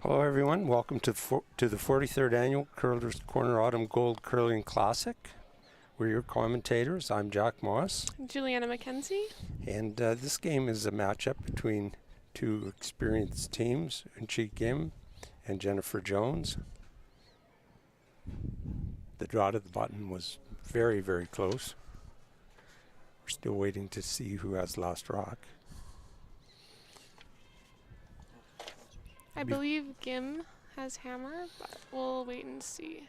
Hello everyone, welcome to the 43rd Annual Curlers Corner Autumn Gold Curling Classic. We're your commentators. I'm Jack Moss. Juliana McKenzie. And this game is a matchup between two experienced teams, Unchi Kim and Jennifer Jones. The draw to the button was very, very close. We're still waiting to see who has last rock. I believe Gim has hammer, but we'll wait and see.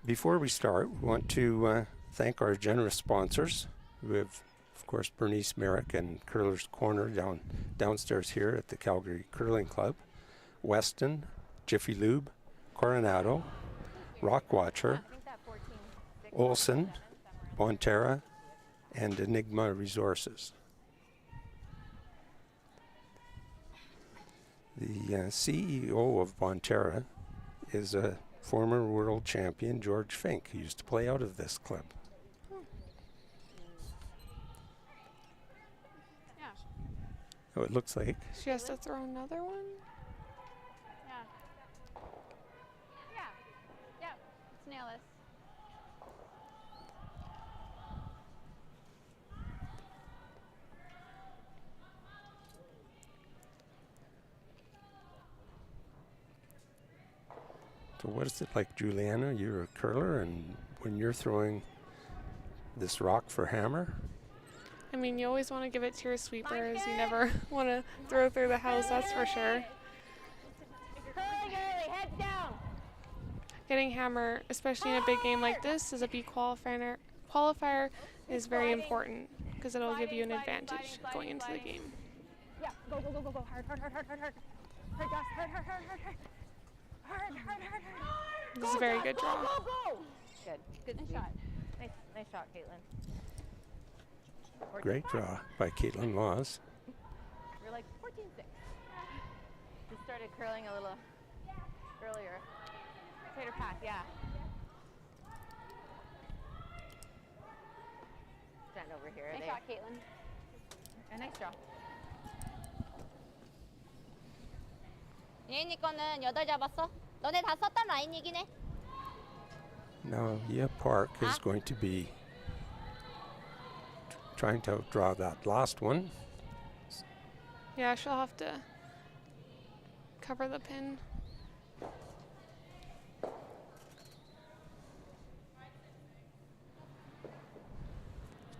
Before we start, we want to thank our generous sponsors. We have, of course, Bernice Merrick and Curler's Corner downstairs here at the Calgary Curling Club, Weston, Jiffy Lube, Coronado, Rock Watcher, Olson, Bonterra, and Enigma Resources. The CEO of Bonterra is a former world champion, George Fink, who used to play out of this club. Yeah. Oh, it looks like. She has to throw another one? Yeah. Yeah. Let's nail this. So what is it like, Juliana? You're a curler, and when you're throwing this rock for hammer? I mean, you always want to give it to your sweepers. You never want to throw through the house, that's for sure. Head down. Getting hammer, especially in a big game like this, as a B qualifier is very important because it'll give you an advantage going into the game. Yeah, go. Hard. Hard, Josh. Hard. This is a very good draw. Go. Good nice shot. Nice shot, Caitlin. Great draw by Caitlin Laws. You're like 14-6. Just started curling a little earlier. Tater pack, yeah. Stand over here. Nice shot, Caitlin. A nice draw. 예인이 거는 8 잡았어? 너네 다 썼던 라인이긴 해. Now, Yia Park is going to be trying to outdraw that last one. Yeah, she'll have to cover the pin.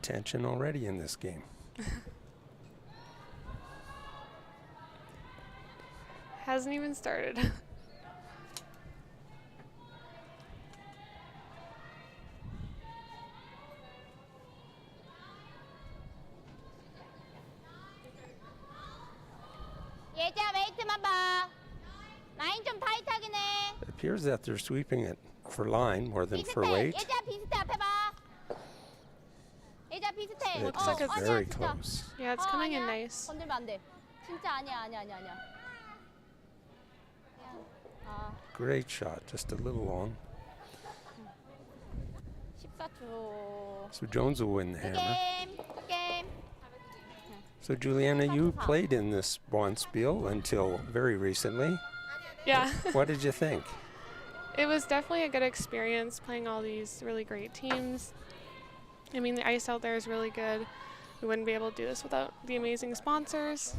Tension already in this game. Hasn't even started. 예지야 웨이트만 봐. 라인 좀 타이트하긴 해. It appears that they're sweeping it for line more than for 비슷해. weight. 예지야 비슷해. 앞에 봐. 예지야 비슷해. It's like it's very 진짜. close. Yeah, it's coming in 아니야. nice. 건들면 안 돼. 진짜 아니야. Great shot, just a little long. 14초. So Jones will win the hammer. 게임. So Juliana, you played in this Bonspiel until very recently. Yeah. What did you think? It was definitely a good experience playing all these really great teams. I mean, the ice out there is really good. We wouldn't be able to do this without the amazing sponsors.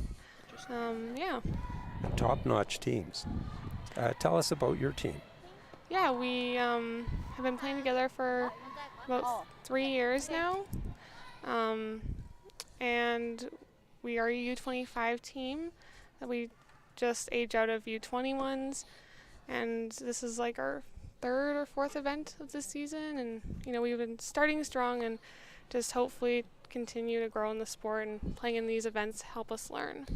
Yeah. Top-notch teams. Tell us about your team. Yeah, we have been playing together for about 3 years now. And we are a U25 team that we just age out of U21s. And this is like our 3rd or 4th event of this season. And, you know, we've been starting strong and just hopefully continue to grow in the sport, and playing in these events help us learn.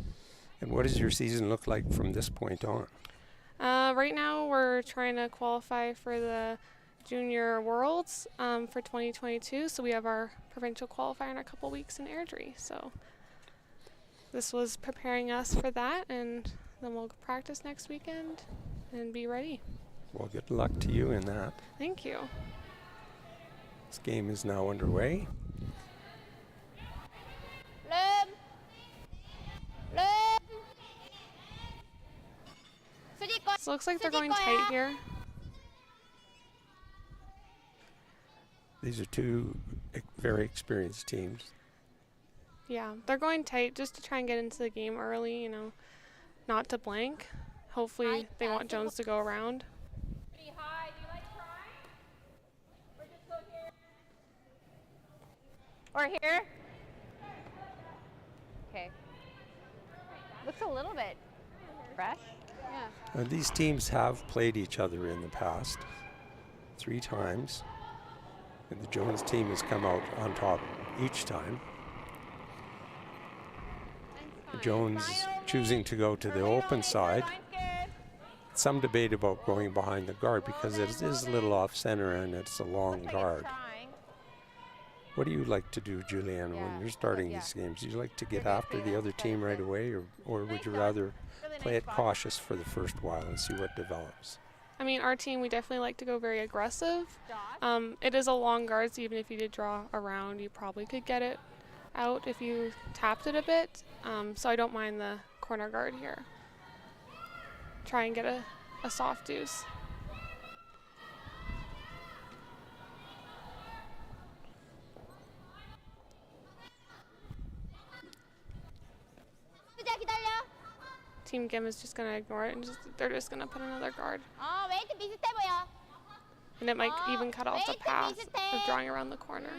And what does your season look like from this point on? Right now we're trying to qualify for the Junior Worlds for 2022. So we have our provincial qualifier in a couple weeks in Airdrie. So this was preparing us for that, and then we'll practice next weekend and be ready. Well, good luck to you in that. Thank you. This game is now underway. So it looks like they're going tight here. These are two very experienced teams. Yeah, they're going tight just to try and get into the game early, you know, not to blank. Hopefully they want Jones to go around. Pretty high. Do you like trying? Or just go here? Or here? Okay. Looks a little bit fresh. Yeah. These teams have played each other in the past 3 times, and the Jones team has come out on top each time. Jones choosing to go to the open side. Some debate about going behind the guard because it is a little off center and it's a long guard. What do you like to do, Juliana, when you're starting these games? Do you like to get after the other team right away, or would you rather play it cautious for the first while and see what develops? I mean, our team, we definitely like to go very aggressive. It is a long guard, so even if you did draw around, you probably could get it out if you tapped it a bit. So I don't mind the corner guard here. Try and get a soft deuce. Team Gim is just going to ignore it and they're just going to put another guard. And it might even cut off the path of drawing around the corner.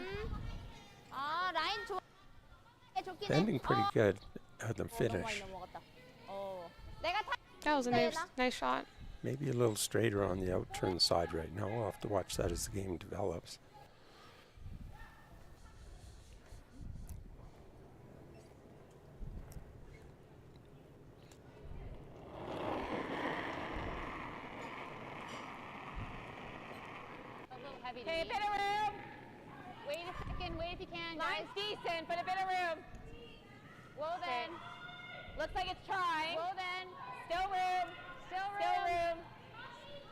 Bending pretty good at the finish. That was a nice shot. Maybe a little straighter on the outturn side right now. We'll have to watch that as the game develops. Okay, a bit of room. Wait a second, wait if you can. Line's decent, but a bit of room. Woven. Looks like it's trying. Woven. Still room. Still room.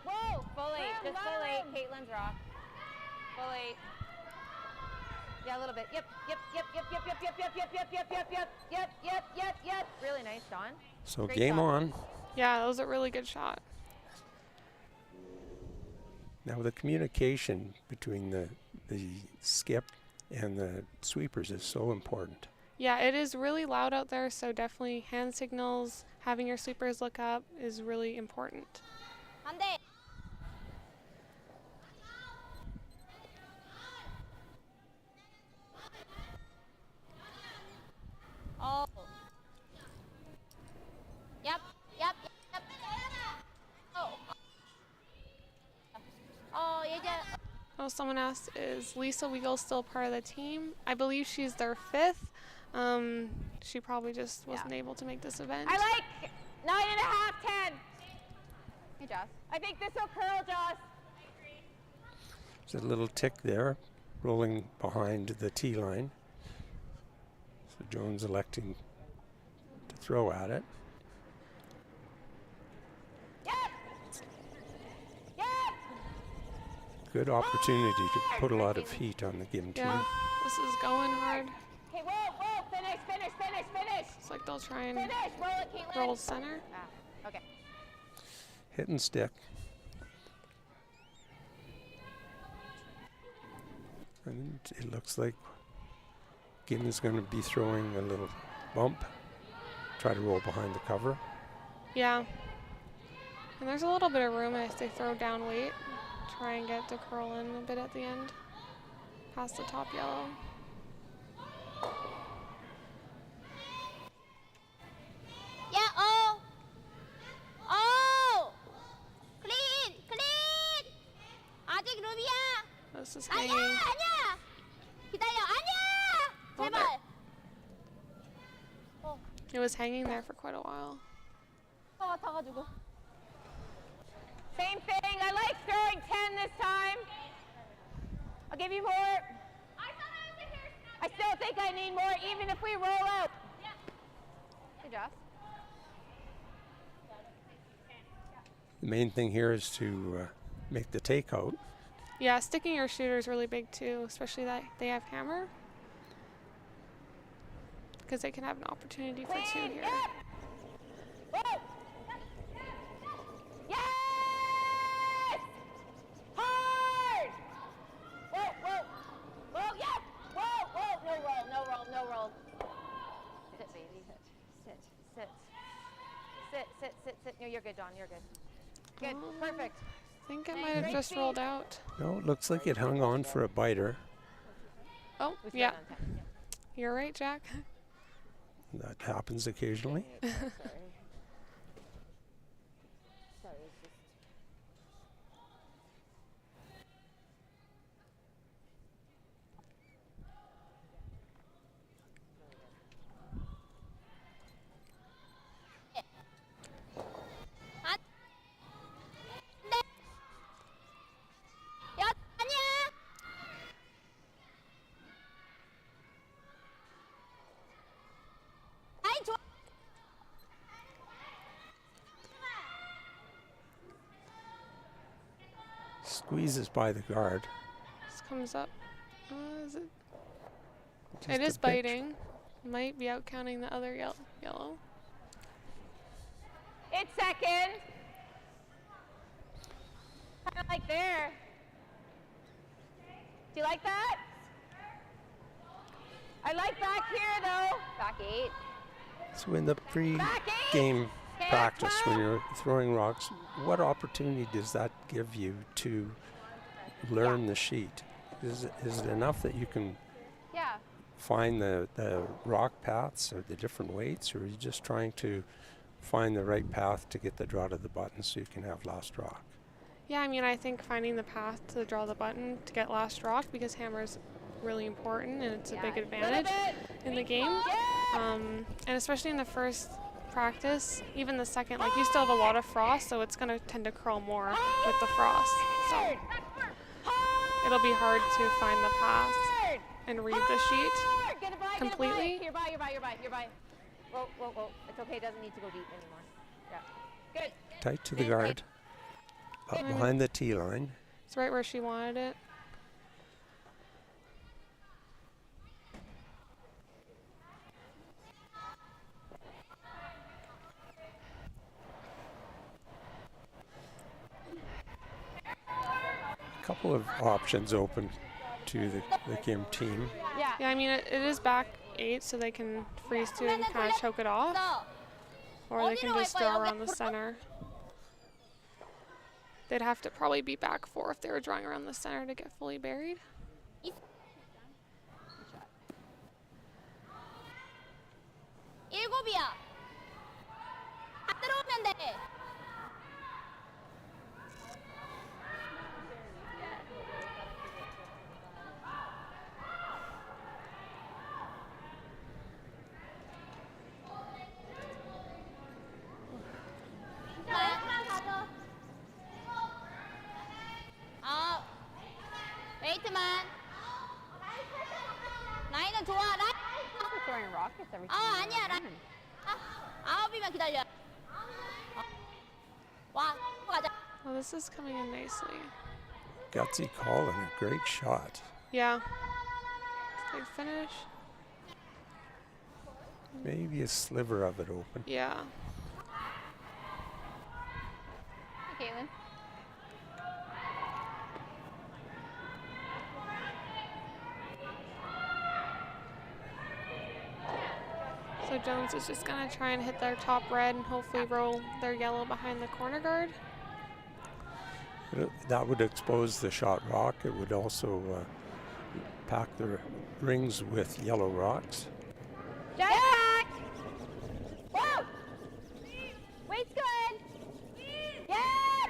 Whoa. Full 8. Just full 8. Caitlin's rock. Full 8. Yeah, a little bit. Yep. Really nice, Dawn. So Great game shot. on. Yeah, that was a really good shot. Now the communication between the skip and the sweepers is so important. Yeah, it is really loud out there, so definitely hand signals, having your sweepers look up is really important. Oh. Yep. Oh, Oh, someone asked, is Lisa Wiegel still part of the team? I believe she's their 5th. She probably just wasn't able to make this event. I like 9.5, 10. Hey, Joss. I think this will curl, Joss. There's a little tick there, rolling behind the tee line. So Jones electing to throw at it. Good opportunity to put a lot of heat on the Gim team. Yeah, this is going hard. Okay, whoa, finish. It's like they'll try and Finish, roll it, Caitlin. roll center. Okay. Hit and stick. And it looks like Gim is going to be throwing a little bump. Try to roll behind the cover. Yeah. And there's a little bit of room as they throw down weight. Try and get the curl in a bit at the end. Past the top yellow. Yeah, oh! Clean! 아직 루비야! This is hanging. 아니야! 기다려, 아니야! 제발! It was hanging there for quite a while. 같아가지고. Same thing. I like throwing 10 this time. I'll give you more. I still think I need more, even if we roll out. Good job. The main thing here is to make the takeout. Yeah, sticking your shooter is really big too, especially that they have hammer. Because they can have an opportunity for 2 here. Whoa. Yeah! You're good, Dawn. You're good. Good. Perfect. I think it Nice. might have Great just speed. rolled out. No, it looks like it hung on for a biter. Oh, We yeah. started on time. You're right, Jack. That happens occasionally. Sorry. Sorry, it's just. 야, 아니야. 아이 좋아. Squeezes by the guard. This comes up. Is it? Just It a is pitch. biting. Might be out counting the other yellow. It's second. Kind of like there. Do you like that? I like back here though. Back 8. So in the Back 8. pre-game Okay, practice, when come. you're throwing rocks, what opportunity does that give you to learn the sheet? Is it enough that you can Yeah. find the rock paths or the different weights, or are you just trying to find the right path to get the draw to the button so you can have last rock? Yeah, I mean, I think finding the path to draw the button to get last rock, because hammer's really important and it's a big advantage in the game. And especially in the first practice, even the second, like you still have a lot of frost, so it's going to tend to curl more with the frost. So it'll be hard to find the path and read the sheet Get it by, completely. Get it by. You're by. Whoa. It's okay. It doesn't need to go deep anymore. Yeah. Good. Tight to the guard, up behind the tee line. It's right where she wanted it. A couple of options open to the Kim team. Yeah. Yeah, I mean, it is back 8, so they can freeze to it and kind of choke it off, 너. or they can just throw around the center. They'd have to probably be back 4 if they were drawing around the center to get fully buried. 일곱이야. 안 들어오면 돼. 아, 웨이트만. 라인은 좋아. 라인. We're throwing rockets every 아, time. 아니야. 라인. 아, 9이면 기다려. 와, 가자. Oh, this is coming in nicely. Gutsy call and a great shot. Yeah. Good finish. Maybe a sliver of it open. Yeah. Hey, Caitlin. So Jones is just going to try and hit their top red and hopefully roll their yellow behind the corner guard. That would expose the shot rock. It would also pack the rings with yellow rocks. Jack! Whoa! Weight's good. Yeah!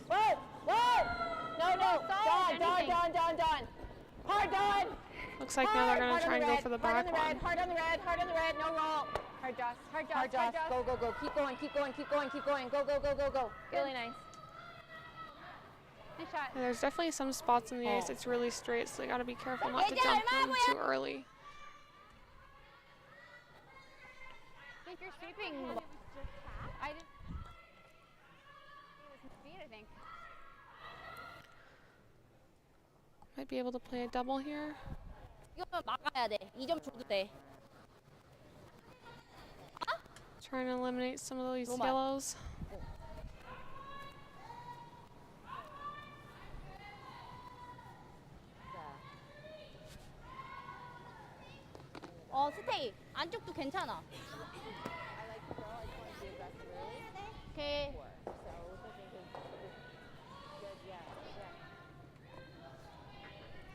Whoa! No. Dawn. Hard, Dawn. Looks like now they're going to try and go for the back one. Hard on the red. No roll. Hard Joss. Go. Keep going. Go. Really nice. Nice shot. And there's definitely some spots in the ice it's really straight, so they got to be careful not to jump them too early. I think you're sweeping. I didn't. It was speed, I think. Might be able to play a double here. 이거 막아야 돼. 2점 줘도 돼. Trying to eliminate some of these 너무 yellows. 스테이. 안쪽도 괜찮아. I like to throw. I just want to be aggressive early. 오케이.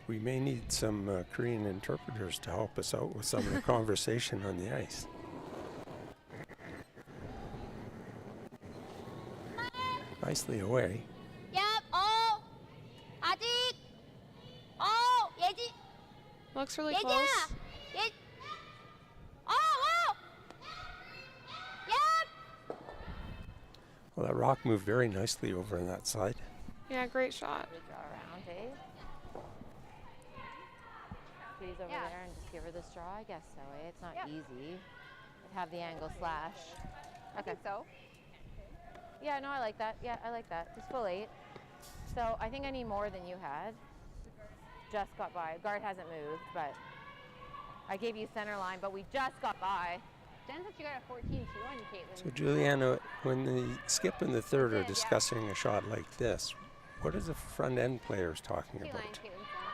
We may need some Korean interpreters to help us out with some of the conversation on the ice. Nicely away. Yep. 아직. 예지. Looks really 예지야. close. 예. 오. Yep. Well, that rock moved very nicely over on that side. Yeah, great shot. Draw around, eh? Squeeze over there and just give her this draw? I guess so, eh? It's not easy. Have the angle slash. Okay. So? Yeah, no, I like that. Yeah, I like that. Just full 8. So I think I need more than you had. Just got by. Guard hasn't moved, but I gave you center line, but we just got by. Jen said you got a 14-2 on you, Caitlin. So, Juliana, when the skip and the third are discussing a shot like this, what are the front end players talking Two about? lines, Caitlin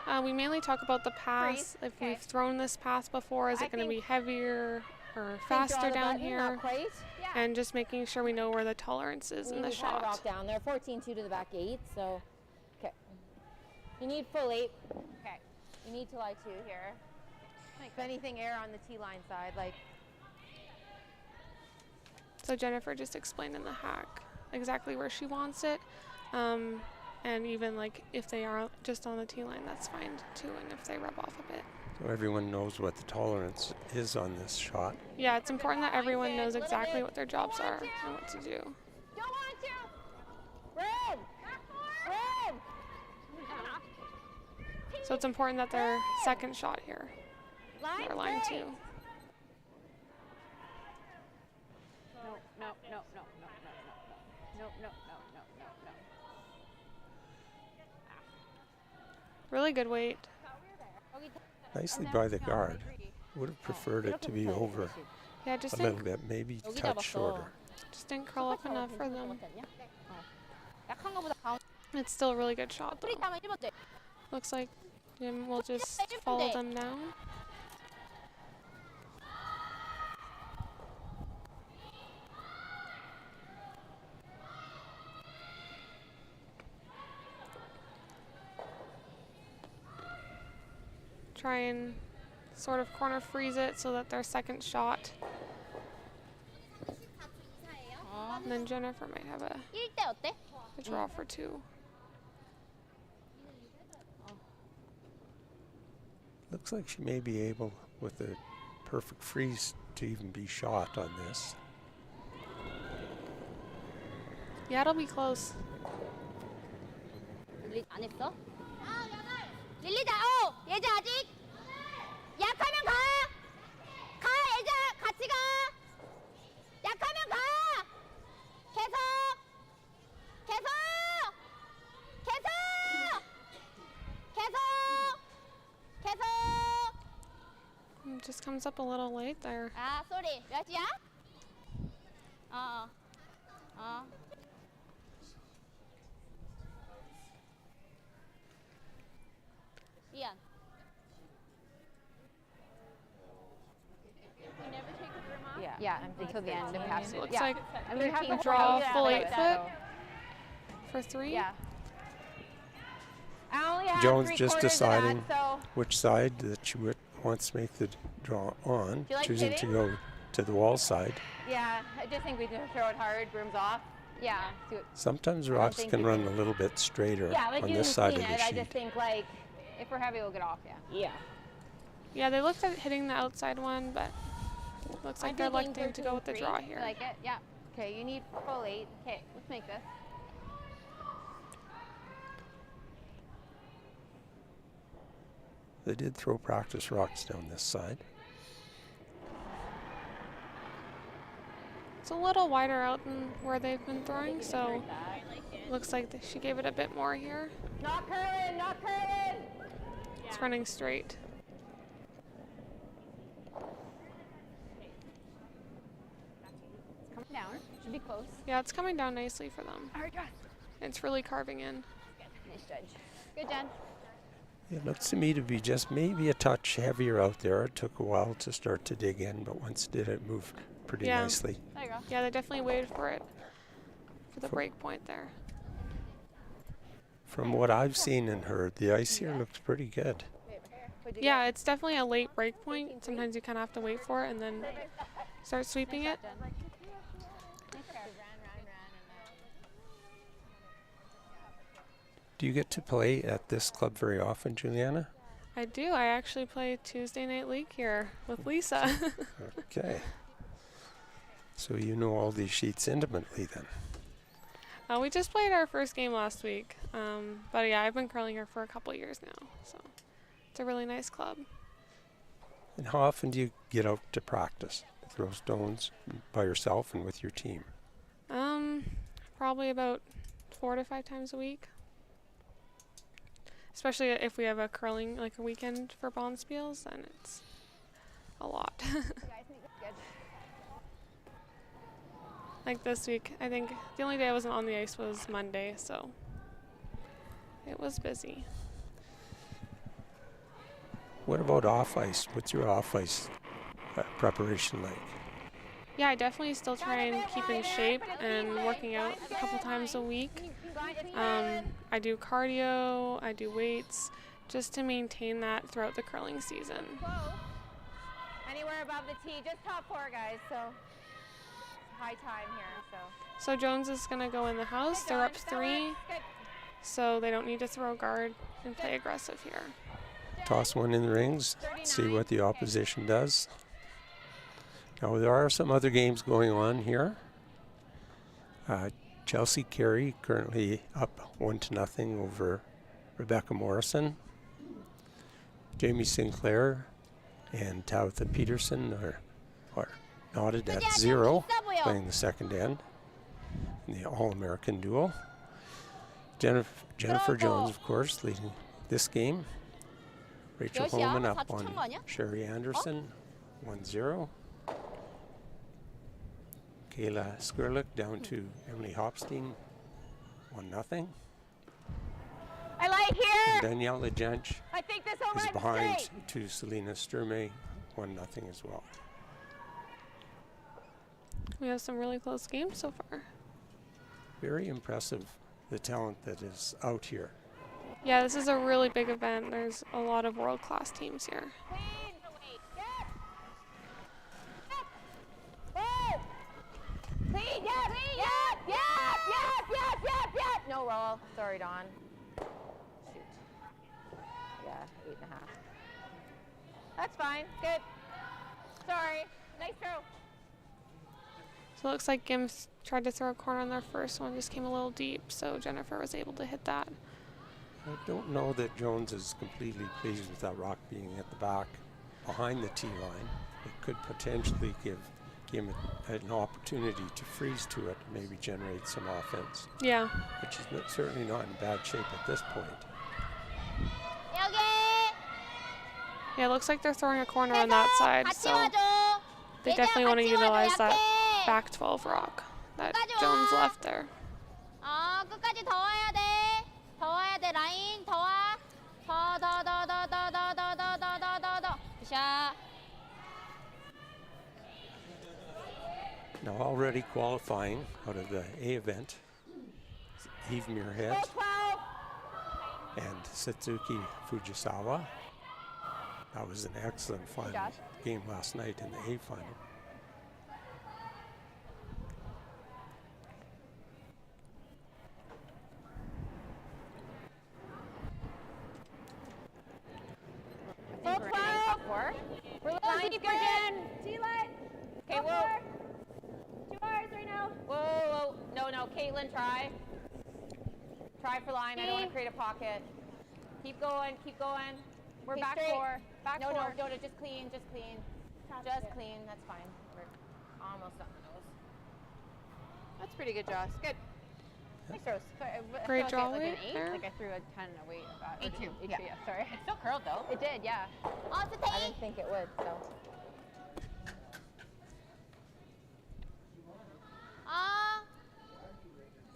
said. We mainly talk about the pass. If Okay. we've thrown this pass before, is I it going to be think- heavier or Think faster draw the down button, here? Not quite. Yeah. And just making sure we know where the tolerance is in the We've had a rock shot. down there. 14-2 to the back 8, so. Okay. You need full 8. Okay. You need to lie 2 here. If anything, air on the T-line side, like. So Jennifer just explained in the hack exactly where she wants it. And even like if they are just on the T line, that's fine too. And if they rub off a bit. So everyone knows what the tolerance is on this shot. Yeah, it's important that everyone knows exactly what their jobs are and what to do. Don't want to! Red! Red! So it's important that their second shot here, or line 2. No, no, no, no, no, no, no, no, no, no, no, no, no. Really good weight. Nicely by the guard. Would have preferred it to be over Yeah, just a little didn't, bit, maybe 여기 touch 잡았어. shorter. just didn't curl up enough for them. 약한 거보다 가운데. It's still a really good shot though. 프리 타면 1번째. Looks like Jim will just follow them now. Try and sort of corner freeze it so that their second shot. And then Jennifer might have a 1대 어때? draw for 2. Looks like she may be able, with a perfect freeze, to even be shot on this. Yeah, it'll be close. 릴리 안 했어? 릴리다. 예자 아직. 약하면 가. 가 예자 같이 가. 약하면 가. 계속. 계속. 계속. 계속. 계속. It just comes up a little late there. 아, 쏘리. 몇이야? 어. 이안. Yeah, until the end of half. So it looks Yeah. like I mean, half you the draw yeah, full like 8 that, foot for 3. Yeah. I only have Jones 3/4 just of that, deciding so which side that she wants to make the draw on, you like choosing to hitting? go to the wall side. yeah, I just think we just throw it hard, brooms off. Yeah. Do it. Sometimes don't rocks think can you run can- a little bit straighter Yeah, like on you this didn't side clean of the it. I sheet. just think like if we're heavy, we'll get off. Yeah. Yeah. Yeah, they looked at hitting the outside one, but looks like I'm they're thinking electing for to 2 go and with the 3. draw I here. like it. Yeah. Okay, you need full 8. Okay, let's make this. They did throw practice rocks down this side. It's a little wider out than where they've been throwing, so looks like she gave it a bit more here. Not curling, not curling. It's running straight. It's coming down. Should be close. Yeah, it's coming down nicely for them. All right, Josh. It's really carving in. Nice judge. Good, Jen. It looks to me to be just maybe a touch heavier out there. It took a while to start to dig in, but once it did, it moved pretty Yeah. nicely. There you go. Yeah, they definitely waited for it. for the break point there. From what I've seen and heard, the ice here looks pretty good. Yeah, it's definitely a late break point. Sometimes you kind of have to wait for it and then start sweeping it. Do you get to play at this club very often, Juliana? I do. I actually play Tuesday night league here with Lisa. Okay. So you know all these sheets intimately then. We just played our first game last week. But yeah, I've been curling here for a couple years now. So it's a really nice club. And how often do you get out to practice? Throw stones by yourself and with your team? Probably about 4 to 5 times a week. Especially if we have a curling, like a weekend for Bonspiels, then it's a lot. Like this week, I think the only day I wasn't on the ice was Monday, so it was busy. What about off ice? What's your off ice preparation like? Yeah, I definitely still try and keep in shape and working out a couple times a week. I do cardio, I do weights, just to maintain that throughout the curling season. Anywhere above the tee, just top 4 guys, so high time here, So Jones is going to go in the house. They're up 3, so they don't need to throw guard and play aggressive here. Toss one in the rings, see what the opposition does. Now there are some other games going on here. Chelsea Carey currently up 1-0 over Rebecca Morrison. Jamie Sinclair and Tabitha Peterson are knotted at 0, playing the second end in the All-American duel. Jennifer Jones, of course, leading this game. Rachel Holman up on Sherry Anderson, 1-0. Kayla Skrlik down to Emily Hopstein, 1-0. I like here. And Danielle Lejench I think this home is run's behind straight. to Selena Sturmey, 1-0 as well. We have some really close games so far. Very impressive, the talent that is out here. Yeah, this is a really big event. There's a lot of world-class teams here. Clean, yep, yep. No roll. Sorry, Dawn. Shoot. Yeah, 8.5. That's fine. Good. Sorry. Nice throw. So it looks like Gims tried to throw a corner on their first one, just came a little deep, so Jennifer was able to hit that. I don't know that Jones is completely pleased with that rock being at the back behind the tee line. It could potentially give him an opportunity to freeze to it, maybe generate some offense, Yeah. which is certainly not in bad shape at this point. Yeah, it looks like they're throwing a corner on that side, so they definitely want to utilize that back 12 rock that Jones left there. 끝까지 더 와야 돼. 더 와야 돼. 라인 더 와. 더. 굿샷. Now already qualifying out of the A event, Eve Muirhead and Satsuki Fujisawa. That was an excellent final game last night in the A final. We're losing deeper, Jen. Okay, whoa. 2 hours right now. Whoa. No. Caitlin, try. Try for line. I don't want to create a pocket. Keep going. We're Keep back straight. 4. Back 4. No, just clean. Just clean. That's fine. We're almost on the nose. That's pretty good, Joss. Good. Nice throws. Great I feel draw like weight an 8. there. Like I threw a 10 away. 8-2. Yeah, sorry. It still curled though. It did, yeah. I didn't think it would, so.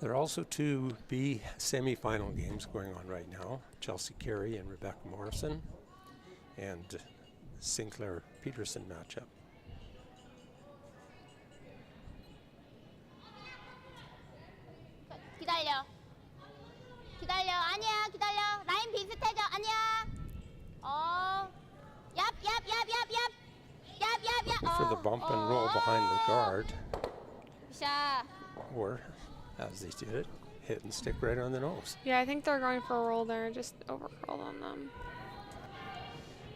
There are also 2 B semi-final games going on right now. Chelsea Carey and Rebecca Morrison, and Sinclair Peterson matchup. for the bump and roll behind the guard, 굿샷. or, as they did it, hit and stick right on the nose. Yeah, I think they're going for a roll there, just overcurled on them.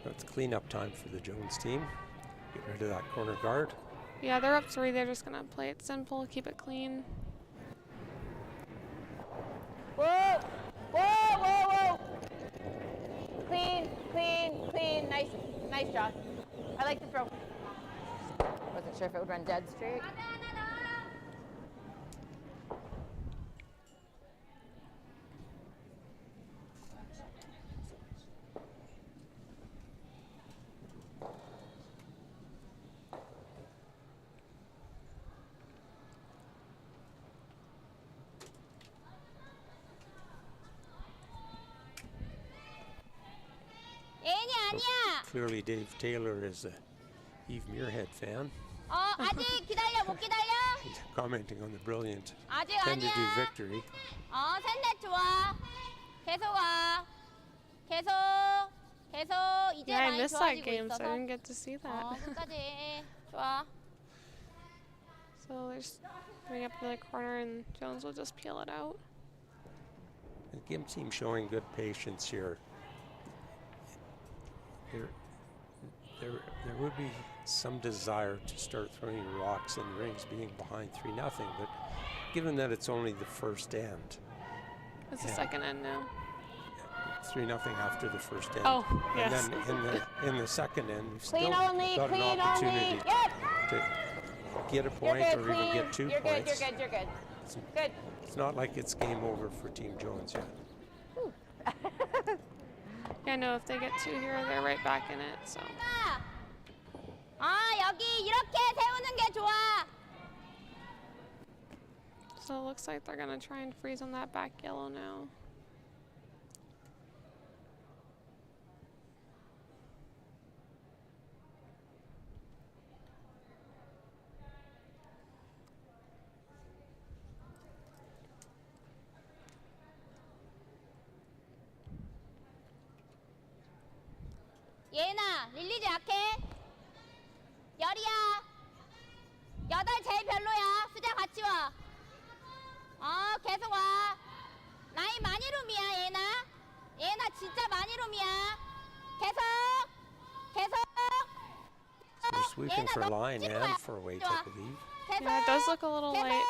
That's cleanup time for the Jones team. Get rid of that corner guard. Yeah, they're up 3. They're just gonna play it simple, keep it clean. Whoa! Whoa, whoa, whoa! Clean, clean, clean. Nice, nice job. I like the throw. Wasn't sure if it would run dead straight. 예인이 아니야. Clearly Dave Taylor is a Eve Muirhead fan. 아직 기다려, 못 기다려? He's commenting on the brilliant 아직 10-2 아니야. victory. 셋넷 좋아. 계속 와. 계속. 이제 Yeah, I 많이 missed that 좋아지고 game, so I 있어서. didn't get to see that. 끝까지. 좋아. So they're just coming up in the corner, and Jones will just peel it out. The Gim team showing good patience here. There would be some desire to start throwing rocks in rings being behind 3-0, but given that it's only the first end, It's the Yeah. second end now. 3-0 after the first end. Oh, yes. And then in the second end, we've Clean still only, got clean an opportunity only. Yep. to get a You're point good, or clean. even get 2 You're good, points. you're good, you're good. Good. It's not like it's game over for Team Jones yet. Yeah, no, if they get 2 here, they're right back in it. So 여기 이렇게 세우는 게 좋아. it looks like they're gonna try and freeze on that back yellow now. 예인아, 릴리즈 약해. 열이야. 8 제일 별로야. 수자 같이 와. 계속 와. 라인 많이 룸이야, 예인아. 예인아, 진짜 많이 룸이야. 계속. So they're sweeping Yeah, for no, line keep and going. for weight, Keep I going. believe. 계속. Yeah, it does look a little 계속. light.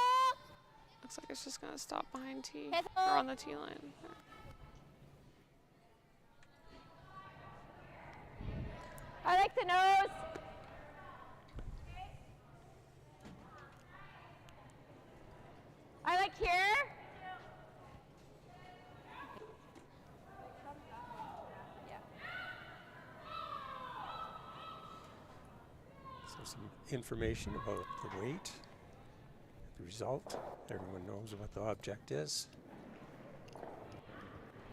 Looks like it's just gonna stop behind T 계속. or on the T line. I like the nose. I like here. So some information about the weight, the result. Everyone knows what the object is.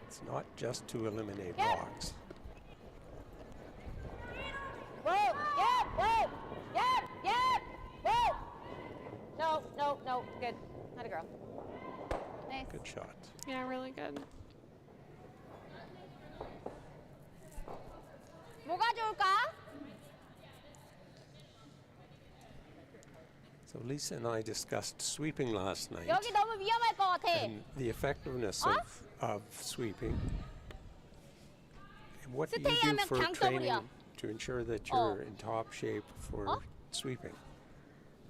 It's not just to eliminate Yep. rocks. Whoa, yep, whoa, yep, whoa. No, good. Not a girl. Nice. Good shot. Yeah, really good. 뭐가 좋을까? So Lisa and I discussed sweeping last night 여기 너무 위험할 것 같아. and the effectiveness of sweeping. And what do you do 스테이하면 for 강더블이야. training to ensure that you're in top shape for sweeping?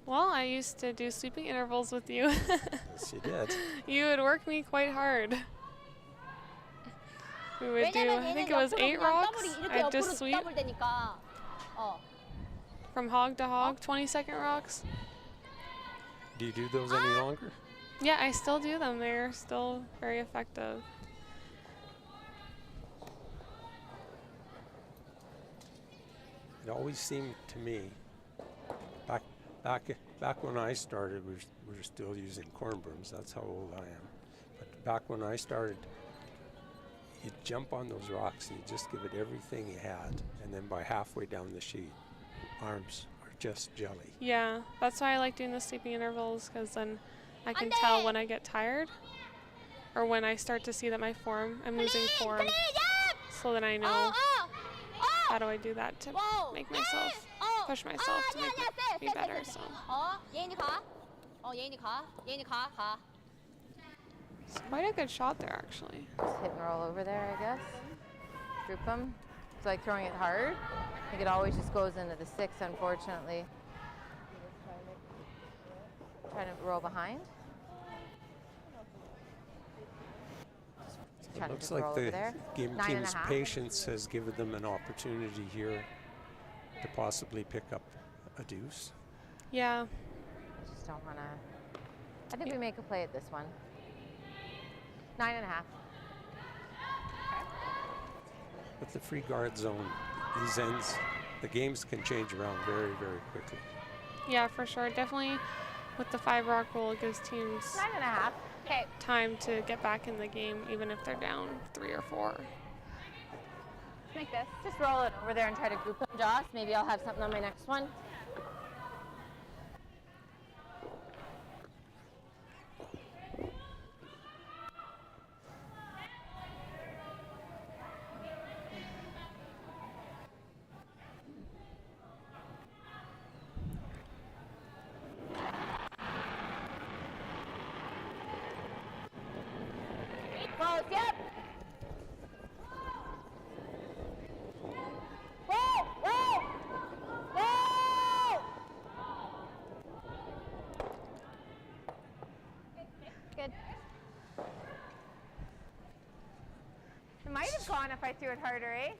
Well, I used to do sweeping intervals with you. Yes, you did. You would work me quite hard. We would do, 왜냐면 I think 얘는 it was 옆으로 8 그냥 rocks. 더블이 이렇게 I'd 옆으로 just sweep 더블 되니까. from hog to hog, 20-second rocks. Do you do those any longer? Yeah, I still do them. They're still very effective. It always seemed to me, back when I started, we were still using corn brooms. That's how old I am. But back when I started, you'd jump on those rocks and you just give it everything you had, and then by halfway down the sheet, arms are just jelly. Yeah, that's why I like doing the sleeping intervals, because then I can tell when I get tired or when I start to see that I'm losing form. So then I know how do I do that to make myself push myself to make it be better. So 예인이 가. 예인이 가. 예인이 가. it's quite a good shot there, actually. Just hit and roll over there, I guess. Group them. It's like throwing it hard. I think it always just goes into the 6, unfortunately. Trying to roll behind. Just It trying to looks just like roll the over there. game 9.5. team's patience has given them an opportunity here to possibly pick up a deuce. Yeah. Just don't want to. I think we make a play at this one. 9.5. With the free guard zone, these ends, the games can change around very, very quickly. Yeah, for sure. Definitely with the 5 rock rule, it gives teams 9.5. Okay. time to get back in the game, even if they're down 3 or 4. Make this. Just roll it over there and try to group them, Joss. Maybe I'll have something on my next one. Close, yep. Whoa, whoa, whoa. Good. It might have gone if I threw it harder, eh?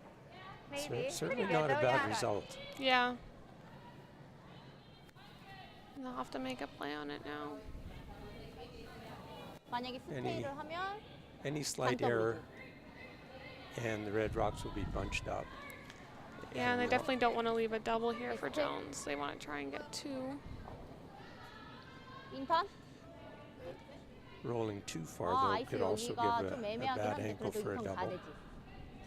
Maybe. Certainly Pretty good, not a though, bad yeah. result. Yeah. They'll have to make a play on it now. 만약에 Any- 스테이를 하면 Any slight error and the Red Rocks will be bunched up. Yeah, and they And, definitely don't want to leave a double here for Jones. They want to try and get 2. 인턴? rolling too far, though, 아이스 could also give 여기가 좀 a 애매하긴 bad 한데 ankle 그래도 for a 이건 가야 double 되지.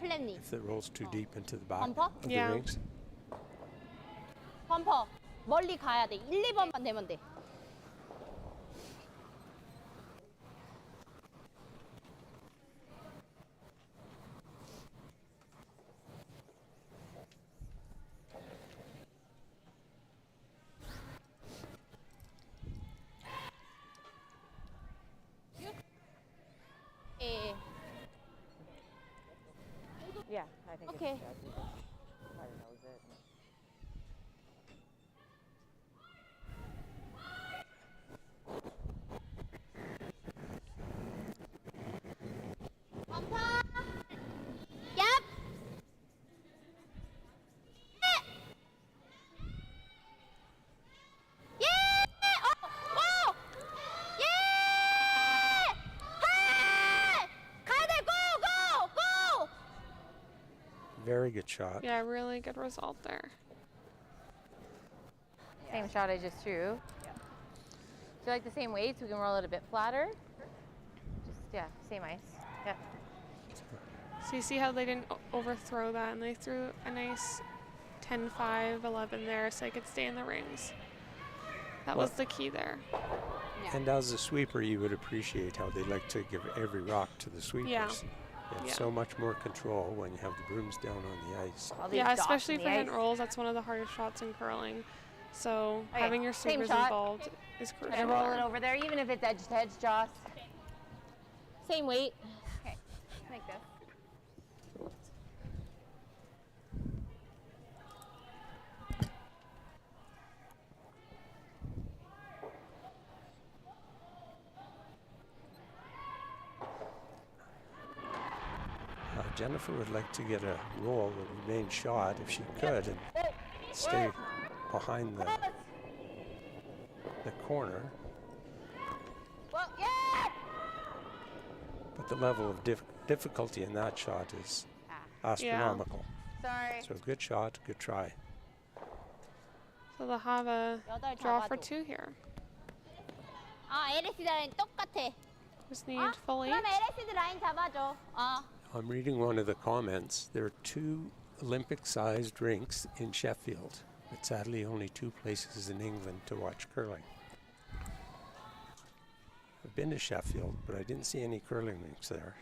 플랜니. if it rolls too deep into the back Bumper? of the Yeah. rings. 펌퍼. 멀리 가야 돼. 1, 2번만 되면 돼. 예. Yeah, I think Okay. it's good. Try to nose it. 펌퍼. 얍. 예. 오. 예. 해. 가야 돼. 고. Very good shot. Yeah, really good result there. Same shot I just threw. Do you like the same weight so we can roll it a bit flatter? Just, yeah, same ice. Yep. So you see how they didn't overthrow that, and they threw a nice 10-5, 11 there, so they could stay in the rings. That was Well- the key there. And as a sweeper, you would appreciate how they like to give every rock to the sweepers. Yeah. You have Yeah. so much more control when you have the brooms down on the ice. All these Yeah, dots especially in for the hit and ice. rolls, that's one of the hardest shots in curling. So Okay, having your same sweepers shot. involved is crucial. Try to roll there. it over there, even if it's edge to edge, Joss. Same weight. Okay, like this. Jennifer would like to get a roll with the main shot if she could and stay behind the corner. Well, yeah. But the level of difficulty in that shot is astronomical. Sorry. So good shot, good try. So they'll have a 여덟 draw for 잡아줘. 2 here. 아, LSD 라인 똑같아. Just need 아, full 8. 그럼 LSD 라인 잡아줘. I'm reading one of the comments. There are 2 Olympic-sized rinks in Sheffield, but sadly only 2 places in England to watch curling. I've been to Sheffield, but I didn't see any curling rinks there.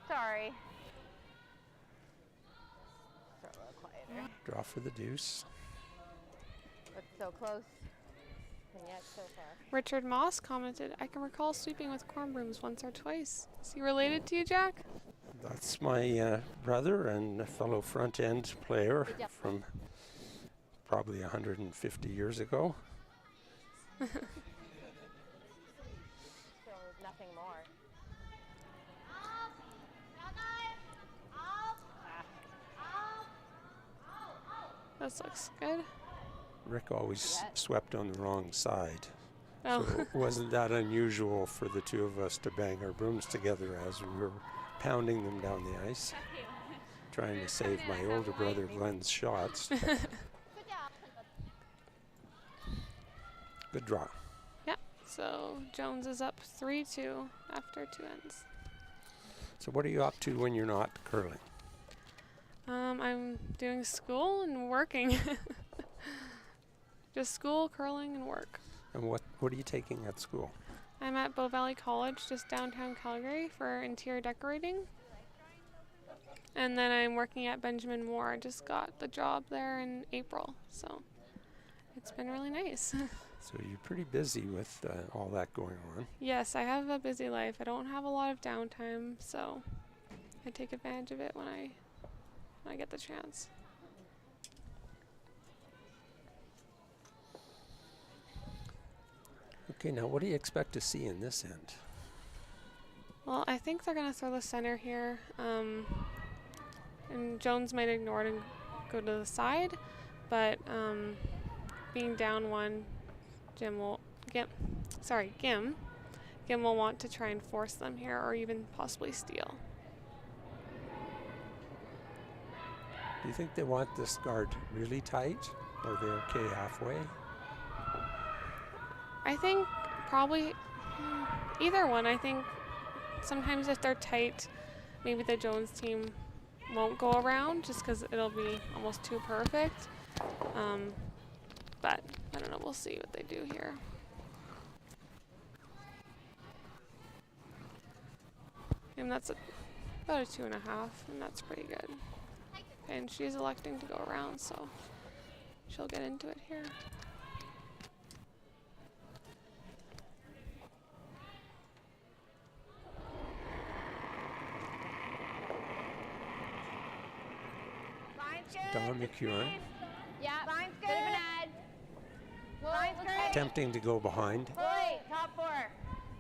Sorry. for a little quieter. Draw for the deuce. But so close, and yet so far. Richard Moss commented, I can recall sweeping with corn brooms once or twice. Is he related to you, Jack? That's my brother and a fellow front end player from probably 150 years ago. So nothing more. This looks good. Rick always Yeah. swept on the wrong side. Oh, So it wasn't that unusual for the two of us to bang our brooms together as we were pounding them down the ice, trying to save my older brother Glenn's shots. Good draw. so Jones is up 3-2 after 2 ends. So what are you up to when you're not curling? I'm doing school and working. Just school, curling, and work. And what are you taking at school? I'm at Bow Valley College, just downtown Calgary, for interior decorating. And then I'm working at Benjamin Moore. I just got the job there in April, so it's been really nice. So you're pretty busy with all that going on. Yes, I have a busy life. I don't have a lot of downtime, so I take advantage of it when I get the chance. Okay, now what do you expect to see in this end? Well, I think they're going to throw the center here, and Jones might ignore it and go to the side, but being down 1, Gim will want to try and force them here or even possibly steal. Do you think they want this guard really tight, or are they okay halfway? I think probably either one. I think sometimes if they're tight, maybe the Jones team won't go around just because it'll be almost too perfect. But I don't know. We'll see what they do here. And that's about a 2.5, and that's pretty good. And she's electing to go around, so she'll get into it here. Don McEwen Yeah, line's good. Line's good. attempting to go behind. Fully, top 4.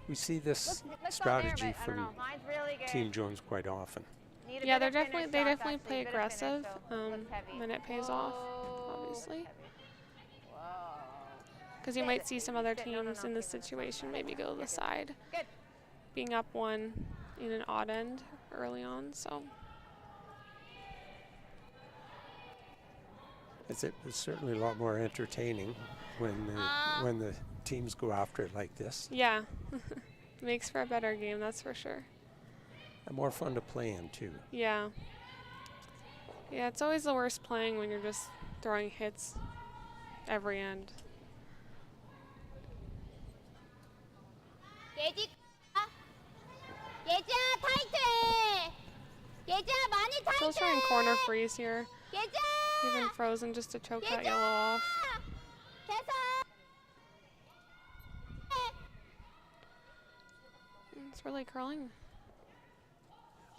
We see this Looks strategy on there, but I don't from know. Line's really good. Team Jones quite often. Need a Yeah, bit they of finish definitely shots, actually, play bit of finish, aggressive so looks heavy. when it pays off, Whoa, obviously. heavy. Whoa. Because you Sit, might see some other sit. No, no, teams no, in this keep it. situation maybe go to the side, Good. being up 1 in an odd end early on. So It's certainly a lot more entertaining when the teams go after it like this, yeah, makes for a better game, that's for sure. and more fun to play in too. Yeah. Yeah, it's always the worst playing when you're just throwing hits every end. 예지 예지야 타이트해. 예지야 많이 Still 타이트해. trying corner freeze here, 예지야 even frozen just to choke that yellow off. 계속. It's really curling.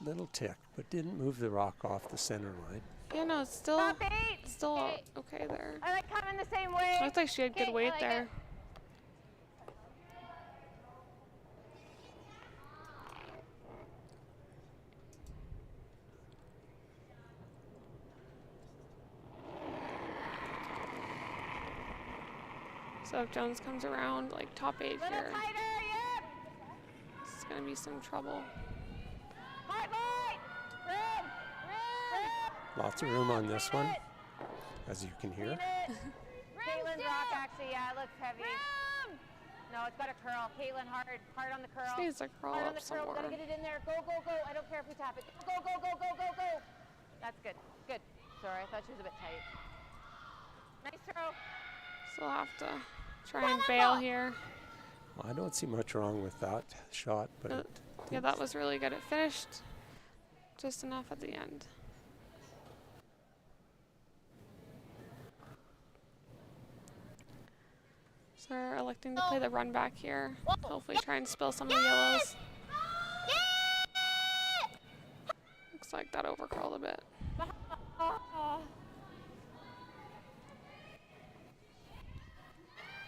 Little tick, but didn't move the rock off the center line. Yeah, no, it's still Top 8. okay there. I like coming the same way. Looks like she had good Okay, I weight like there. it. So if Jones comes around like top 8 Little here, tighter, yep. it's gonna be some trouble. Hard line. Room. Lots of room on this one, as you can hear. Caitlin's rock, actually, yeah, it looks heavy. No, it's got a curl. Caitlin, hard on the curl. Just needs to curl Hard on up the curl. We somewhere. gotta get it in there. Go, go, go. I don't care if we tap it. Go, go, go, go, go, go. That's good. Good. Sorry, I thought she was a bit tight. Nice throw. Still have to try and bail here. Well, I don't see much wrong with that shot, but Yeah, that was really good. It finished just enough at the end. they're electing to play the run back here. Hopefully try and spill some of the yellows. Looks like that overcurled a bit.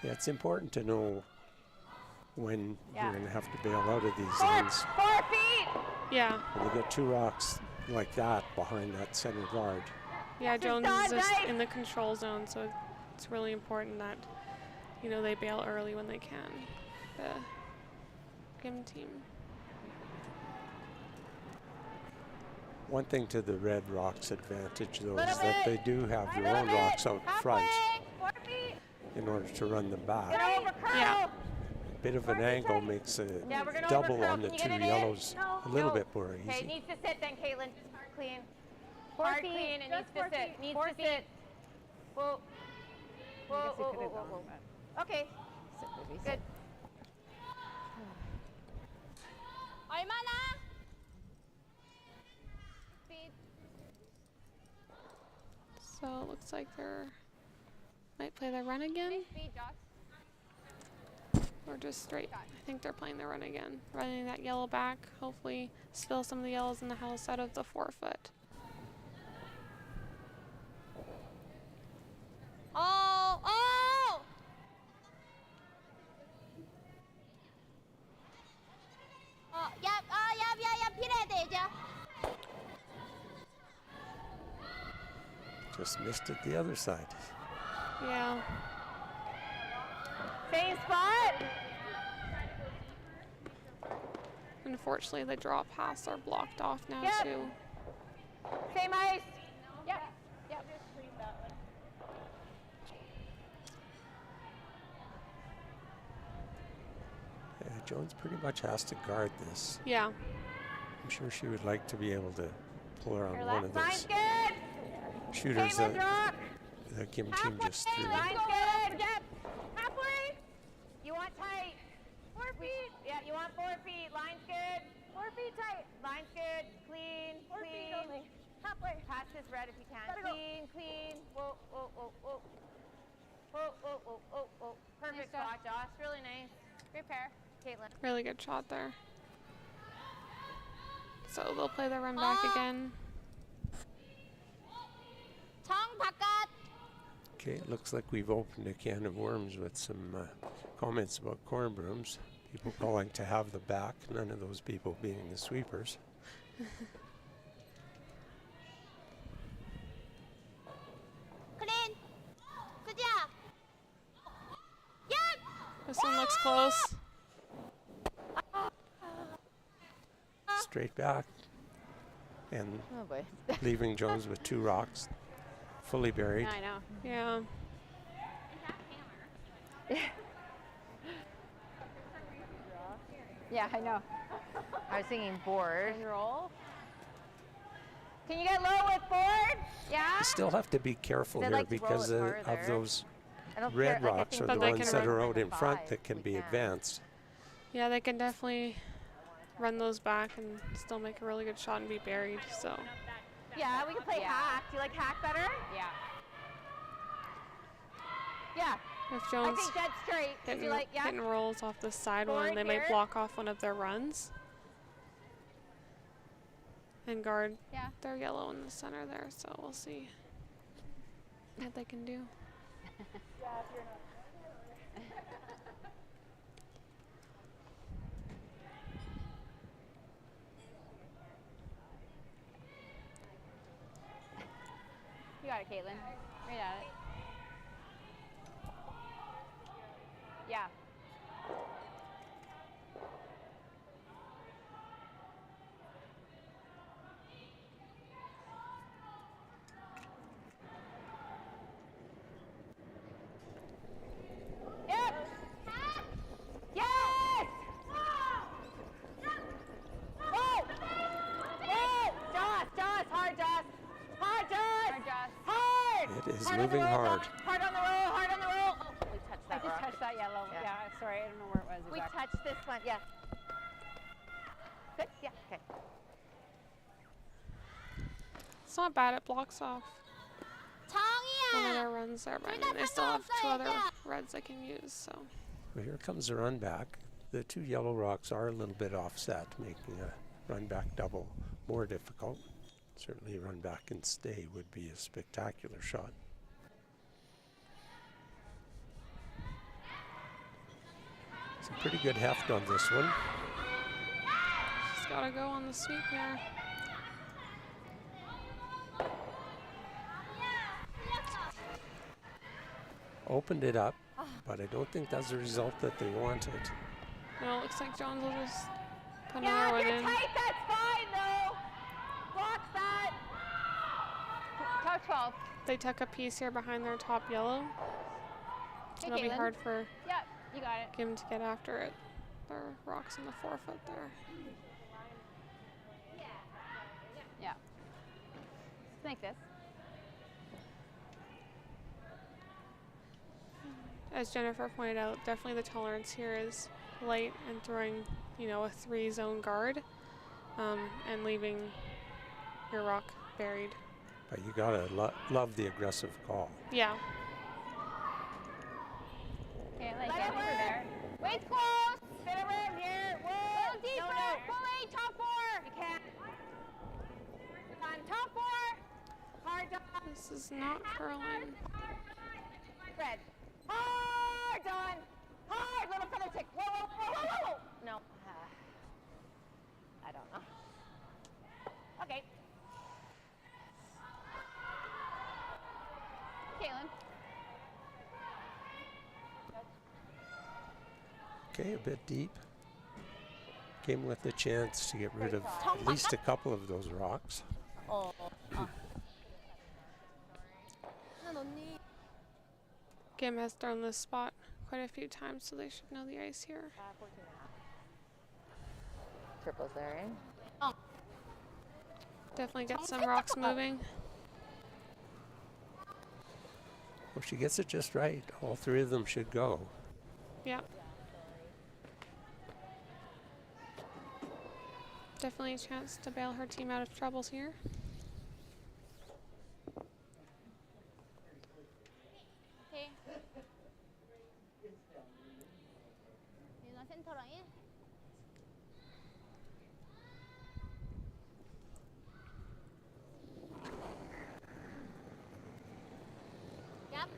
Yeah, it's important to know when you're going to have to bail out of these ends. 4 feet. Yeah. When you get 2 rocks like that behind that center guard. Yeah, Jones is just in the control zone, so it's really important that, you know, they bail early when they can. The Gim team. One thing to the Red Rocks' advantage, though, is that they do have their own rocks out front 4 feet. in order to run them back. Yeah. A bit of an angle makes a Yeah, we're gonna double overcurl. on the Can 2 you get it in? yellows a little bit more Okay, it easy. needs to sit then, Caitlin. Clean. 4 Hard feet. clean. It needs Just to 4 sit. feet. Needs 4 to feet. sit. Whoa. Whoa, whoa, whoa, whoa, whoa. Okay. Sit, baby, Good. sit. 얼마나? So it looks like they're might play the run again. Speed, Josh. Or just straight. I think they're playing the run again. Running that yellow back. Hopefully spill some of the yellows in the house out of the 4 foot. 어, 어! 야, 필요해 돼, 이제. Just missed it the other side. Yeah. Same spot. Unfortunately, the draw paths are blocked off now Yep. too. Same ice. Yep. Yep. Yeah, Jones pretty much has to guard this. Yeah. I'm sure she would like to be able to pull around Your one left of line's those good. shooters Caitlin, drop. the Kim team just threw. Line's good. Yep. Halfway. You want tight. 4 feet. Yeah, you want 4 feet. Line's good. 4 feet tight. Line's good. Clean. 4 clean. Feet only. Halfway. Pass this red if you can. Clean, clean. Whoa, whoa, whoa, whoa. Whoa, whoa, whoa, whoa, whoa. Perfect Nice job. spot, Josh. Really nice. Great pair. Caitlin. Really good shot there. So they'll play the run back again. 정 바깥. Okay, it looks like we've opened a can of worms with some comments about corn brooms. People calling to have the back, none of those people being the sweepers. 클린. 수지야. 야! This one looks close. Straight back. And Oh boy. leaving Jones with 2 rocks, fully buried. I know. Yeah. Yeah, I know. I was thinking board. And roll. Can you get low with board? Yeah. You still have to be careful They'd here like to roll because it of farther. those I don't red care, like, I rocks think are But the they ones can that are run out the in front 5 that can if be we can. advanced. Yeah, they can definitely run those back and still make a really good shot and be buried. So Yeah, we can play hack. Do you like hack better? Yeah. Yeah. if I Jones think dead straight. Do hitting, you like yeah? hitting rolls off the side Forward one, they might here. block off one of their runs and guard Yeah. their yellow in the center there. So we'll see what they can do. You got it, Caitlin. Right at it. Yeah. Yep. Yes. Whoa. Whoa. Joss. Hard, Joss. Hard, Joss. Hard. It is Hard on the moving roll, hard. Joss. Hard on the roll. Hard on the roll. Oh, We touched I that just rock. touched that yellow. Yeah. Yeah. Sorry, I don't know where it was. We exactly. touched this one. Yeah. Good. Yeah. Okay. It's not bad. It blocks off one of 정이야. their runs there, but I mean, they still have 2 other reds I can use. So Well, here comes the run back. The two yellow rocks are a little bit offset, making a run back double more difficult. Certainly run back and stay would be a spectacular shot. Some pretty good heft on this one. she's got to go on the sweep here. Opened it up, but I don't think that's the result that they wanted. No, it looks like Jones will just put Yeah, another if one you're in. tight, that's fine though. Block that. Top 12. They tuck a piece here behind their top yellow. Hey, It'll be Caitlin. hard for Yep, you got it. Kim to get after it. Their rocks in the forefoot there. Yeah. Let's make this. As Jennifer pointed out, definitely the tolerance here is light and throwing, you know, a 3-zone guard and leaving your rock buried. But you gotta love the aggressive call. Yeah. Okay, like get over there. Wait close. Spin around here. Whoa. Go deeper. No. Fully top 4. You can't. On top 4. Hard done. This is not curling. Fred. Hard done. Hard. Little feather tick. Whoa, whoa, whoa, whoa, whoa. No. I don't know. Okay. Caitlin. Okay, a bit deep. Came with a chance to get rid of at least a couple of those rocks. Kim has thrown this spot quite a few times, so they should know the ice here. 14.5. Triples there, eh? Definitely get some rocks moving. Well, she gets it just right. All three of them should go. Yeah. Definitely a chance to bail her team out of troubles here. 오케이. 유나 센터 라인. Yep.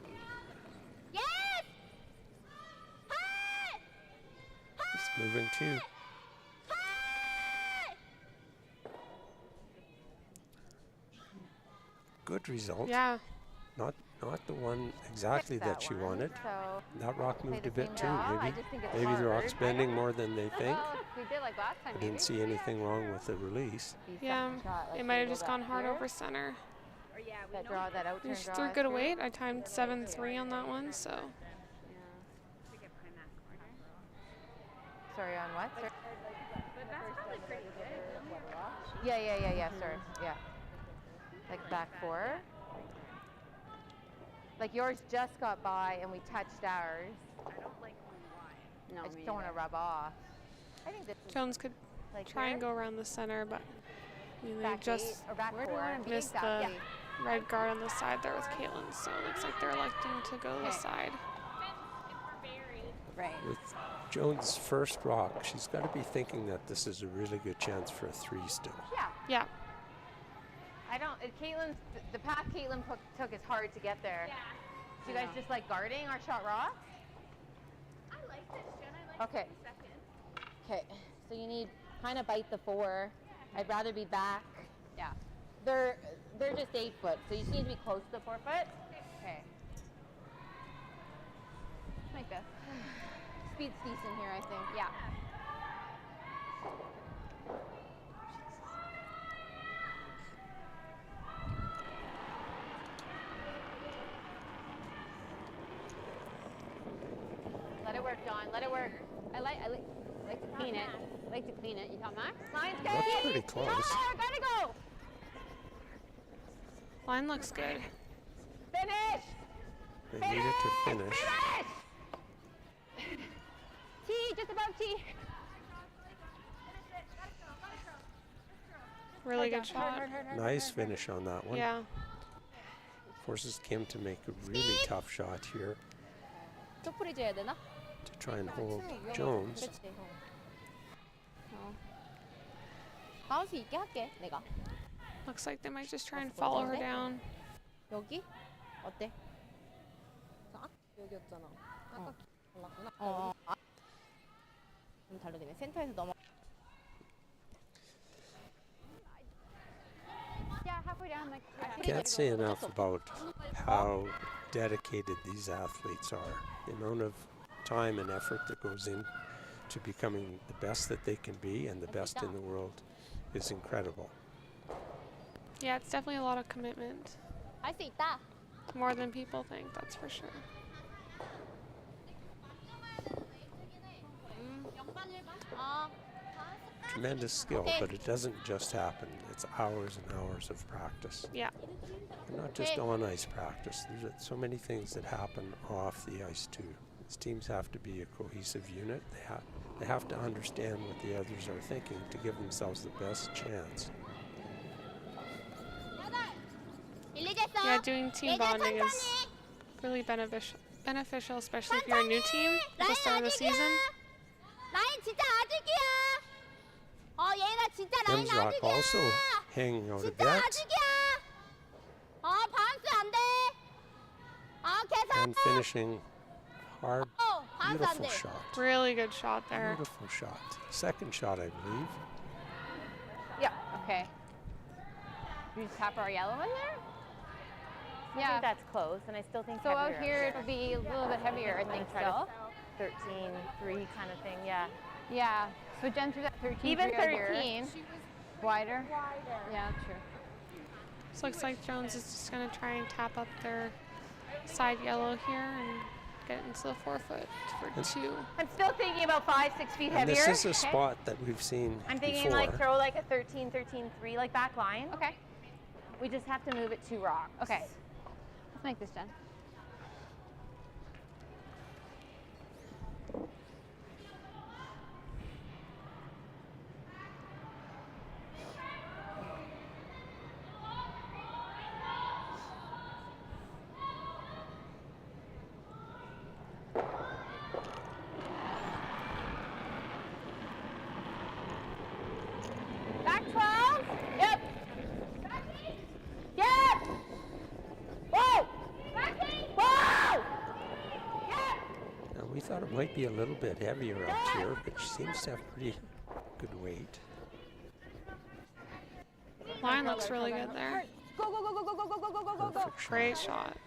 Yes! Hi! It's moving too. Hi! Good result. Yeah. Not the one exactly Fixed that she one, wanted. So That rock play moved the a bit same too. job. I Maybe just think it's maybe the hard. rock's bending more than they think. Well, we did like last time, I didn't see anything wrong with the release. Yeah, it might have just gone hard over. over center. That draw, that out turn And she draw. threw is good through. weight. I timed 7-3 on that one, so Sorry, on what? Sorry. Yeah, sorry. Yeah. Like back 4. Like yours just got by and we touched ours. No, I just don't want to rub off. I think this is Jones could like try and here. go around the center, but I mean, they Back just 8 or back 4. missed the red guard on the side there with Caitlin, so it looks like they're electing to go to the Okay. side. Right. With Jones' first rock, she's got to be thinking that this is a really good chance for a 3 still. Yeah. Yeah. I don't. Caitlin's the path Caitlin took is hard to get there. Yeah. So you guys just like guarding our shot rock? I like this, Jen. I like Okay. Okay. So you need kind of bite the 4. I'd rather be back. Yeah. They're just 8 foot, so you just need to be close to the 4 foot. Okay. Like this. Speed's decent here, I think. Yeah. Let it work, Dawn. Let it work. I like to clean it. I like to clean it. You tell Max? Line's good. That's pretty close. Gotta go. Line looks good. Finish. They needed to finish. T, just above T. Really good shot. Nice finish on that one. Yeah. Forces Kim to make a really tough shot here. 쇼프리즈 해야 되나? to try and hold Jones. 그렇지. 바운스 있게 할게 내가. Looks like they might just try and follow her down. 여기? 어때? 여기였잖아. 아까 달랐구나. 좀 다르네. 센터에서 넘어. Yeah, halfway down. Like, Can't say enough about how dedicated these athletes are. The amount of time and effort that goes in to becoming the best that they can be and the best in the world is incredible. Yeah, it's definitely a lot of commitment. 할 수 있다. More than people think, that's for sure. Tremendous skill, but it doesn't just happen. It's hours and hours of practice. Yeah. And not just on ice practice. There's so many things that happen off the ice too. These teams have to be a cohesive unit. They have to understand what the others are thinking to give themselves the best chance. Yeah, doing team bonding is really beneficial, especially if you're a new team at the start of the season. 라인 진짜 아직이야. 얘가 진짜 라인 Emsrock 아직이야. also hanging out a 진짜 bit 아직이야. 바운스 안 돼. 계속. and finishing hard. 바운스 안 Beautiful 돼. shot. Really good shot there. Beautiful shot. Second shot, I believe. yeah. Okay. We just tap our yellow in there. I Yeah. think that's close, and I still think So heavier. out here it'll be a little bit heavier, I think. Try to So 13-3 kind of thing, yeah. yeah. So Jen threw that 13. Even out here. 13. Wider. Yeah, true. So looks like Jones is just going to try and tap up their side yellow here and get it into the 4-foot for 2. I'm still thinking about 5-6 feet And heavier. this is a spot that we've seen I'm thinking before. like throw like a 13-13-3 like back line. Okay. We just have to move it 2 rocks. Okay. Let's make this, Jen. Back 12. Yep. Yep. Whoa. Whoa. Yep. Now, we thought it might be a little bit heavier up here, but she seems to have pretty good weight. Line looks really good there. Go go go go go go go go go go go. Perfect shot. Great shot.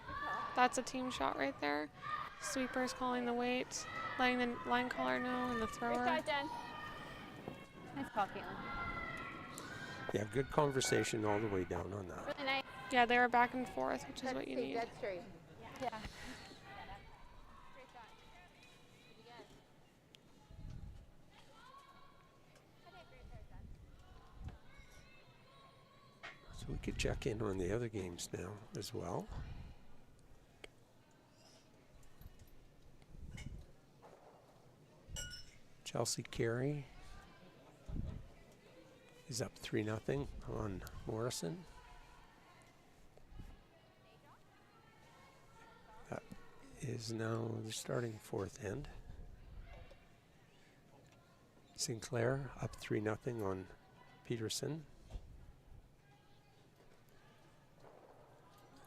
That's a team shot right there. Sweeper's calling the weight, letting the line caller know, and the Great thrower. shot, Jen. Nice call, Caitlin. Yeah, good conversation all the way down on that. Really nice. Yeah, they were back and forth, which is what you need. Dead straight. Yeah. So we could check in on the other games now as well. Chelsea Carey is up 3-0 on Morrison. That is now the starting 4th end. Sinclair up 3-0 on Peterson.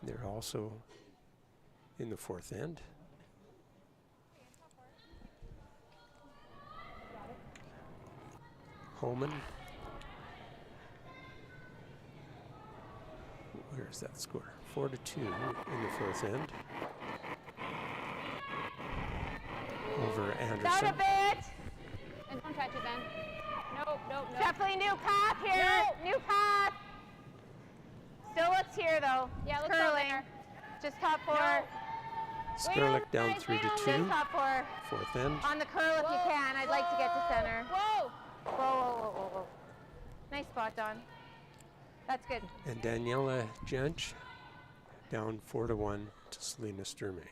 They're also in the 4th end. Holman. Where's that score? 4-2 in the 4th end. Over Down a Anderson. bit. And don't touch it then. Nope, nope, nope. Definitely new path here. New path. Still looks here though. Yeah, looks out curling. there. Just top 4. Skurlik down Just 3-2. top 4. 4th end. On the curl if you can. I'd like to get to center. Whoa. Whoa, whoa, whoa, whoa, whoa. Nice spot, Don. That's good. And Daniela Jench down 4-1 to Selena Sturmey.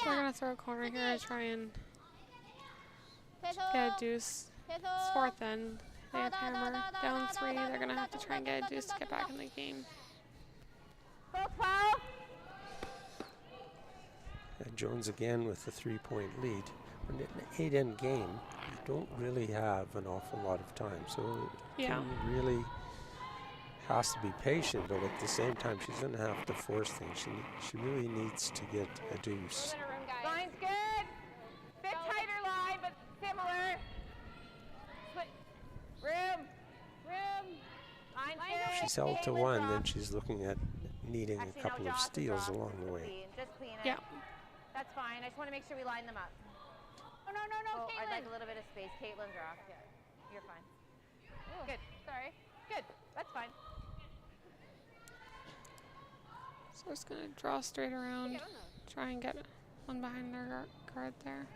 So we're gonna throw a corner here to try and 계속. get a deuce. 계속. It's fourth end. They have hammer down 3. They're gonna have to try and get a deuce to get back in the game. Go 12. And Jones again with the 3-point lead. When in an 8-end game, you don't really have an awful lot of time, so the Yeah. team really has to be patient, but at the same time, she's going to have to force things. She really needs to get a deuce. Line's good. Bit tighter line, but similar. Room. Line's good. She's held to 1, then she's looking at needing a couple of steals along the way. Just clean it. Yeah. That's fine. I just want to make sure we line them up. Oh, no, Oh, I'd like Caitlin. a little bit of space. Caitlin's off. Yeah, you're fine. Good. Sorry. Good. That's fine. So we're just gonna draw straight around, try and get one behind their guard there.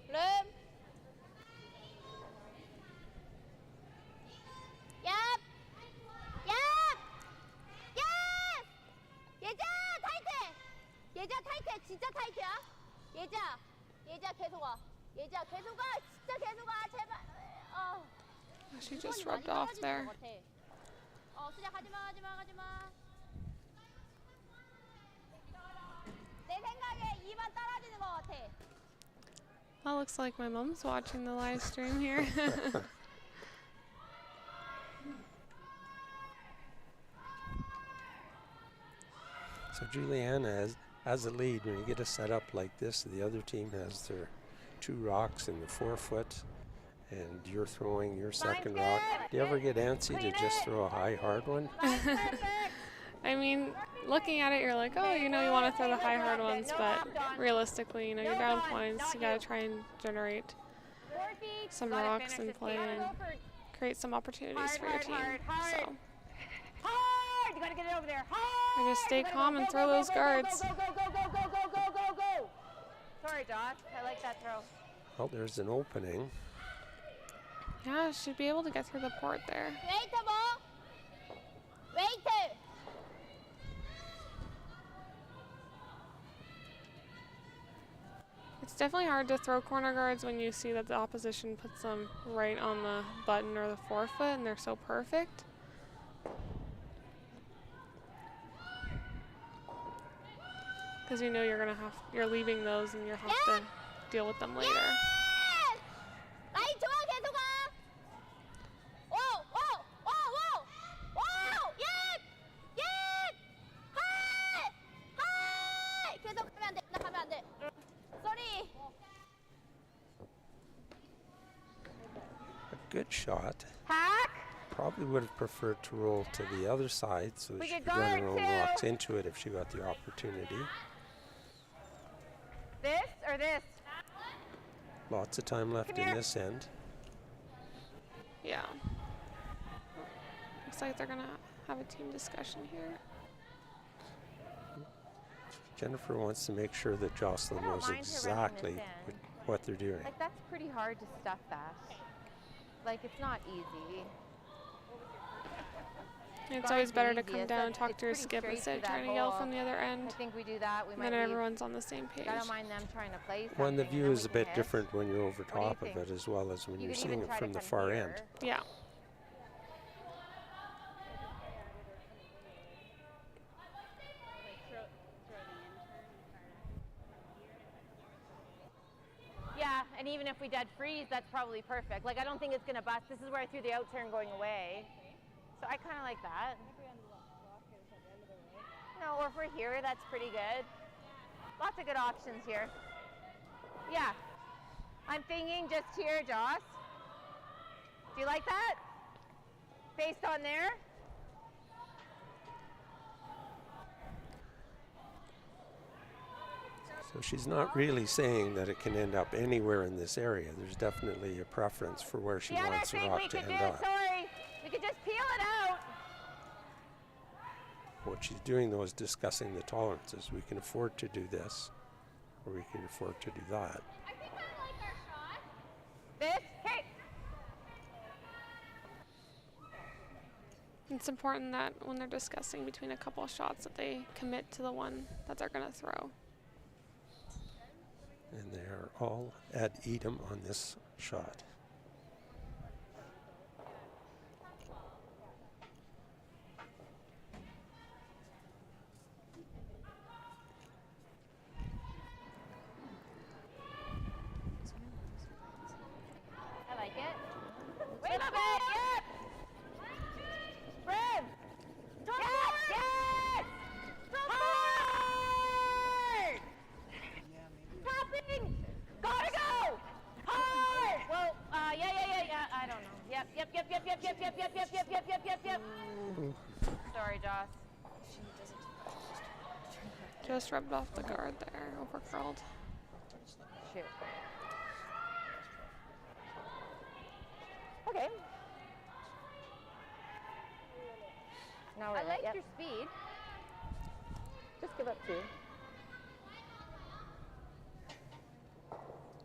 룸. 얍. 얍. 얍. 예자 타이트. 예자 타이트. 진짜 타이트야. 예자 계속 와. 예자 계속 와. 진짜 계속 와. 제발. She just rubbed off there. 수작 가지마. 내 생각에 2번 떨어지는 것 같아. That looks like my mom's watching the live stream here. So Juliana has a lead. When you get a setup like this, the other team has their 2 rocks in the 4-foot, and you're throwing your second rock. Do you ever get antsy to just throw a high, hard one? I mean, looking at it, you're like, oh, you want to throw the high hard ones, but realistically, you're down points. You gotta try and generate some rocks in play and create some opportunities for your team. So Hard! You gotta get it over there. Hard! I just stay calm and throw those guards. Go. Sorry, Josh. I like that throw. Well, there's an opening. Yeah, should be able to get through the port there. 웨이트 뭐? 웨이트. It's definitely hard to throw corner guards when you see that the opposition puts them right on the button or the 4-foot and they're so perfect. Because you're leaving those and you have to deal with them later. 라인 좋아 계속 와. 오. 예. 하이. 계속 가면 안 돼. 쏘리. A good shot. Hack. Probably would have preferred to roll to the other side so We she could could run her guard own too. rocks into it if she got the opportunity. This or this? Lots of time left Come in here. this end. Yeah. Looks like they're going to have a team discussion here. Jennifer wants to make sure that Jocelyn I don't knows mind her running exactly this in. what they're doing. Like, that's pretty hard to stuff that. Like, it's not easy. It's Guard's always better to easy. come It's down like- and talk it's to her pretty skip straight instead of through that trying to yell hole. from the other I end. think we do that. We And might then leave. everyone's on the same page. I don't mind them trying to play something. When the and view then is we a bit can hit. different when you're over What do you top of think? it as well as when You you're could seeing even it try from to the come far here. end. Yeah. Yeah, and even if we dead freeze, that's probably perfect. Like, I don't think it's gonna bust. This is where I threw the out turn going away. So I kind of like that. No, or if we're here, that's pretty good. Lots of good options here. Yeah. I'm thinking just here, Joss. Do you like that? Based on there? So she's not really saying that it can end up anywhere in this area. There's definitely a preference for where she The other wants the thing we rock to could do, end up. sorry, we could just peel it out. What she's doing though is discussing the tolerances. We can afford to do this, or we can afford to do that. I think I like our shot. It's important that when they're discussing between a couple of shots that they commit to the one that they're going to throw. And they're all ad idem on this shot. I like it. Wait a bit. Yep. Brim. Yes. Yes. Hard. Tapping. Gotta go. Hard. Well, yeah. I don't know. Yep. Sorry, Joss. Just rubbed off the guard there, overcurled. Shoot. Okay. Now we're I lit, like yep. your speed. Just give up two.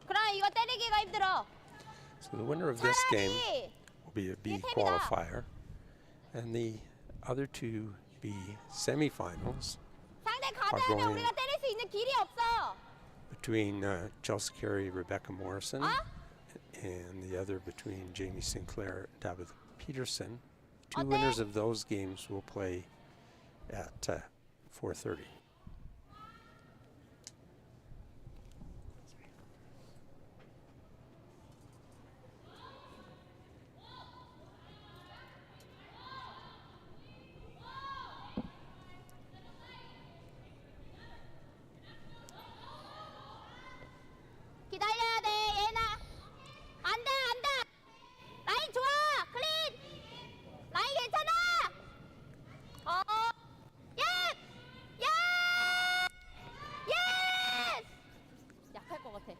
그럼 이거 때리기가 힘들어. So the winner of this game 차라리 will be a B 이게 템이다. qualifier, and the other two B semifinals 상대 가드하면 going 우리가 때릴 수 있는 길이 없어. between Chelsea Carey, Rebecca Morrison, and the other between Jamie Sinclair, Tabitha Peterson. Two 어때? winners of those games will play at 4:30. 기다려야 돼, 얘나. 안 돼. 라인 좋아, 클린. 라인 괜찮아. 예스. 약할 것 같아.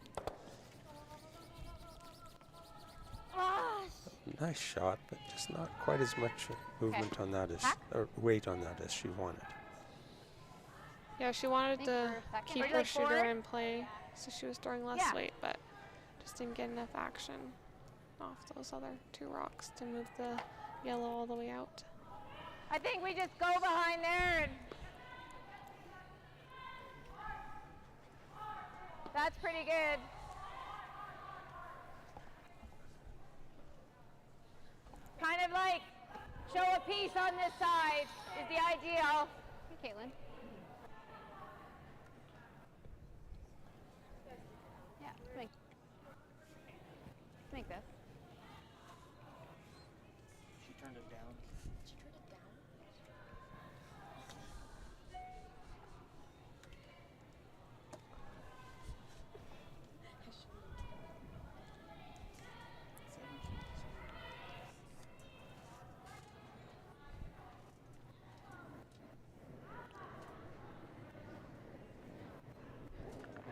Nice shot, but just not quite as much movement on that as or weight on that as she wanted. Yeah, she wanted Think to for a second. keep Are you her like shooter forward? in play, so she was throwing less Yeah. weight, but just didn't get enough action off those other two rocks to move the yellow all the way out. I think we just go behind there and that's pretty good. Kind of like show a piece on this side is the ideal. Hey, Caitlin. Yeah, make this. She turned it down.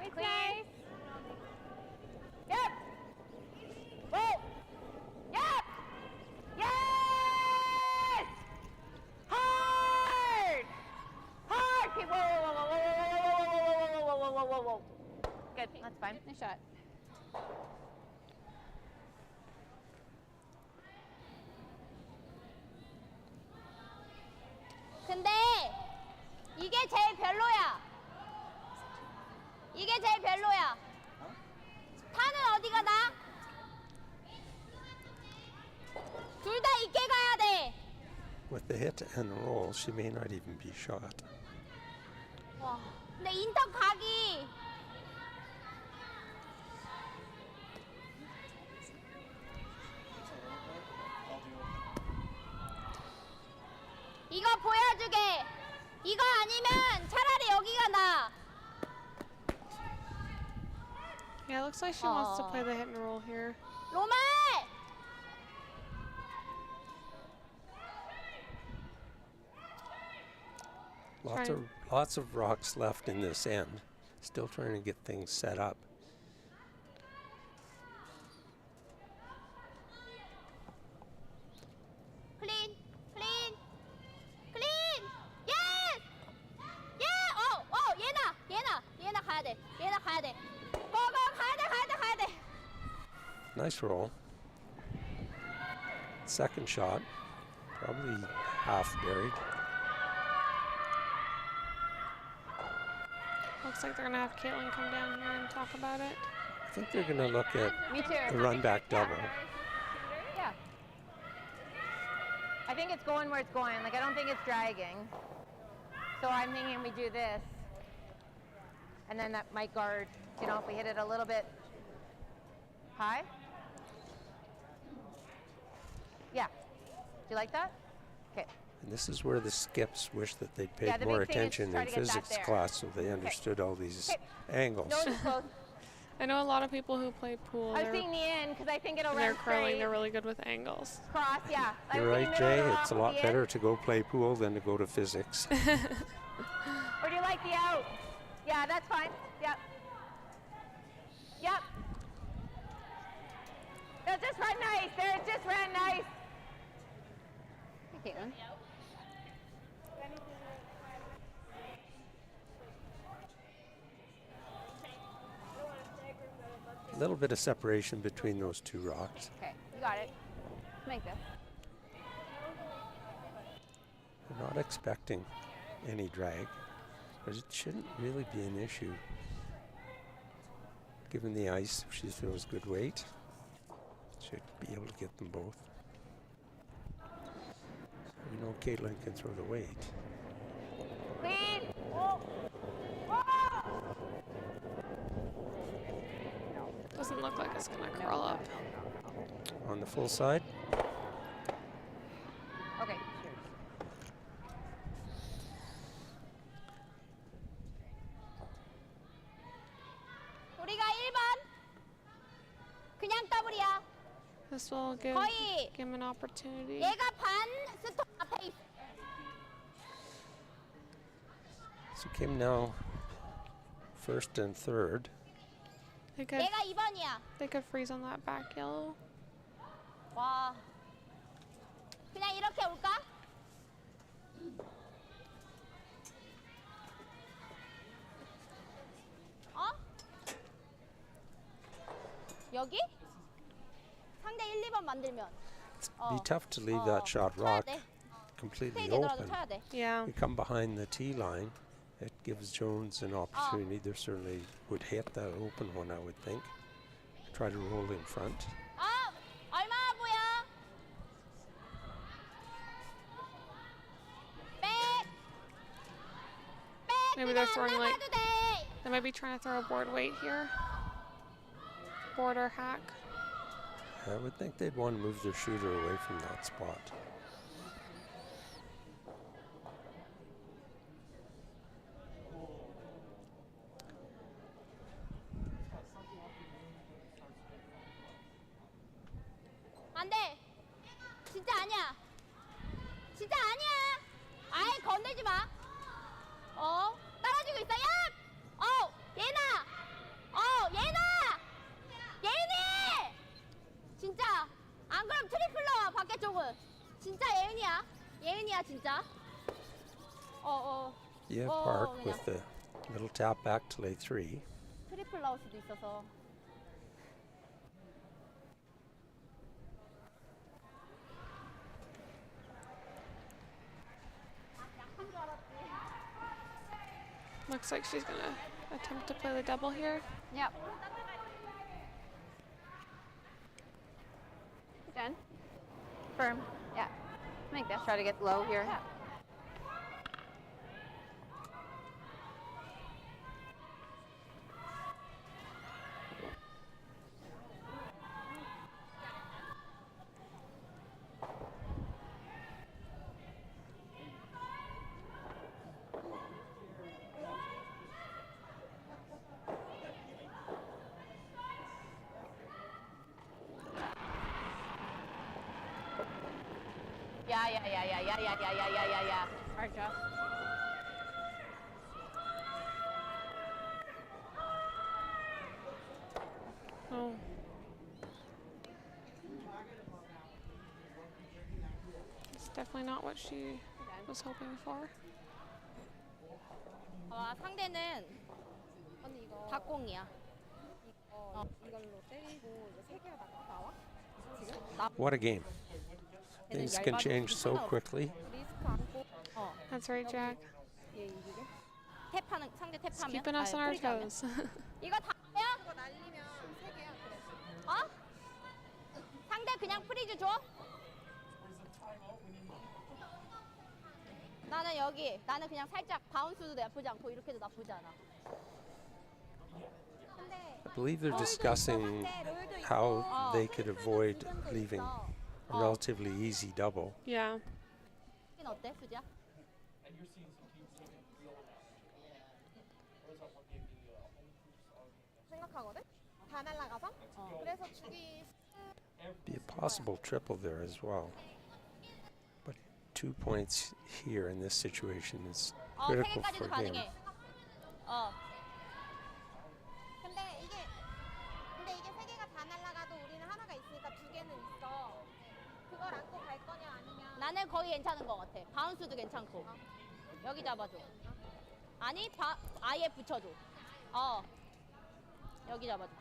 It's nice. Yep. Whoa. Yep. Yes. Hard. Okay, whoa. Good, that's fine. Nice shot. 근데 이게 제일 별로야. 이게 제일 별로야. 타는 어디가 나? 둘 다 있게 가야 돼. With the hit and roll, she may not even be shot. 와, 근데 인턴 각이 이거 보여주게. 이거 아니면 차라리 여기가 나. Yeah, it looks like she wants to play the hit and roll here. 로말. Lots of rocks left in this end. Still trying to get things set up. 클린. 예스. 얘나 가야 돼. 가야 돼. Nice roll. Second shot. Probably half buried. Looks like they're gonna have Caitlin come down here and talk about it. I think they're going to look at Me too. the run back double. Yeah. I think it's going where it's going. Like, I don't think it's dragging. So I'm thinking we do this. And then that might guard, you know, if we hit it a little bit high. Yeah. Do you like that? Okay. And this is where the skips wish that they'd paid Yeah, the more big thing is attention try in to get that physics there. class so they understood all these angles. Nose is close. I know a lot of people who play pool. I was thinking the end because I think it'll When they're run curling, straight. they're really good with angles. Cross, yeah. I You're was right, thinking Jay. middle to It's a off lot the better end. to go play pool than to go to physics. Or do you like the out? Yeah, that's fine. Yep. Yep. They'll just run nice. There, it just ran nice. Hey, Caitlin. A little bit of separation between those two rocks. Okay, you got it. Make this. We're not expecting any drag, but it shouldn't really be an issue. Given the ice, if she feels good weight, should be able to get them both. We know Caitlin can throw the weight. Lead. Whoa. Whoa. Doesn't look like it's gonna curl up. On the full side, Okay. 우리가 1번. 그냥 더블이야. This will give 거의 him an opportunity. 얘가 반 스톱 앞에 있어. so Kim now first and third. They could 얘가 2번이야. they could freeze on that back yellow. 와. 그냥 이렇게 올까? 어? 여기? 상대 1, 2번 만들면 Be tough to leave that shot 쳐야 rock 돼. completely 스테이지더라도 open. 쳐야 돼. Yeah. We come behind the tee line. It gives Jones an opportunity. They certainly would hit that open one, I would think. Try to roll in front. 아, 얼마나 보여? 백. 백. Maybe they're 그냥 throwing like 나가도 돼. they might be trying to throw a board weight here. Board or hack. I would think they'd want to move their shooter away from that spot. 안 돼. 진짜 아니야. 진짜 아니야. 아예 건들지 마. 떨어지고 있어. 야! 예나. 예나. 예은이. 진짜. 안 그럼 트리플 넣어, 밖에 쪽은. 진짜 예은이야. 예은이야, 진짜. Yeah, Oh, Park yeah. with the little tap back to lay 3. 트리플 나올 수도 있어서. Looks like she's gonna attempt to play the double here. Yep. Done. Firm. Yeah. Make this. Try to get low here. Yeah. Yeah. Hard job. Oh. It's definitely not what she was hoping for. 상대는 닭공이야. What a game. Things can change so quickly. That's right, Jack. 탭하는 상대 It's 탭하면 keeping us on our 프리즈하면. toes. 이거 다야? 어? 상대 그냥 프리즈 줘? 나는 여기. 나는 그냥 살짝 바운스도 나쁘지 않고 이렇게도 나쁘지 않아. I believe they're discussing how they could avoid leaving a relatively easy double. Yeah. 이건 어때, 수지야? 생각하거든? 다 날아가서? 그래서 주기 Be a possible triple there as well. But 2 points here in this situation is 세 critical 개까지도 for him. 가능해. 근데 이게 세 개가 다 날아가도 우리는 하나가 있으니까 두 개는 있어. 그걸 안고 갈 거냐 아니냐. 나는 거의 괜찮은 것 같아. 바운스도 괜찮고. 여기 잡아줘. 아니, 아예 붙여줘. 여기 잡아줘.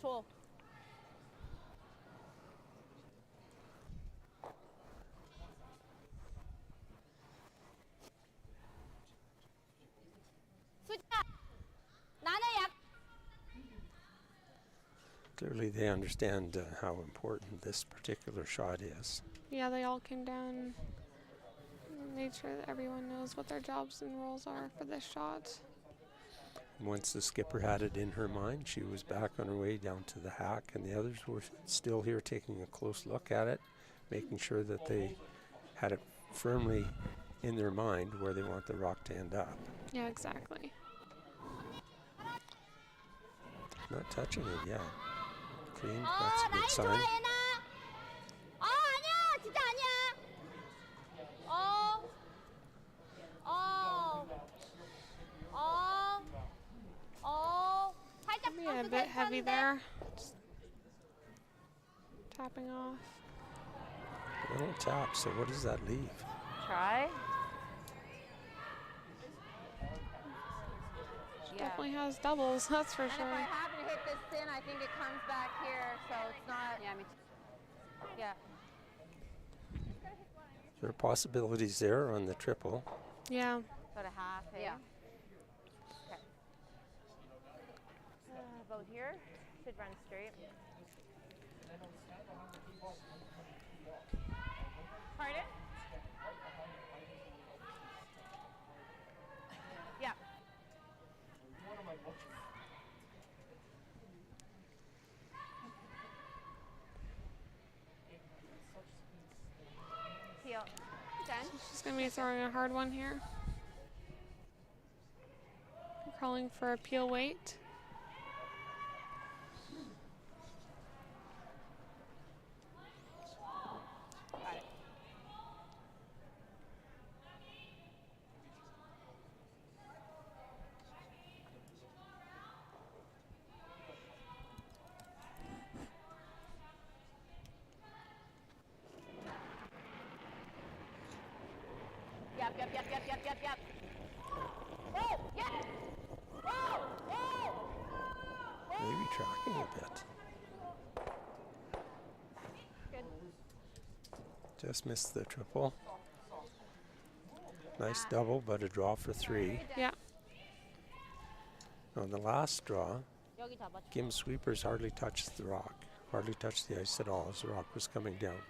줘. 수지야, 나는 Clearly they understand how important this particular shot is. Yeah, they all came down and made sure that everyone knows what their jobs and roles are for this shot. Once the skipper had it in her mind, she was back on her way down to the hack, and the others were still here taking a close look at it, making sure that they had it firmly in their mind where they want the rock to end up. Yeah, exactly. Not touching it yet. Clean, that's a 라인 good 좋아, sign. 예나. 아니야, 진짜 아니야. 살짝 Yeah, a bit heavy there. Just tapping off. A little tap, so what does that leave? Try. Definitely has doubles, that's for And if I sure. happen to hit this sin, I think it comes back here, so it's not. Yeah, me too. Yeah. There are possibilities there on the triple. Yeah. About a half, eh? Yeah. Okay. About here. Should run straight. Pardon? Yeah. Heel. Done. She's going to be throwing a hard one here. Calling for a peel weight. Yep. Oh, yes! Oh! Maybe tracking a bit. Good. Just missed the triple. Nice double, but a draw for 3. Yeah. On the last draw, 여기 잡아줘. Kim's sweepers hardly touched the rock, hardly touched the ice at all as the rock was coming down.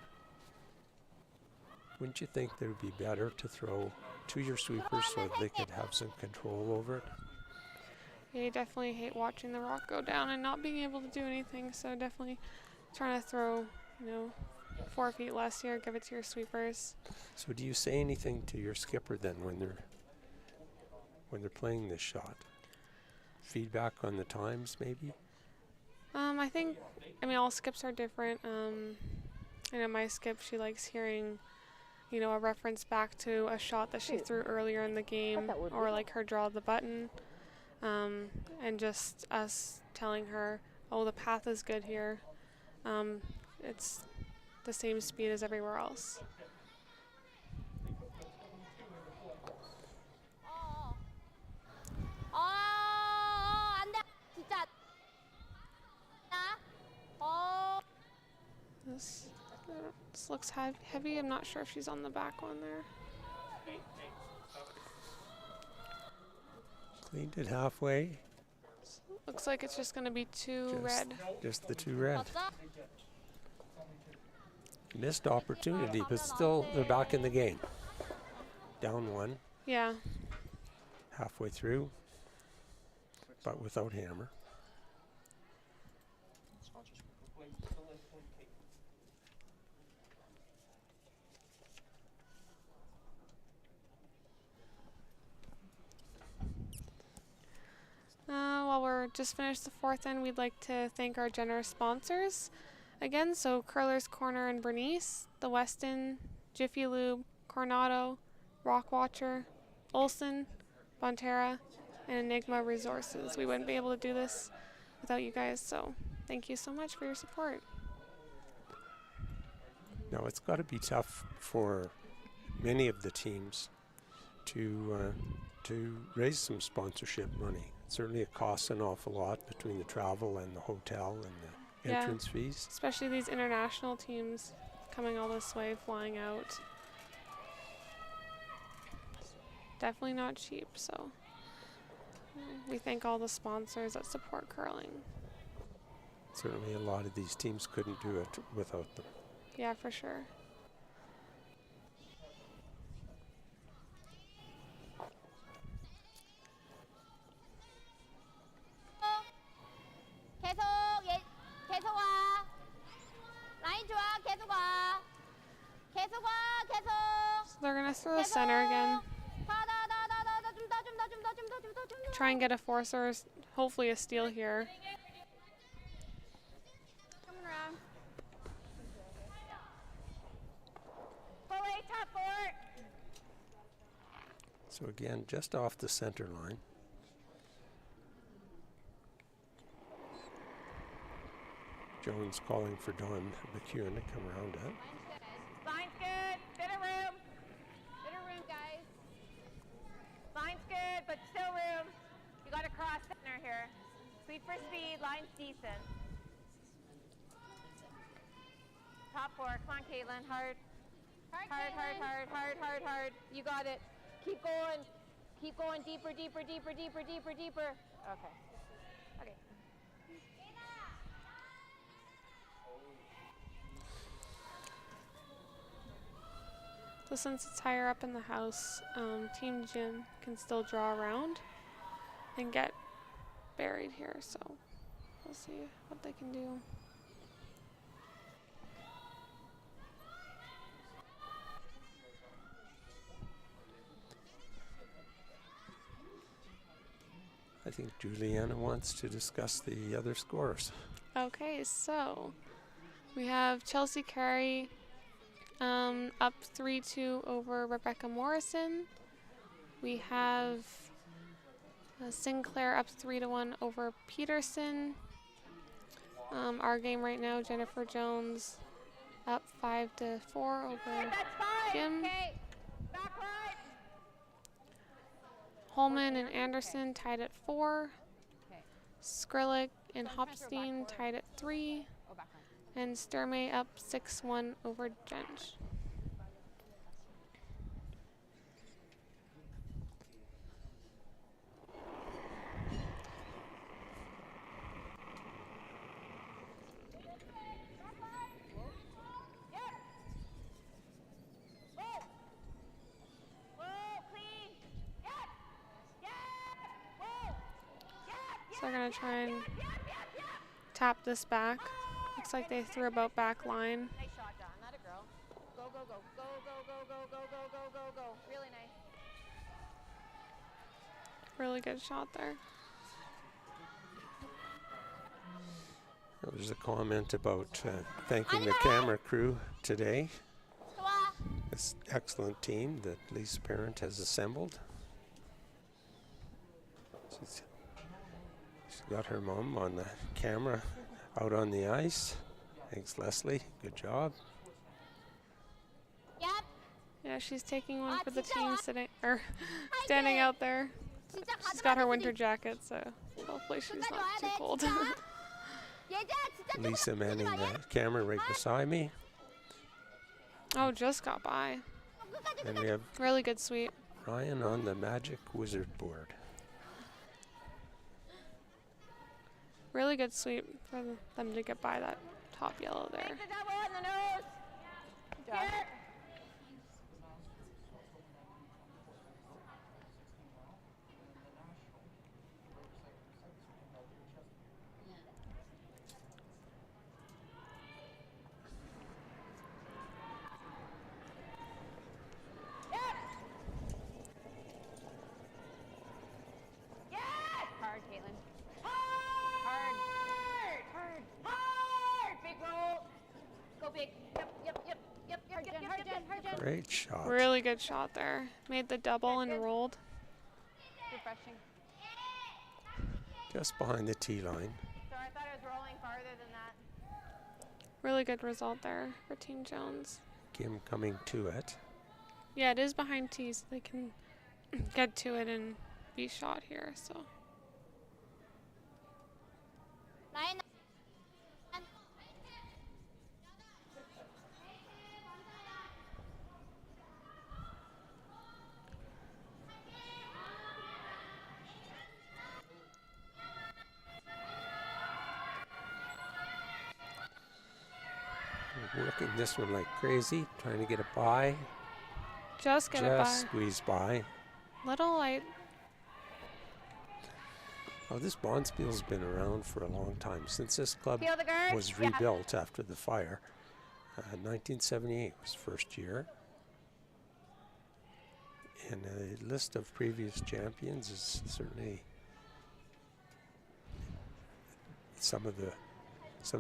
Wouldn't you think that it would be better to throw to your sweepers so that they could have some control over it? Yeah, you definitely hate watching the rock go down and not being able to do anything, so definitely trying to throw, 4 feet less here, give it to your sweepers. So do you say anything to your skipper then when they're playing this shot? Feedback on the times maybe? I think, all skips are different. I know my skip, she likes hearing, a reference back to a shot that she threw earlier in the game, or like her draw the button, and just us telling her, oh, the path is good here. It's the same speed as everywhere else. 안 돼. 진짜. This, This looks heavy. I'm not sure if she's on the back one there. Cleaned it halfway. Looks like it's just going to be two Just- red. Just the 2 red. 봤어? Missed opportunity, but still they're back in the game. Down 1, Yeah. halfway through, but without hammer. While we're just finished the 4th end, we'd like to thank our generous sponsors. Again, so Curler's Corner and Bernice, the Weston, Jiffy Lube, Coronado, Rock Watcher, Olson, Bonterra, and Enigma Resources. We wouldn't be able to do this without you guys, so thank you so much for your support. Now it's got to be tough for many of the teams to raise some sponsorship money. Certainly it costs an awful lot between the travel and the hotel and the Yeah. entrance fees. Especially these international teams coming all this way, flying out. Definitely not cheap, so we thank all the sponsors that support curling. Certainly a lot of these teams couldn't do it without them. Yeah, for sure. 계속 와. 라인 좋아. 계속 와. 계속 와. 계속. So they're going to throw the center again. Try and get a force or hopefully a steal here. Coming around. Full A, top 4. So again, just off the center line. Jones calling for Don McEwen to come around it. Line's good. Bit of room. Bit of room, guys. Line's good, but still room. You got to cross center here. Speed for speed. Line's decent. Top 4. Come on, Caitlin. Hard. Hard, hard, hard, hard, hard, hard. You got it. Keep going. Keep going. Deeper, deeper, deeper, deeper, deeper, deeper. Okay. Okay. So since it's higher up in the house, Team Jin can still draw around and get buried here. So we'll see what they can do. I think Juliana wants to discuss the other scores. Okay, so we have Chelsea Carey up 3-2 over Rebecca Morrison. We have Sinclair up 3-1 over Peterson. Our game right now, Jennifer Jones up 5-4 over That's fine. Kim. Okay. Back right. Holman and Anderson tied at 4. Skrillex and Hopstein tied at 3. And Sturmey up 6-1 over Jench. So they're going to try and tap this back. Looks like they threw about back line. Nice shot, John. Not a girl. Go, go, go. Go, go, go, go, go, go, go, go, go. Really nice. Really good shot there. There's a comment about thanking the camera crew today. 좋아. This excellent team that Lisa Parent has assembled. She's got her mom on the camera out on the ice. Thanks, Leslie. Good job. Yep. Yeah, she's taking one Ah, for the 진짜 team 와. sitting or standing out there. 진짜 She's got her 가져가자, winter 수비. jacket, so hopefully she's 끝까지 not 와야 too 돼, cold. 진짜. 얘들아, 진짜 Lisa 조금 manning 쏘지 마, the camera right beside me. Oh, just got by. And we have Really good sweep. Ryan on the magic wizard board. Really good sweep for them to get by that top yellow there. Take the double on the nose. Here. Yes! Hard, Caitlin. Hard! Hard! Hard! Big roll. Go big. Yep. Hard, Jen. Great shot. Really good shot there. Made the double and rolled. Refreshing. Just behind the tee line. Sorry, I thought I was rolling farther than that. Really good result there for Team Jones. Kim coming to it. Yeah, it is behind tee, so they can get to it and be shot here. So 라인 Working this one like crazy, trying to get it by. just get it Just by. squeeze by. Little light. Oh, this Bonspiel's been around for a long time, since this club Feel the guard? was rebuilt after the fire. 1978 was first year. And a list of previous champions is certainly some of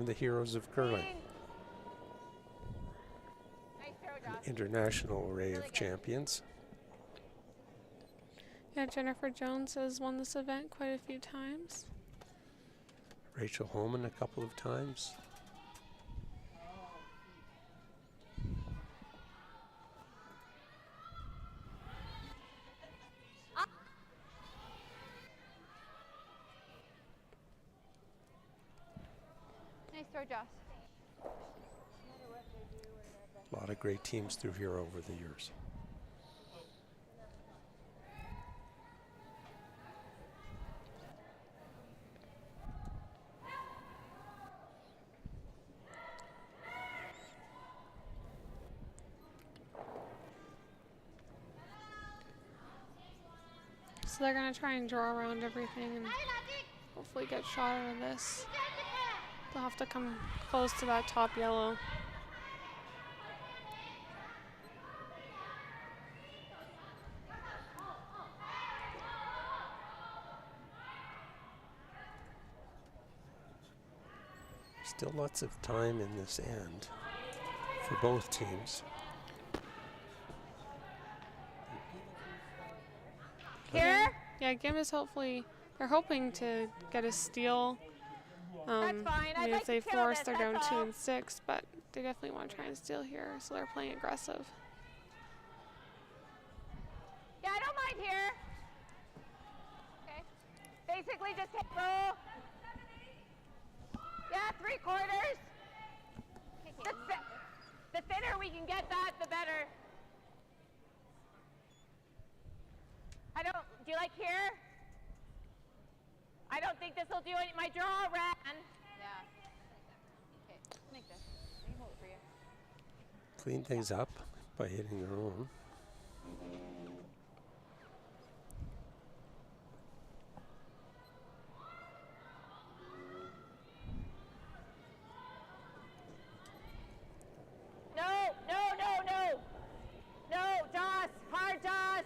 the heroes of curling. Nice throw, Josh. International array Really of good. champions. Yeah, Jennifer Jones has won this event quite a few times. Rachel Holman a couple of times. Nice throw, Joss. A lot of great teams through here over the years. So they're gonna try and draw around everything and hopefully get shot out of this. They'll have to come close to that top yellow. Still lots of time in this end for both teams. Here? Yeah, Gim is they're hoping to get a steal. That's fine. I I'd mean, like if they to kill force, this, they're down that's 2 all. and 6, but they definitely want to try and steal here, so they're playing aggressive. Yeah, I don't mind here. Okay. Basically just take roll. Yeah, 3/4. The thinner we can get that, the better. Do you like here? I don't think this will do it. My draw ran. Yeah. Okay, let's make this. Let me hold it for you. Clean things up by hitting their own. No, Joss. Hard, Joss.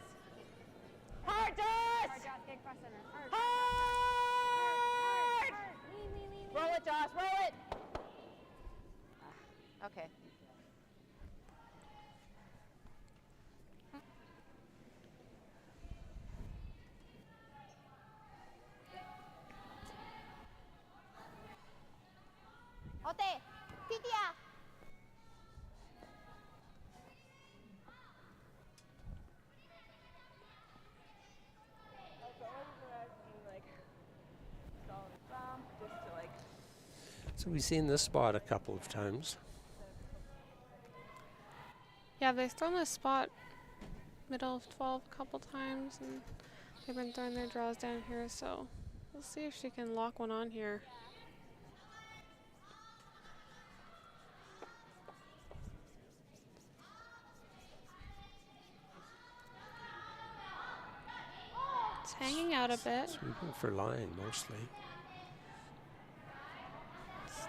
Hard, Joss. Hard, Joss, get across center. Hard. Hard. Roll it, Joss. Roll it. Okay. 어때? 피디야. So we've seen this spot a couple of times. Yeah, they've thrown this spot middle of 12 a couple times, and they've been throwing their draws down here, so we'll see if she can lock one on here. It's hanging out a bit. Sweeping for line mostly.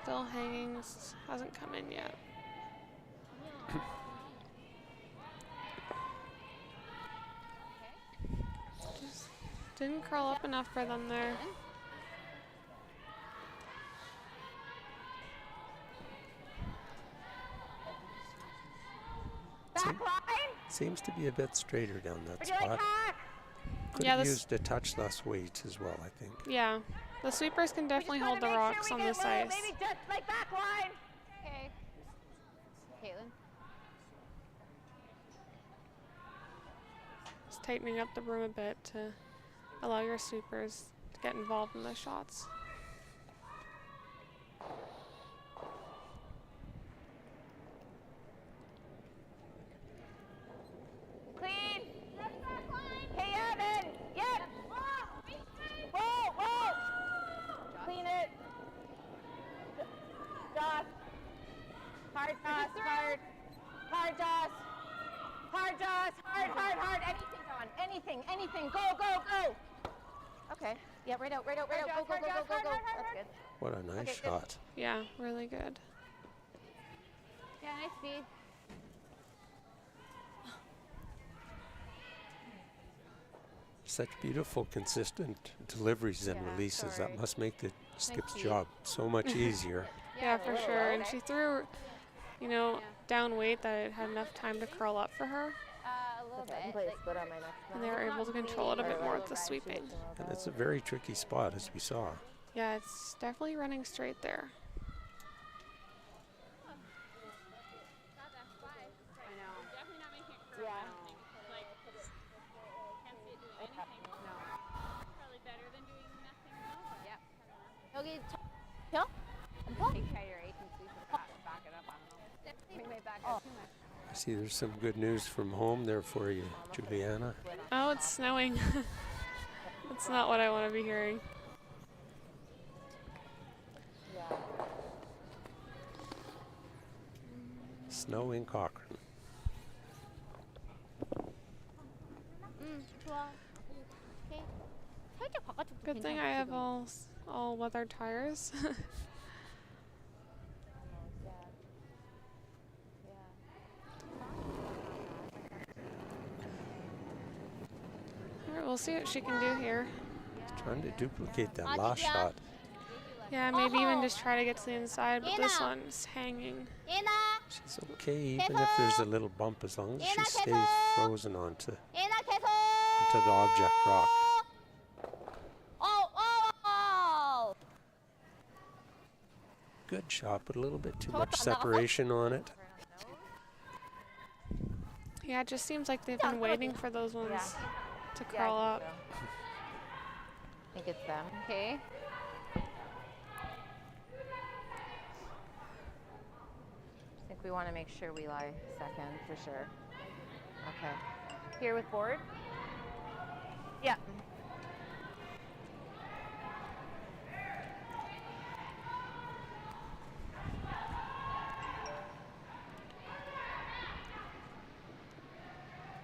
Still hanging, hasn't come in yet. Just didn't curl up enough for them there. Back line. Seems to be a bit straighter down that Would you like spot. hack? Could Yeah, have this- used a touch less weight as well, I think. Yeah, the sweepers can We just definitely wanna hold the make sure rocks we on get this low, ice. Maybe just like back line. Okay. Caitlin. Just tightening up the broom a bit to allow your sweepers to get involved in the shots. Clean. Hey, Evan. Yep. Whoa, whoa. Clean it. Joss. Hard, Joss. Hard. Hard, Joss. Hard, Joss. Hard, hard, hard. Anything, John. Anything, anything. Go, go, go. Okay. Yeah, right out, right out, right out. Go, go, go, go, go, go. That's good. What a nice Okay, good. shot. Yeah, really good. Yeah, nice speed. Such beautiful, consistent deliveries and Yeah, releases. sorry. That must make the skip's speed. job so much easier. Yeah, a for little sure. low And there. she threw, you know, down weight that it had enough time to curl up for her, A little Okay, I can bit. play like- a split on my next and one. they were It's able to not control it a really bit more low with the rise, sweeping. And it's a very tricky spot, as we saw. Yeah, it's definitely running straight there. Yeah. 여기 펴? I see there's some good news from home there for you, Juliana. Oh, it's snowing. That's not what I want to be hearing. Snow in Cochrane. 좋아. 오케이. 살짝 바깥쪽도 Good thing 괜찮아, I have 지금. all weather tires. Alright, we'll see what she can do here. Trying to duplicate that Ah, last yeah. shot. Yeah, maybe even Oh. just try to get to the inside, but this Ina. one's hanging. 예나, She's okay, even if there's a little bump, as long as she Ina, stays 계속. frozen onto 예나 계속. the object rock. 어. Good shot, but a little bit too 저것도 much 안 나갔어? separation on it. Yeah, it just seems like they've been waiting for those ones to Yeah, curl up. I think it's them. Okay. I think we want to make sure we lie second for sure. Okay. Here with board. Yeah.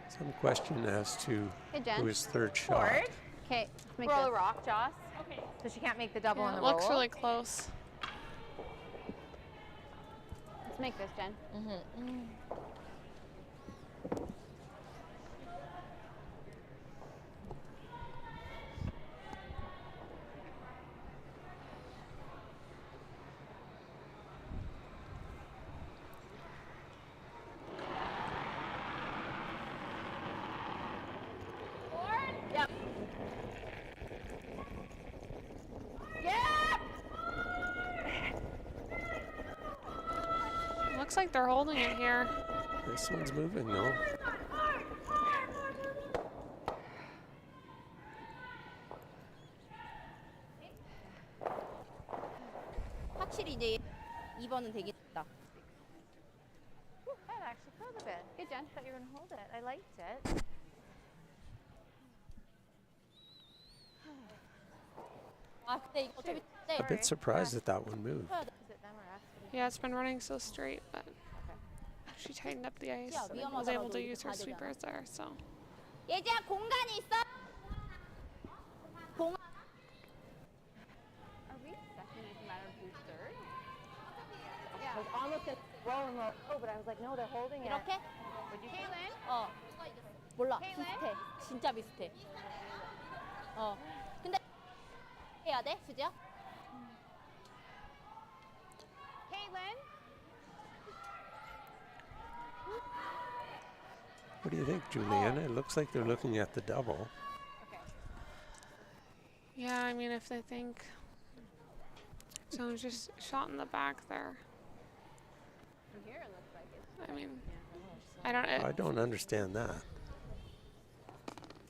Some question as to Hey, Jen. who is third shot. Board. Okay. Let's make roll a rock, Joss. Okay. So she can't make the double Yeah, on it the looks roll. really close. Let's make this, Jen. Yep. Yeah. Looks like they're holding it here. This one's moving though. 확실히 이제 2번은 되겠다. That She curled a bit. Good, Jen. I thought you were going to hold it. I liked it. 아 근데 이거 어차피 A bit surprised that that one moved. Is it them or us? Yeah, it's been running so straight, but she tightened up the ice Yeah, and was able to use her sweepers there. So 예지야 공간이 있어? 공 Are we second? Does it matter who's third? I was almost going to roll and roll. Oh, but I was like, no, they're holding it. 이렇게? Caitlin? 어 몰라 Caitlin? 비슷해 진짜 비슷해 어 근데 해야 돼 수지야? Caitlin? What do you think, Juliana? It looks like they're looking at the double. Okay. yeah, I mean, if they think someone's just shot in the back there, From here, it looks like it's. I mean, I don't. I don't understand that.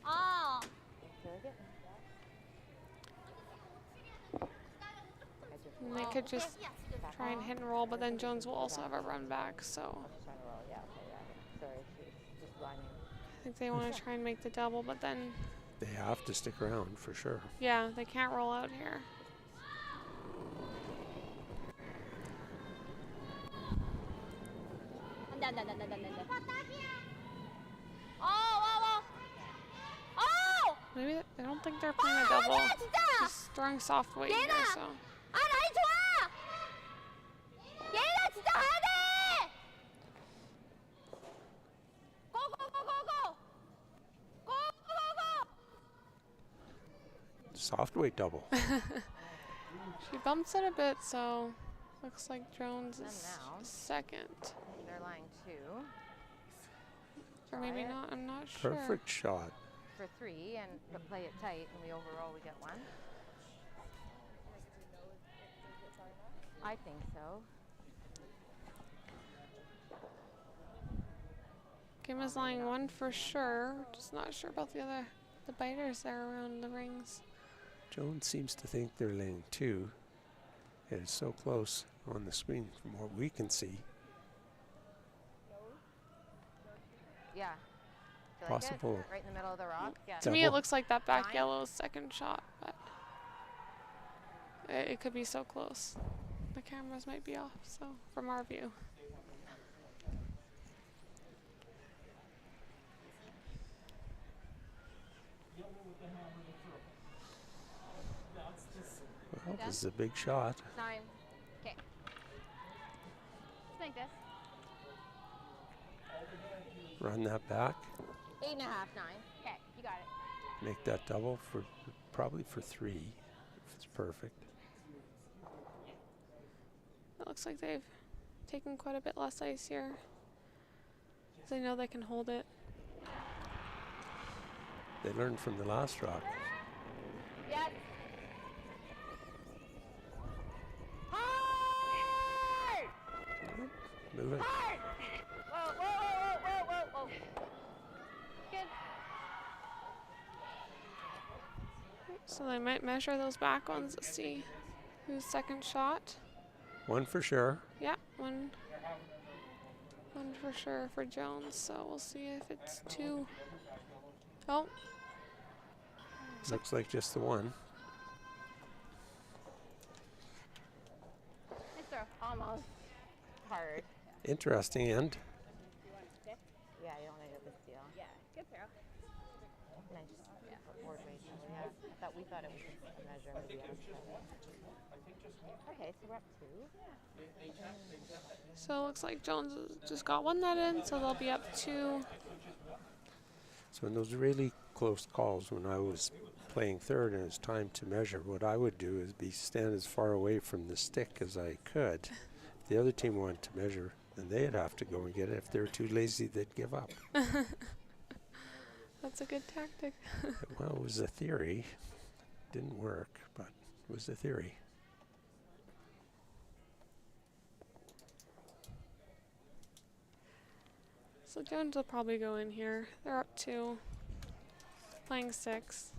아 They could just try and hit and roll, but then Jones will also have a run back. So She's trying to roll. Yeah, okay, yeah. Sorry, she's just lining. I think they want to try and make the double, but then They have to stick around for sure. yeah, they can't roll out here. 안돼 와와 Maybe they don't think they're playing a double. Just throwing soft weight here. So 아 라인 좋아 얘나 진짜 가야 돼 고고고고고 고고고고 Soft weight double. she bumps it a bit. So looks like Jones And is now? second, They're lying 2 or maybe Try it. not. I'm not sure. Perfect shot. for 3, but play it tight, and we overall we get 1. I think so. Kim is lying 1 for sure. Just not sure about the biters there around the rings. Jones seems to think they're laying 2. It is so close on the screen from what we can see. Yeah. Do you like it? Possible. Right in the middle of the rock. Yeah. To me, it Double. looks like that back Nine. yellow's second shot, but it could be so close. The cameras might be off, so from our view. Well, this is a big shot. 9. Okay. Just like this. Run that back. 8.5, 9. Okay, you got it. Make that double for probably for 3 if it's perfect. It looks like they've taken quite a bit less ice here. They know they can hold it. They learned from the last rock. Yes. Move it. Whoa, whoa, whoa, whoa, whoa, whoa, whoa. Good. So they might measure those back ones to see whose second shot. 1 for sure. Yeah, one for sure for Jones. So we'll see if it's 2. Oh, Looks like just the 1. Nice throw. Almost. Hard. Interesting end. Yeah, you don't need a big deal. Yeah, good throw. And I just board weight. So yeah, we thought it was just a measure. Maybe I was okay, so we're up 2. so it looks like Jones has just got one net in, so they'll be up 2. So in those really close calls, when I was playing third and it's time to measure, what I would do is stand as far away from the stick as I could. If the other team wanted to measure, then they'd have to go and get it. If they were too lazy, they'd give up. That's a good tactic. Well, it was a theory. Didn't work, but it was a theory. So Jones will probably go in here. They're up 2, playing 6.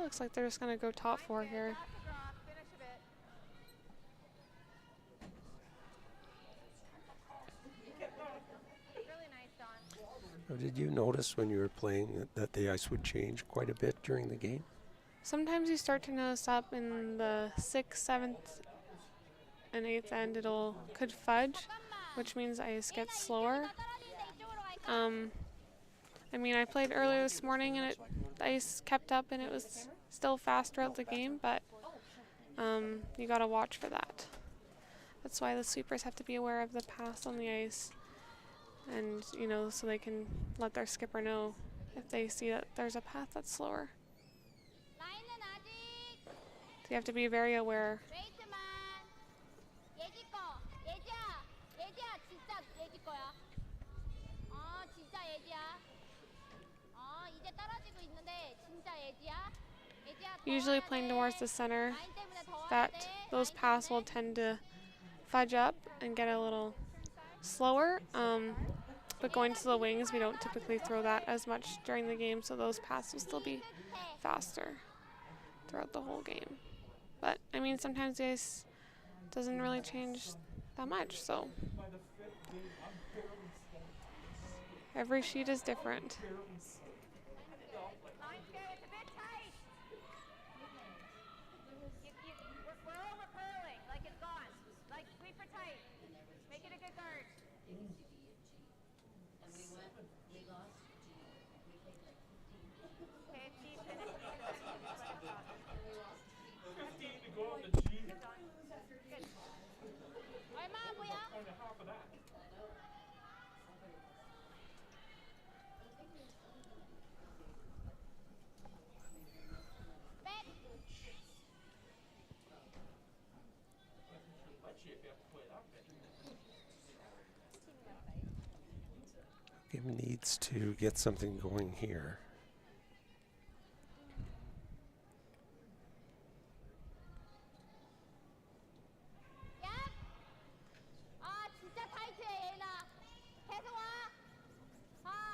looks like they're just going to go top 4 here. Finish a bit. Really nice, Dawn. Now, did you notice when you were playing that the ice would change quite a bit during the game? Sometimes you start to notice up in the 6th, 7th, and 8th end could fudge, which means ice gets slower. I mean, I played earlier this morning and the ice kept up and it was still fast throughout the game, but you gotta watch for that. That's why the sweepers have to be aware of the pass on the ice, and so they can let their skipper know if they see that there's a path that's slower. 라인은 아직 So you have to be very aware. 웨이트만. 예지 거. 예지야 진짜 예지 거야. 진짜 예지야. 이제 떨어지고 있는데 진짜 예지야. 예지야. Usually playing towards the center, those paths will tend to fudge up and get a little slower. But going to the wings, we don't typically throw that as much during the game, so those paths will still be faster throughout the whole game. But I mean, sometimes the ice doesn't really change that much, so every sheet is different. Line's good. It's a bit tight. We're over curling. Like it's gone. Like sweeper tight. Make it a good guard. Okay, Steve, finish. 얼마 뭐야? Game needs to get something going here. 진짜 타이트해 얘나. 계속 와.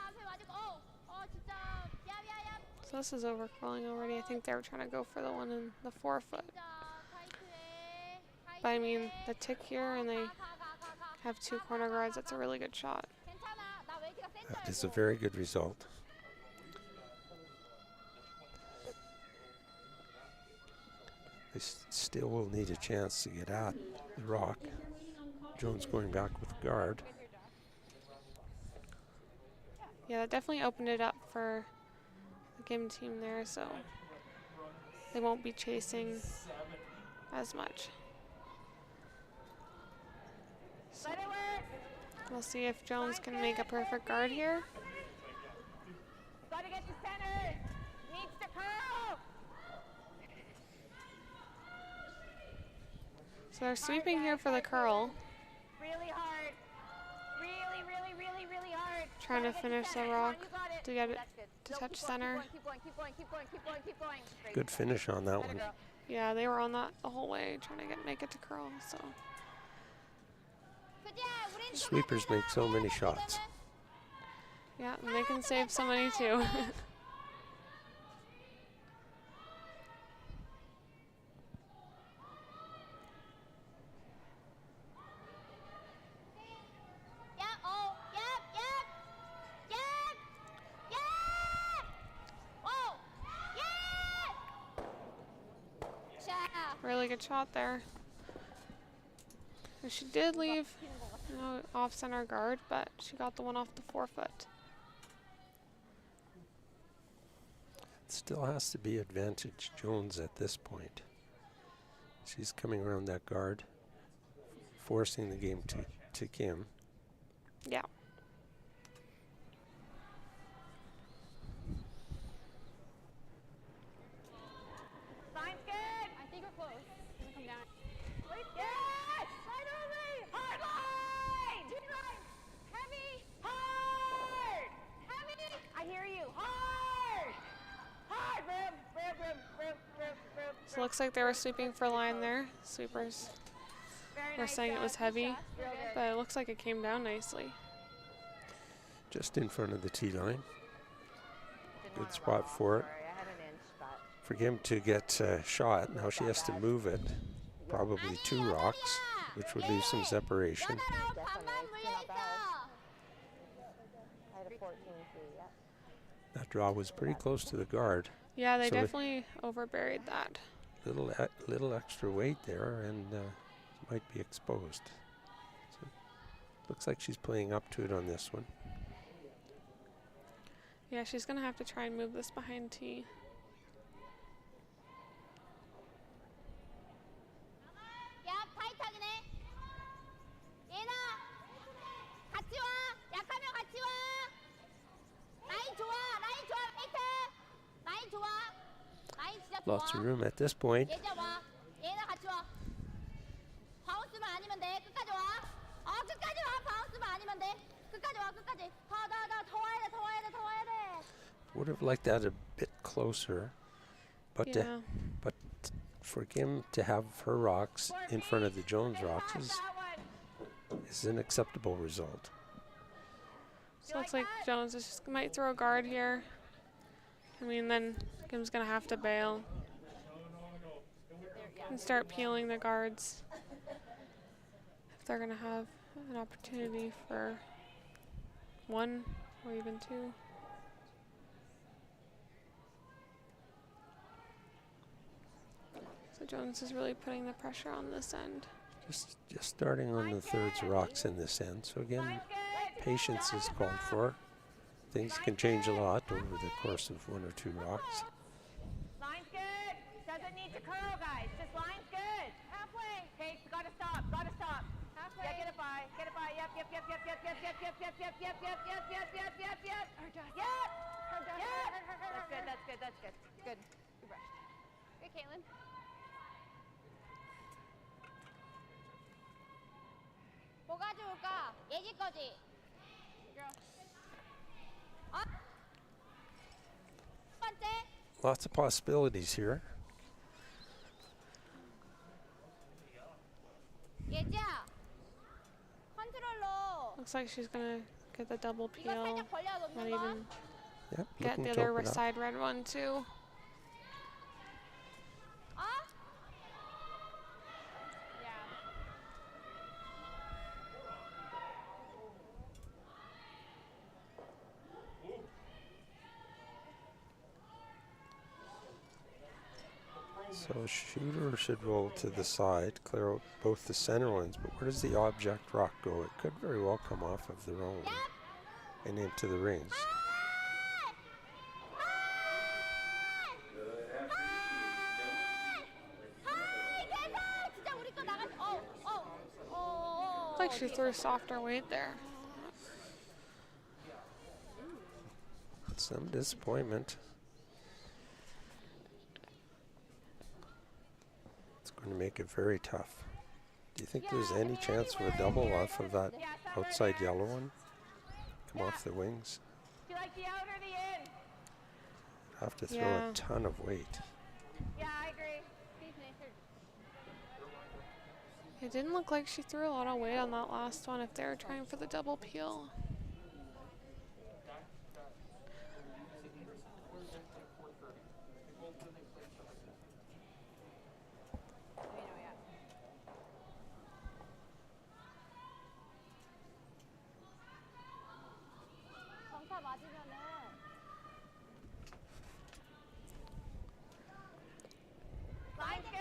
앞에 맞고. 진짜 야. So this is overcrawling already. I think they were trying to go for the one in the 4-foot. 진짜 타이트해. But I mean, the tick here, and they have 2 corner guards. That's a really good shot. 괜찮아. 나 웨이트가 That is a 센터였어. very good result. They still will need a chance to get at the rock. Jones going back with the guard. Yeah, that definitely opened it up for the game team there, so they won't be chasing as much. So Let it work. we'll see if Jones can make a perfect guard here. Gotta get to center. Needs to curl. So they're sweeping here for the curl, Really hard. Really, really, really, really hard. trying to Gotta get finish the center. Come on, rock you got it. to get it That's good. to No, touch keep going, center. Keep going, keep going, keep going, keep going, keep going. Great. Good finish on that Let one. it go. Yeah, they were on that the whole way, trying to make it to curl. So The sweepers make so many shots. yeah, and they can save some money too. Really good shot there. And she did leave off center guard, but she got the one off the 4-foot. It still has to be advantage Jones at this point. She's coming around that guard, forcing the game to Kim. Yeah. Line's good. I think we're close. Doesn't come down. Yes! Right early! Hard line! Two lines! Heavy! Hard! Heavy! I hear you. Hard! Hard! Rib. So it looks like they were sweeping for line there. Sweepers Very were nice, saying it was Josh. heavy, Real good. but it looks like it came down nicely. Just in front of the tee line. Didn't Good wanna spot run for it. Sorry, I had an inch, but for him to get shot. Now she has to move it, probably 2 rocks, which would leave some separation. I had a 14-3, yeah. That draw was pretty close to the guard. Yeah, they So definitely overburied that. Little extra weight there, and might be exposed. So looks like she's playing up to it on this one. Yeah, she's gonna have to try and move this behind tee. 야, 타이트하긴 해. 얘나, 같이 와. 약하면 같이 와. 라인 좋아, 페이트. 라인 좋아. 라인 진짜 좋아. Lots of room at this point. 얘자 와. 얘나 같이 와. 바운스만 아니면 돼. 끝까지 와. 끝까지 와. 바운스만 아니면 돼. 끝까지 와, 끝까지. 더 와야 돼. Would have liked that a bit closer, but Yeah. but for him to have her rocks in front of the Jones rocks is an acceptable result. So looks like Jones is just might throw a guard here. I mean, then Kim's gonna have to bail and start peeling the guards if they're gonna have an opportunity for 1 or even 2. So Jones is really putting the pressure on this end. Just starting on the thirds rocks in this end. So again, patience is called for. Things can change a lot over the course of 1 or 2 rocks. Line's good. Doesn't need to curl, guys. Just line's good. Halfway. Okay, gotta stop. Halfway. Yeah, get it by. Yep. That's good. Good. You brushed. Good, Caitlin. 뭐가 좋을까? 예지 거지. 첫 번째. Lots of possibilities here. 예지야. 컨트롤로. Looks like she's gonna get the double 이거 peel, 살짝 벌려 not 놓는 거. even Yep, get looking the to other open up. side red one too. Yeah. So shooter should roll to the side, clear out both the center ones, but where does the object rock go? It could very well come off of the roll and into the rings. 진짜 우리 거 나갔. Looks like she threw softer weight there. Some disappointment. It's going to make it very tough. Do you think there's any chance of a double off of that outside yellow one? Come off the wings? Do you like the out or the in? Have to throw Yeah. a ton of weight. Yeah, I agree. It didn't look like she threw a lot of weight on that last one if they were trying for the double peel. 정타 맞으면은. Line's good.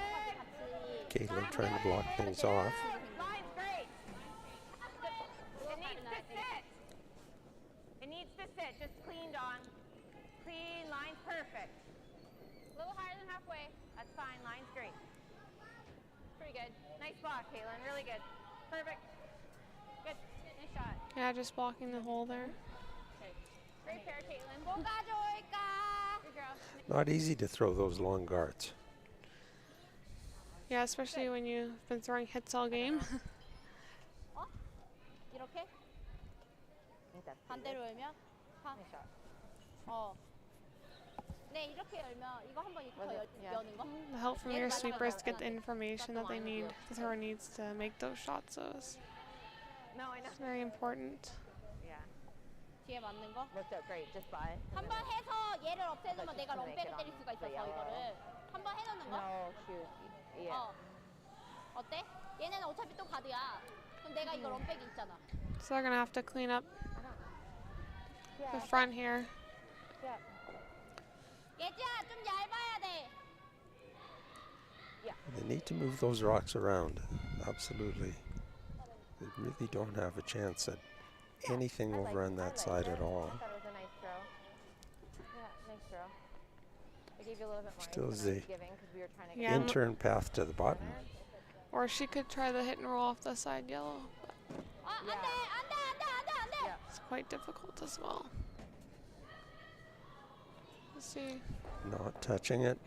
Caitlin trying to block things off. Line's great. It needs to sit. It needs to sit. Just cleaned on. Clean. Line's perfect. A little higher than halfway. That's fine. Line's great. Pretty good. Nice block, Caitlin. Really good. Perfect. Good. Nice shot. Yeah, just blocking the hole there. Great pair, Caitlin. 뭐가 좋을까? Good girl. Not easy to throw those long guards. Yeah, especially when you've been throwing hits all game. 이렇게? I think that's pretty 반대로 good. 열면? Nice shot. 네, 이렇게 열면 이거 한번 이렇게 더 Yeah. 여는 거? The help from your sweepers to get the information that they need, the thrower needs to make those shots. So it's No, I know. very important. Yeah. 뒤에 맞는 거? Worked out great just by. 한번 해서 얘를 없애주면 내가 롱배를 때릴 수가 있어서 The yellow. 이거를. No, shoot. Yeah. 어때? 얘네는 어차피 또 가드야. 그럼 내가 이거 럼백이 있잖아. So they're gonna have to clean up Yeah. the front here. Yeah. 예지야 좀 얇아야 돼. They need to move those rocks around. Absolutely. They really don't have a chance at anything over on that side at all. I thought it was a nice throw. Yeah, nice throw. I gave you a little bit more Still ice than I the was giving because we were trying to Yeah, get In-turn path to the bottom. Or she could try the hit and roll off the side yellow. But 안 돼, 안 돼, 안 돼, 안 돼. it's quite difficult as well. Let's see. Not touching it.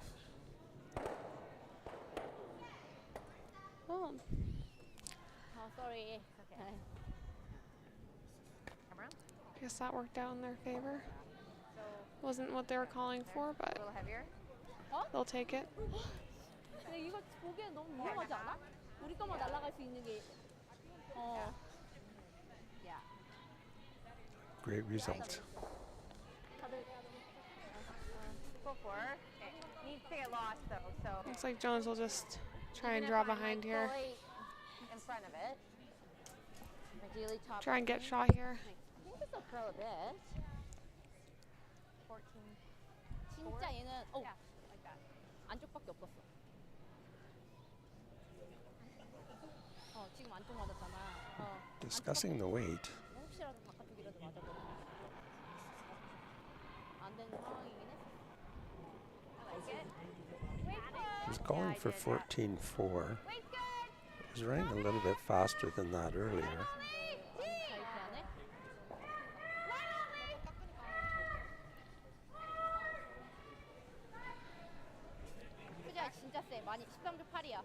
Oh, sorry. Okay. Come around. I guess that worked out in their favor. Wasn't what they were calling for, A but little heavier. they'll take it. 근데 이거 보기엔 너무 위험하지 않아? 우리 거만 날아갈 수 있는 게. Yeah. Great result. Go for her. Okay. Needs to get lost though, so. Looks like Jones will just try and Even if draw I'm, behind like, here. fully in front of it. Ideally top. Try and get shot here. I think this will curl a bit. 14. 진짜 얘는 Yeah, like that. 안쪽밖에 없었어. 지금 안쪽 맞았잖아. Discussing the weight. 혹시라도 바깥쪽이라도 맞아버려. 안 되는 상황이긴 했어. I like it. He's going for 14.4. It was running a little bit faster than that earlier. 자유투 안에. 그자 진짜 세. 많이 13조 8이야.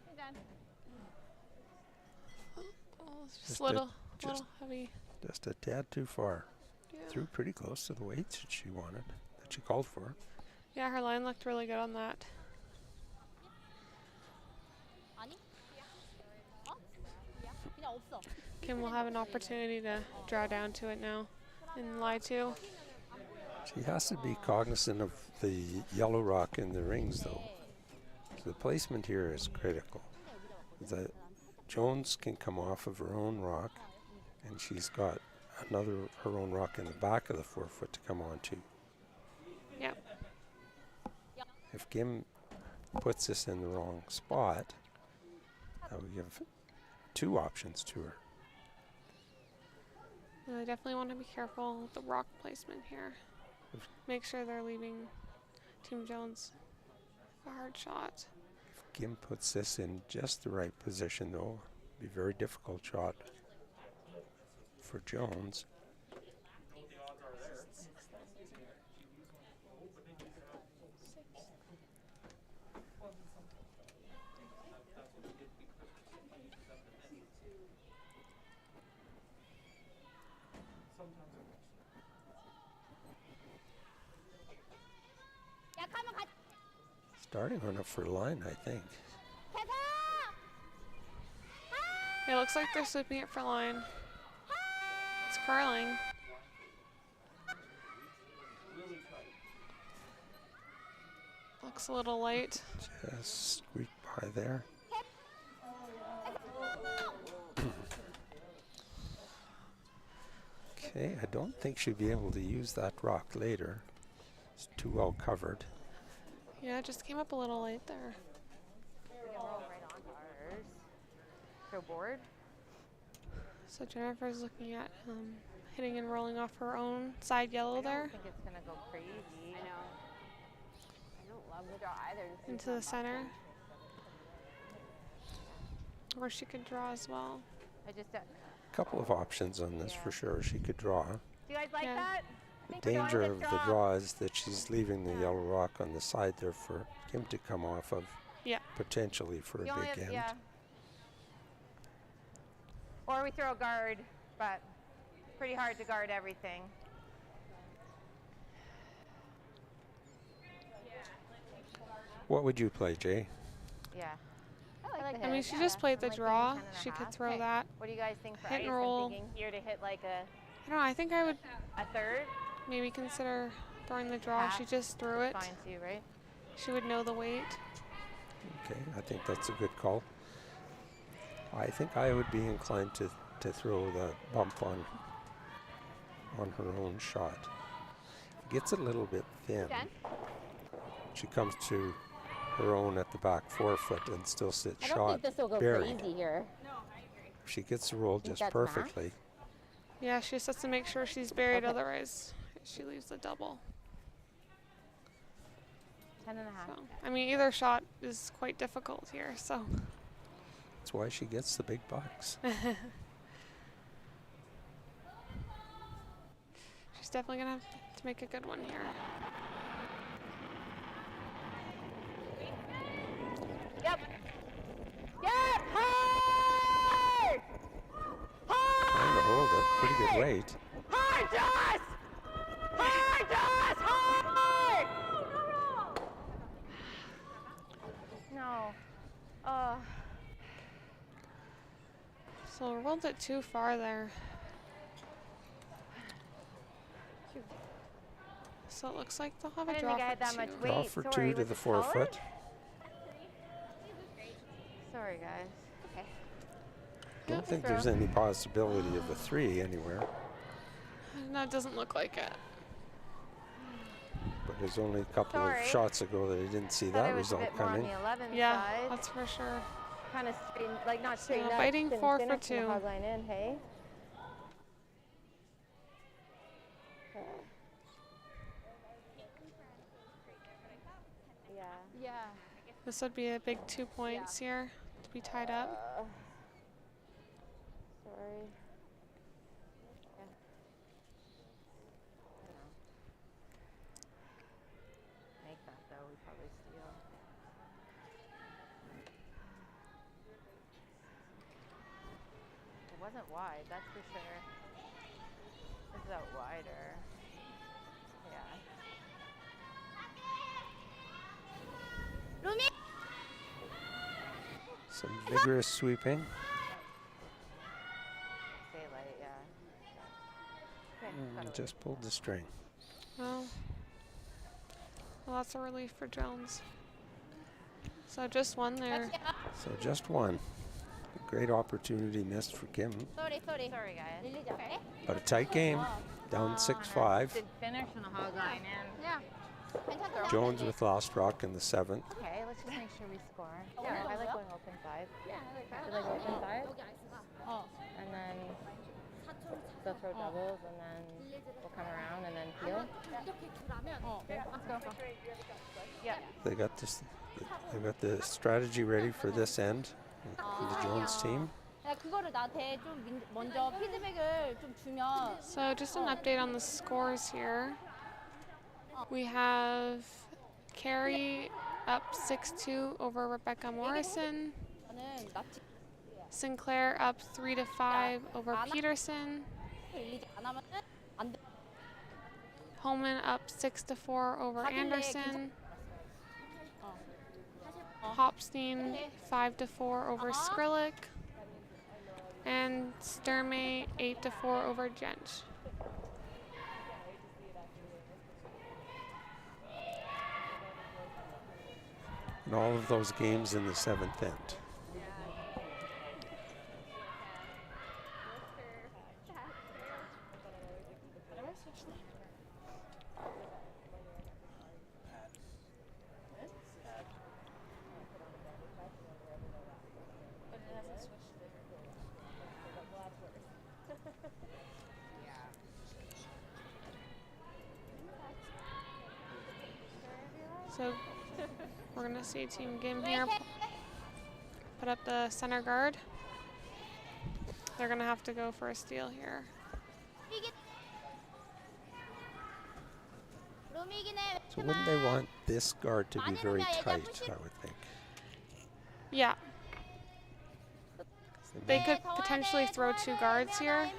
You're done. Oh, it's just Just a a- little just- heavy. Just a tad too far. Yeah. Threw pretty close to the weights that she wanted, that she called for. Yeah, her line looked really good on that. 아니? 그냥 없어. Kim will have an opportunity to draw down to it now and lie to. She has to be cognizant of the yellow rock in the rings, though. So the placement here is critical. The Jones can come off of her own rock, and she's got her own rock in the back of the forefoot to come onto. Yep. If Kim puts this in the wrong spot, that would give two options to her. I definitely want to be careful with the rock placement here. Make sure they're leaving Team Jones a hard shot. If Kim puts this in just the right position, though, it'd be a very difficult shot for Jones. 약하면 가. Starting on a for line, I think. 대서. It looks like they're sweeping it for line. It's curling. Looks a little light. Just squeaked by there. Okay, I don't think she'll be able to use that rock later. It's too well covered. Yeah, it just came up a little late there. We can roll right onto ours. Go board. So Jennifer's looking at hitting and rolling off her own side yellow I there don't think it's gonna go crazy. I know. I don't love the draw either. This into the center. Or she could draw as well. I just. Couple of options on this Yeah. for sure. She could draw. Do you guys like Yeah. that? I The think we're going danger with of the draw is that she's leaving the yellow rock on the side there for Kim to come off of, Yeah. potentially for a You only big have- end. yeah. Or we throw a guard, but pretty hard to guard everything. What would you play, Jay? Yeah. I like I mean, she just played the draw. She could throw that. What do you guys think for Hit ice? and roll. I'm thinking here to hit like I don't know. I think I would. a third. maybe consider throwing the draw. Pass. She just threw it. Fine too, right? She would know the weight. Okay, I think that's a good call. I think I would be inclined to throw the bump on her own shot. Gets a little bit thin. She comes to her own at the back forefoot and still sits I don't shot think this will go buried. crazy here. If she gets the roll just that's perfectly. Yeah, she just has to make sure she's buried, otherwise she leaves the double. 10 and a half. So, I mean, either shot is quite difficult here, so. That's why she gets the big bucks. She's definitely gonna have to make a good one here. Yep. Yep. Hard. Trying to hold it. Pretty good weight. Hard, Joss. Hard, Joss. Hard. No. So rolled it too far there. So it looks like they'll have I a didn't draw think I had for that much two. weight. Draw for Sorry, 2 to was the it taller? forefoot. Sorry, guys. Okay. Don't think there's any possibility of a 3 anywhere. No, it doesn't look like it. But there's only a couple Sorry. of shots ago that I didn't see Thought that it was a result bit more on coming. the 11 Yeah, side. that's for sure. Kind of straight, like not straight So up. biting thin- 4 for thinner from the 2. hog line in, hey? Yeah. Yeah. This would be a big 2 points here to be tied up. Sorry. Yeah. I know. Make that though, we probably steal. It wasn't wide, that's for sure. This is out wider. Yeah. 루미 Some vigorous sweeping. Daylight, yeah. Okay, got it. Just pulled the string. Well, that's a relief for Jones. So just one there. So just one. A great opportunity missed for Kim. 쏘리 쏘리 Sorry, guys. 릴리지 않게 But a tight game. Down 6-5. Did finish on the hog line in. 야 괜찮다 Jones with lost rock in the 7th. Okay, let's just make sure we score. Yeah, I like going open 5. I like open 5. And then they'll throw doubles, and then we'll come around and then peel. 이렇게 주라면 Okay, let's go. Yeah. They got this. They got the strategy ready for this end for the Jones team. 야, 그거를 나한테 좀 먼저 피드백을 좀 주면 So just an update on the scores here. We have Carrie up 6-2 over Rebecca Morrison. 저는 납치 Sinclair up 3-5 over Peterson. 릴리지 안 하면은 안 돼. Holman up 6-4 over 다들 내 Anderson. Hopstein 5-4 over Skrillick. And Sturmey 8-4 over Jench. And all of those games in the 7th end. So we're going to see Team Gim here put up the center guard. They're going to have to go for a steal here. 루미긴 해. So wouldn't they want this guard to be very tight, I would think. Yeah, they They could potentially throw 2 guards here.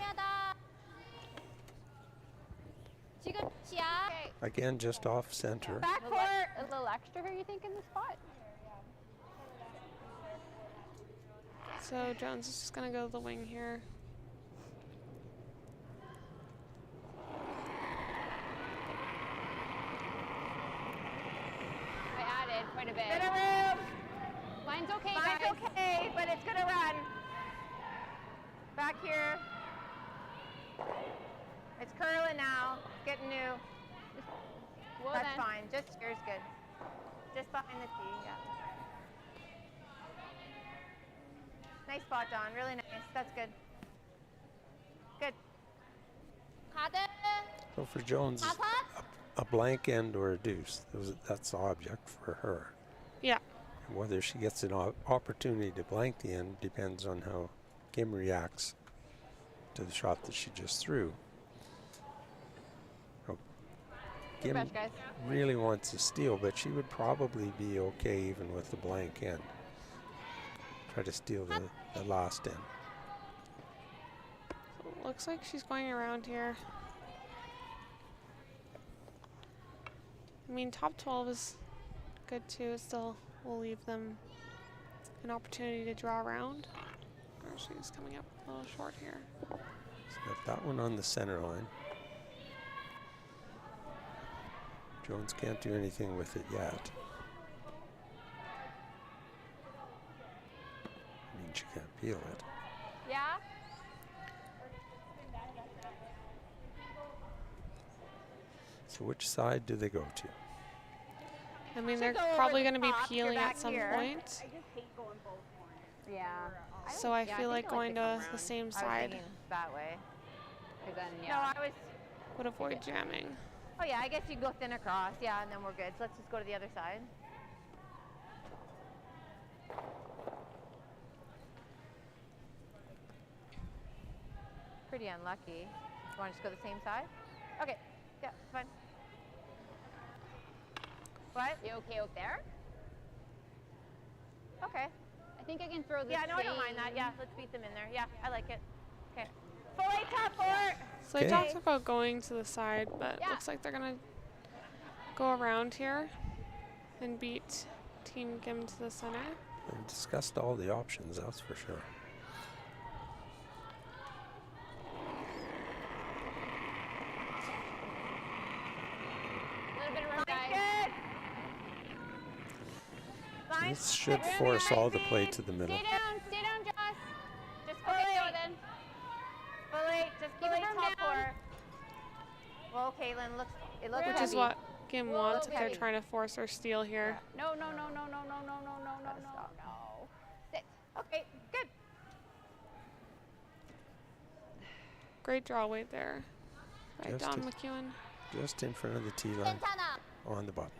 지금 시야. again just off center. Backcourt. A little extra here, you think, in the spot? So Jones is just going to go to the wing here. quite a bit. Bit of room. Line's okay, Line's guys. okay, but it's gonna run. Back here. It's curling now. It's getting new. Well That's then. fine. Just here's good. Just behind the tee, yeah. Nice spot, Dawn. Really nice. That's good. Good. 가드. So for Jones, 다섯. a blank end or a deuce, that's the object for her. Yeah. And whether she gets an opportunity to blank the end depends on how Kim reacts to the shot that she just threw. So Kim Brush, guys. really wants a steal, but she would probably be okay even with the blank end. Try to steal the last end. So it looks like she's going around here. I mean, top 12 is good too. It still will leave them an opportunity to draw around. Oh, she's coming up a little short here. So got that one on the center line. Jones can't do anything with it yet. I mean, she can't peel it. Yeah? So which side do they go to? I mean, Should they're go over probably the going to be top, you're peeling back at some here. point. Yeah. So I yeah, feel I like think I like going to to come the around. same I was side thinking that way. 'Cause then, No, yeah. I was. would avoid jamming. Oh yeah, I guess you go thin across. Yeah, and then we're good. So let's just go to the other side. Pretty unlucky. You want to just go the same side? Okay. Yeah, it's fine. What? You okay out there? Okay. I think I can throw the Yeah, no, I don't mind that. Yeah, let's beat them in there. Yeah, I like it. Okay. Full A top four. So they Okay. talked about going to the side, but Yeah. looks like they're going to go around here and beat Team Kim to the center. We've discussed all the options, that's for sure. A little bit of room, Line's guys. good. Line's This should good. force all the Easy. play to the middle. Stay down, Joss. Just full Okay, go eight. then. Full eight. Just full Keep eight the room top down. four. Well, Caitlin, it looks Which heavy. is what Kim wants if they're heavy. trying to force her steal here. No, no, no, no, no, no, no, no, no, no, Gotta no, stop. no. Sit. Okay, good. Great draw weight there by Just Don to- McEwen. Just in front of the tee line 괜찮아. on the button.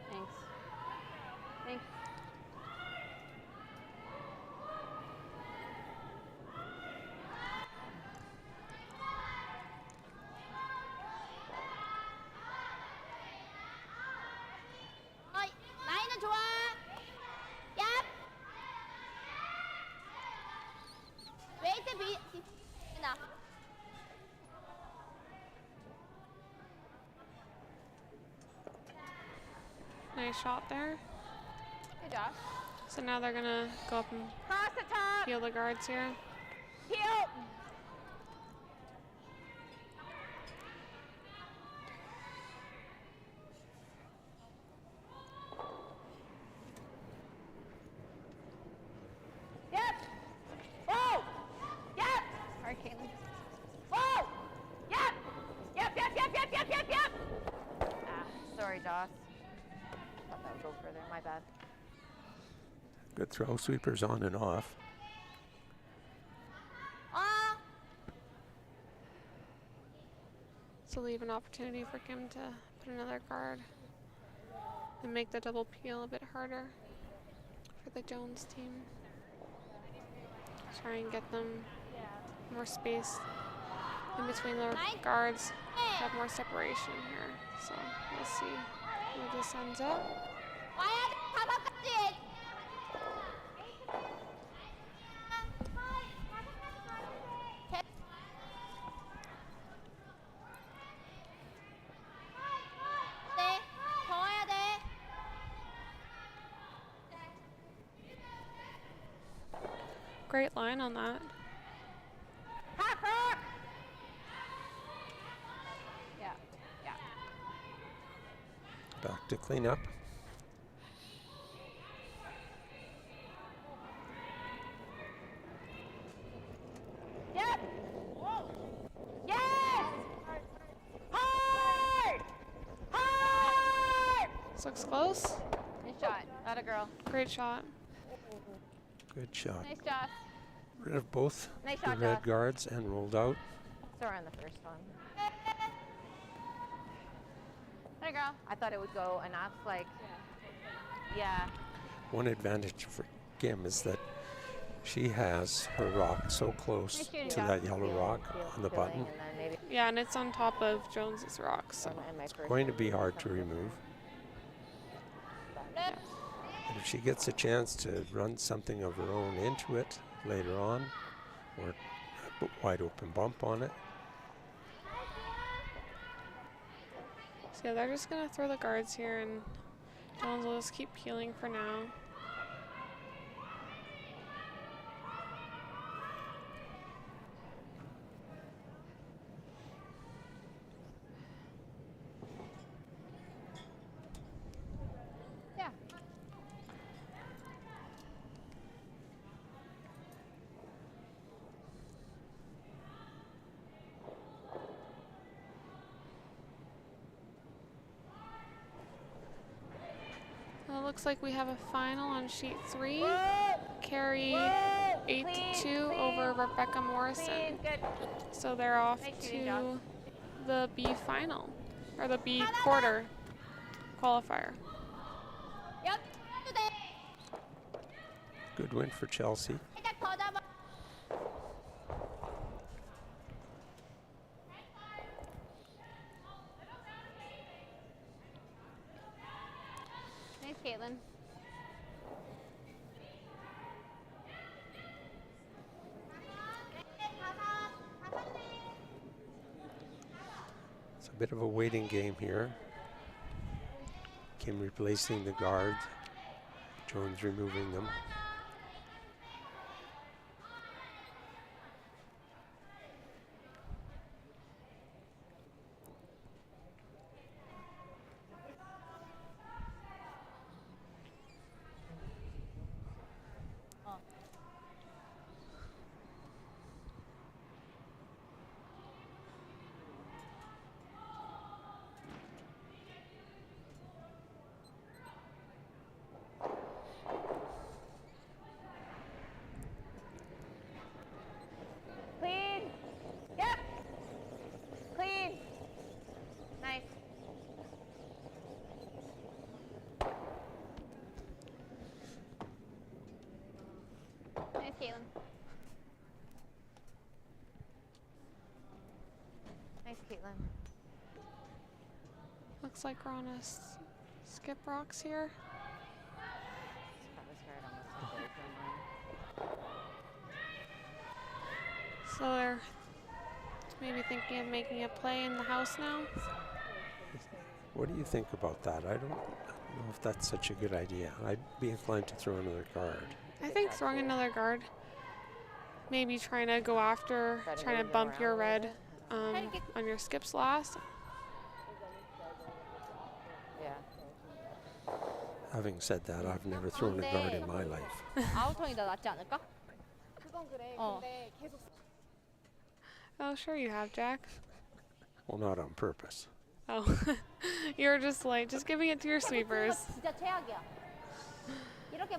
Thanks. Thanks. 라인은 좋아. 얍. 웨이트 나. Nice shot there. Good job. So now they're going to go up and Cross the top. peel the guards here. Heel. Yep. Whoa. Yep. All right, Caitlin. Whoa. Yep. Yep, yep, yep, yep, yep, yep, yep. Ah, sorry, Joss. Thought that would go further. My bad. Good throw, sweepers on and off. 아. So leave an opportunity for Kim to put another guard and make the double peel a bit harder for the Jones team. Try and get them more space in between the guards, have more separation here. So we'll see where this ends up. 와야 돼. 가방까지. 네. 더 와야 돼. Great line on that. Half. clean up. Yep. Yes. Hard. Hard. This looks close. Nice shot. Atta girl. Great shot. Good shot. Nice Joss. Rid of both Nice the shot, red Joss. guards and rolled out. So we're on the first one. Atta girl. I thought it would go enough, like, yeah. One advantage for Kim is that she has her rock so close Nice shooting, to Joss. that yellow rock on the button. And then maybe Yeah, and it's on top of Jones's rock, so. in my first Going to be hard to remove. And if she gets a chance to run something of her own into it later on, or a wide open bump on it, So yeah, they're just gonna throw the guards here, and Jones will just keep peeling for now. Yeah. Well, it looks like we have a final on sheet 3. Carry 8-2 over Rebecca Morrison. Clean, good. So they're off Nice shooting, Joss. to the B final, or the B quarter qualifier. 여 돼. good win for Chelsea. 살짝 더 잡아. Nice, Caitlin. It's a bit of a waiting game here. Kim replacing the guard, Jones removing them. Clean. Yep. Clean. Nice. Nice, Caitlin. Nice, Caitlin. Looks like we're on a skip rocks here. That was hard on the side. So they're maybe thinking of making a play in the house now. What do you think about that? I don't know if that's such a good idea. I'd be inclined to throw another guard. I think throwing another guard, maybe trying to go after, trying to bump your red on your skips last. Yeah. Having said that, I've never thrown a guard in my life. 아웃턴이 더 낫지 않을까? 그건 그래. 어. 근데 계속 Oh, sure you have, Jack. Well, not on purpose. Oh, you're just like, just giving it to your sweepers. 진짜 최악이야. 이렇게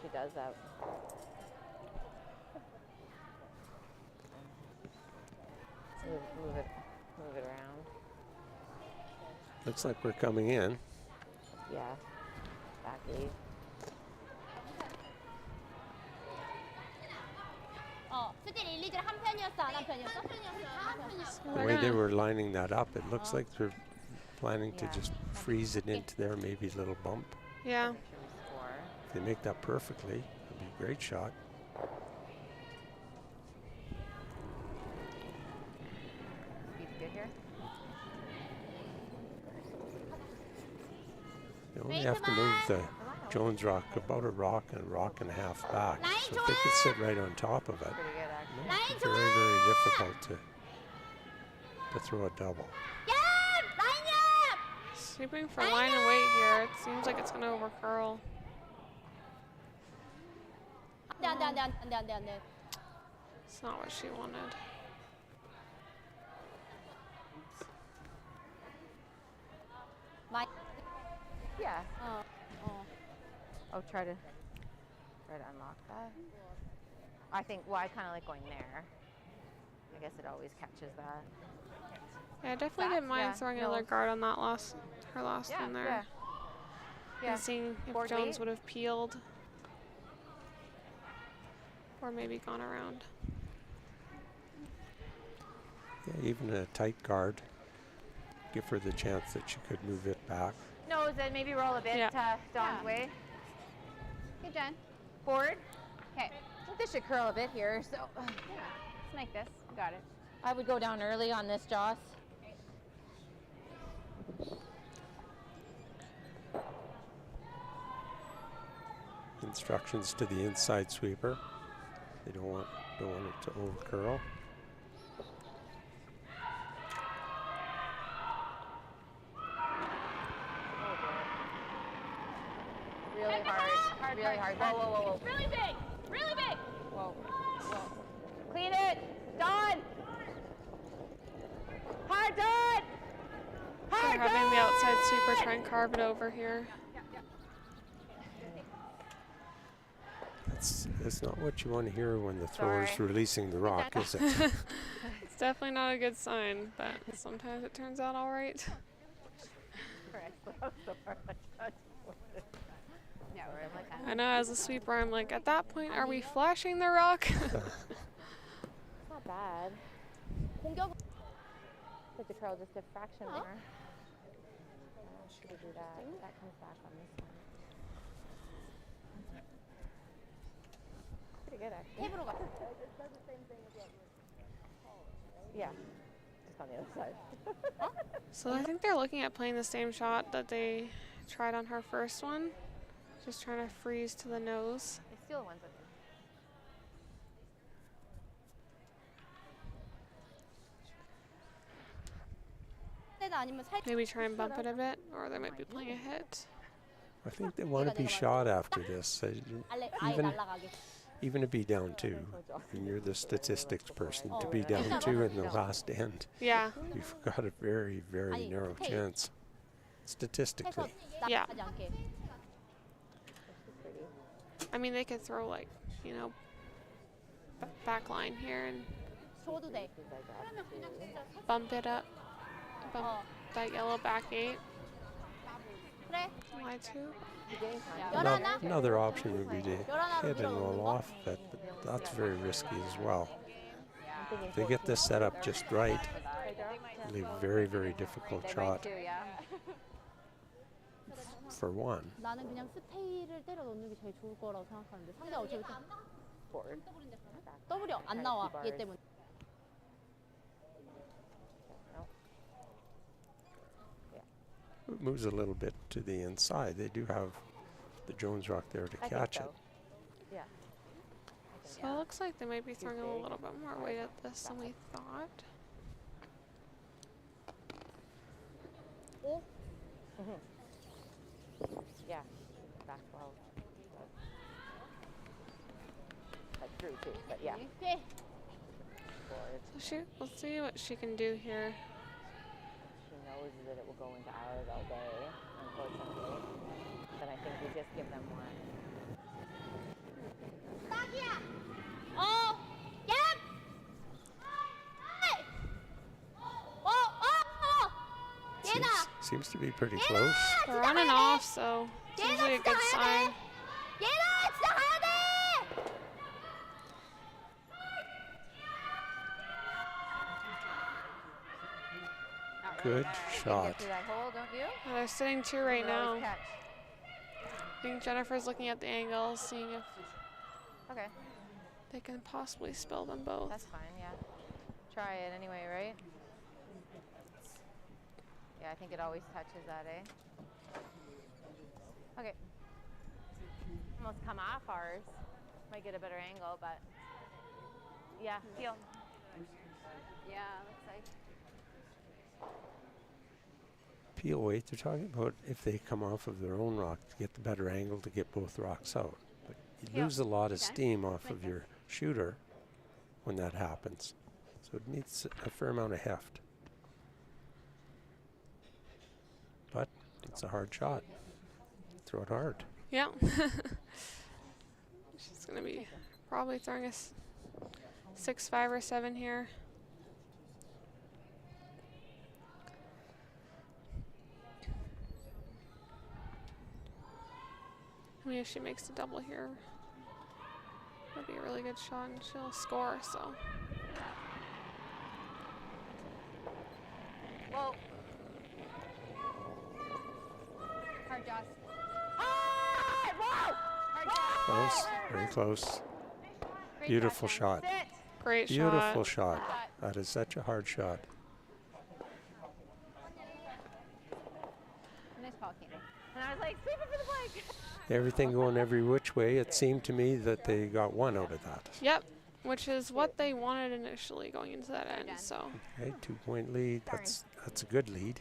She does that. Move it around. Looks like we're coming in. Yeah. Back 8. 스틸 1, 2질 한 편이었어, 안 한 편이었어? 한 편이었어. The way they were lining that up, it looks like they're planning to just freeze it into there, maybe a little bump. Yeah. Make sure we score. If they make that perfectly, it'd be a great shot. Speed's good here. The only have to move the Jones rock about a rock and a half back. So if they could sit right on top of it, Pretty good, actually. it might be very, very difficult to throw a double. Sweeping for line and weight here. It seems like it's going to over curl. It's not what she wanted. Yeah. Oh, try to unlock that. I think, well, I kind of like going there. I guess it always catches that. Yeah, I definitely didn't mind throwing another guard on that her last one there. Yeah. And seeing if Board Jones weight. would have peeled. Or maybe gone around. Yeah, even a tight guard, give her the chance that she could move it back. Nose and maybe roll a bit Dawn's way. Good, Jen. Forward. Okay. This should curl a bit here, so Let's make this. Got it. I would go down early on this, Joss. Instructions to the inside sweeper. They don't want it to over curl. Really hard. Really hard. Whoa, whoa, whoa, whoa. Really big. Really big. Whoa. Whoa. Clean it. Dawn. Hard, Dawn. They're having the outside sweeper try and carve it over here. That's not what you want to hear when the thrower's releasing the rock, is it? It's definitely not a good sign, but sometimes it turns out all right. I know, as a sweeper, I'm like, at that point, are we flashing the rock? It's not bad. Like the curl just a fraction more. Should we do that? That comes back on this one. Pretty good, actually. Yeah, just on the other side. So I think they're looking at playing the same shot that they tried on her first one. Just trying to freeze to the nose. They steal the ones with Maybe try and bump it a bit, or they might be playing a hit. I think they want to be shot after this. Even to be down two, and you're the statistics person, to be down two in the last end, Yeah. you've got a very, very narrow chance, statistically. Yeah. I mean, they could throw, like, you know, back line here and bump it up. Bump that yellow back eight. Line two. Another option would be to hit and roll off, but that's very risky as well. If they get this set up just right, it'll be a very, very difficult shot for one. 나는 그냥 스테이를 때려 넣는 게 제일 좋을 거라고 생각하는데 상대가 어차피 더블이 안 나와 얘 때문에. It moves a little bit to the inside. They do have the Jones rock there to catch it. Yeah. So it looks like they might be throwing a little bit more weight at this than we thought. Yeah. Back 12. Like through too, but yeah. So let's see what she can do here. She knows that it will go into ours all day, unfortunately. But I think we just give them one. Seems to be pretty close. They're on and off, so it's usually a good sign. Good shot. Get through that hole, don't you? They're sitting two right Or always now. catch. I think Jennifer's looking at the angles, seeing if Okay, they can possibly spill them both. that's fine, yeah. Try it anyway, right? Yeah, I think it always touches that, eh? Okay. Almost come off ours. Might get a better angle, but yeah, feel. Yeah, looks like. Peel weight, they're talking about if they come off of their own rock to get the better angle to get both rocks out. But you Yeah. lose a lot of Okay. steam off Like of this. your shooter when that happens. So it needs a fair amount of heft. But it's a hard shot. Throw it hard. Yeah. She's going to be probably throwing a 6.5 or 7 here. I mean, if she makes the double here, that'd be a really good shot and she'll score, so. Whoa. Hard Joss. Ah! Whoa! Hard Joss. Close, very close. Great Beautiful Jen. shot. Sit. Great Beautiful shot. shot. That is such a hard shot. Nice ball, Katie. And I was like, save it for the blank. Everything going every which way, it seemed to me that they got one out of that. Yep, which is what they wanted initially going into that end, so. Okay, 2-point lead. That's a good lead.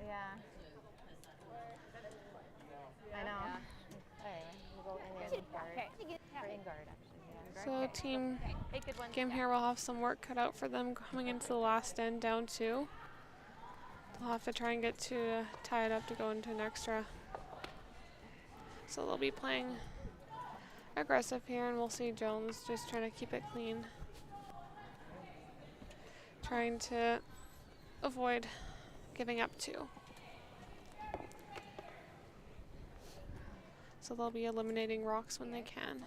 Yeah. I know. Anyway, we'll go in guard. Okay. Or in guard, actually. Yeah. So Team Hey, good one. Kim here will have some work cut out for them coming into the last end down 2. They'll have to try and get to tie it up to go into an extra. So they'll be playing aggressive here, and we'll see Jones just trying to keep it clean. Trying to avoid giving up 2. So they'll be eliminating rocks when they can.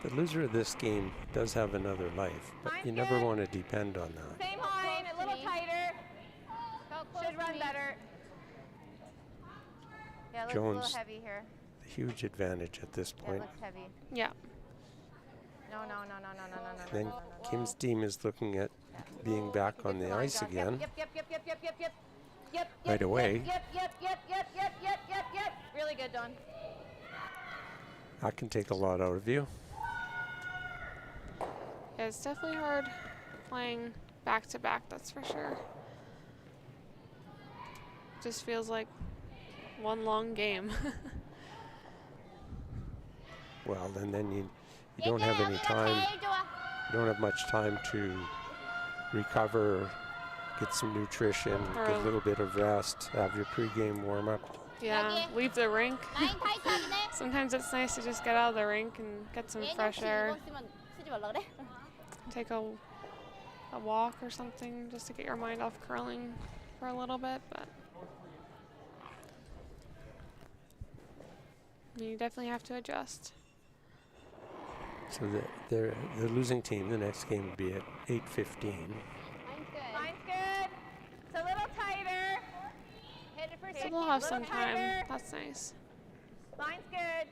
The loser of this game does have another life, but you never want to depend on that. Same line, a little tighter. Go close Should to run me. better. Yeah, it looks a Jones. little heavy here. Huge advantage at this Yeah, it point. looks heavy. Yeah. No. Then Kim's team is looking at being back on the ice again Yep. right away. Yep. Really good, Don. That can take a lot out of you. Yeah, it's definitely hard playing back to back, that's for sure. Just feels like one long game. Well, and then you don't have any time. You don't have much time to recover, get some nutrition, get a little bit of rest, have your pregame warm-up. Yeah, leave the rink. 라인 타이트하긴 해. Sometimes it's nice to just get out of the rink and get some 얘는 fresh 혹시 air. 이거 쓰면 쓰지 말라 그래? Take a walk or something just to get your mind off curling for a little bit, but you definitely have to adjust. So the losing team, the next game would be at 8:15. Line's good. Line's good. It's a little tighter. Hit it for So 60. they'll have little some time. tighter. That's nice. Line's good.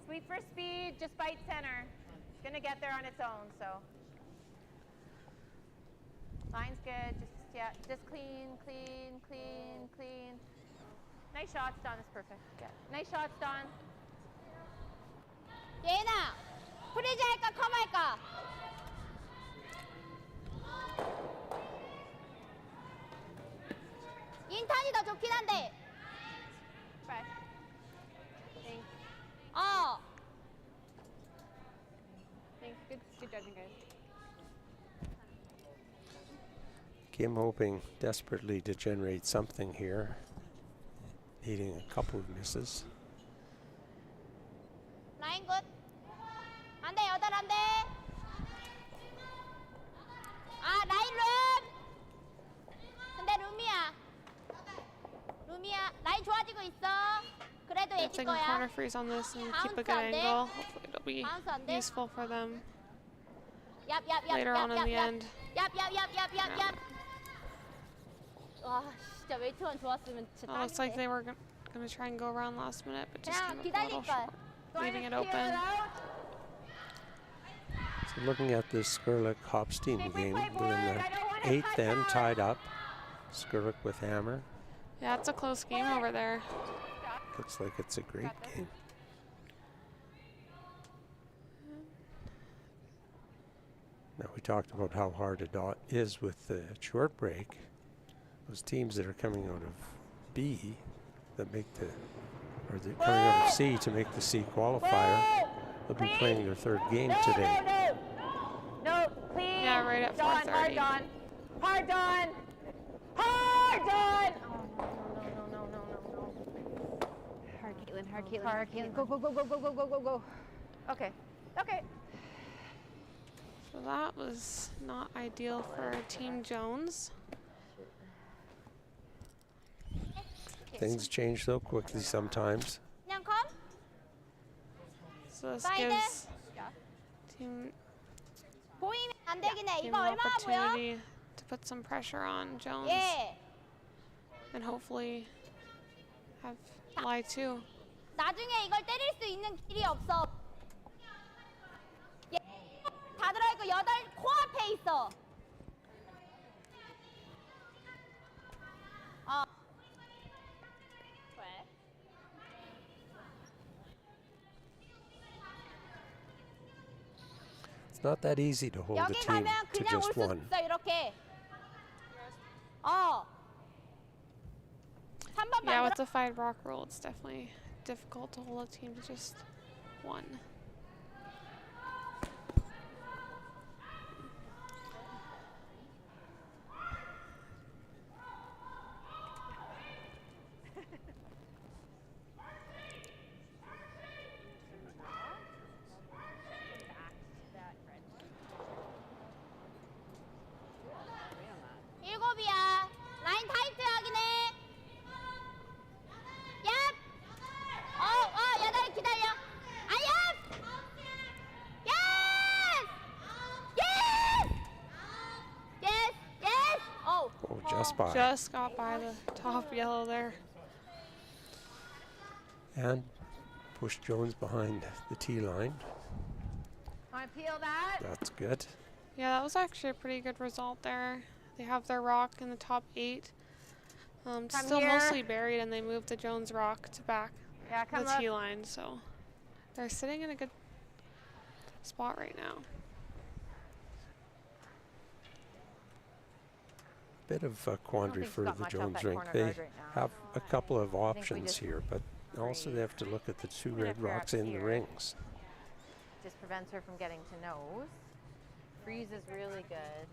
Sweep for speed, just bite center. It's gonna get there on its own, so. Line's good, just clean. Nice shots, Don, it's perfect. Yeah. Nice shots, Don. 예은아, 프리즈 할까 컴 할까? 인턴이 더 좋긴 한데. Fresh. Thanks. Thanks. Good judging, guys. Kim hoping desperately to generate something here, needing a couple of misses. 라인 굿. 안 돼, 여덟 안 돼. 아, 라인 룸. 근데 룸이야, 라인 좋아지고 있어. 그래도 If 예지 they can 거야. corner freeze on this and keep a good Bounce on there. angle, hopefully it'll be Bounce on there. useful for them 얍. later on in the end. 얍. 와, 진짜 웨이트만 좋았으면 진짜 It looks like 딱인데. they were going to try and go around last minute, but just 그냥 came up a little 기다릴 걸. short. leaving it peel open. out? So looking at this Skurlik-Hopstein Keep we game, play they're in forward. the I don't want to 8th touch end, on. tied up. Skurlik with hammer. Yeah, it's a close game over there. Looks like it's a great game. Now we talked about how hard it is with the short break. Those teams that are coming out of B that make the, or they're coming out of C to make the C qualifier, they'll be playing their 3rd game today. No, please. Yeah, right at Dawn, 4:30. Hard Dawn. Hard Dawn. No. Hard, Caitlin. Go. Okay. So that was not ideal for Team Jones. Things change so quickly sometimes. 그냥 컴. So this By gives Team 보이면 안 되긴 해. an 이거 얼마나 보여? opportunity to put some pressure on Jones 예. and hopefully have lie too. 나중에 이걸 때릴 수 있는 길이 없어. 예. 다 들어있고 8 코앞에 있어. 왜? It's not that easy to hold a 여기 team 가면 to 그냥 올 just 수 one. 있어 이렇게. 3번 Yeah, 만들어. with the 5 rock rule, it's definitely difficult to hold a team to just one. 일곱이야. 라인 타이트 하긴 해. 얍. 여덟 기다려. 얍. Yes. Oh, just by. Just got by the top yellow there. And push Jones behind the tee line. Want to peel that? That's good. Yeah, that was actually a pretty good result there. They have their rock in the top 8. Still here. mostly buried, and they moved the Jones rock to back Yeah, come the up. tee line, so they're sitting in a good spot right now. Bit of a quandary think for he's got the much off Jones that rink. corner They guard right now. have a couple of we options just here, but also they have to look at the 2 Even red if you're rocks up in the here. rings. Just prevents her from getting to nose. Freeze is really good.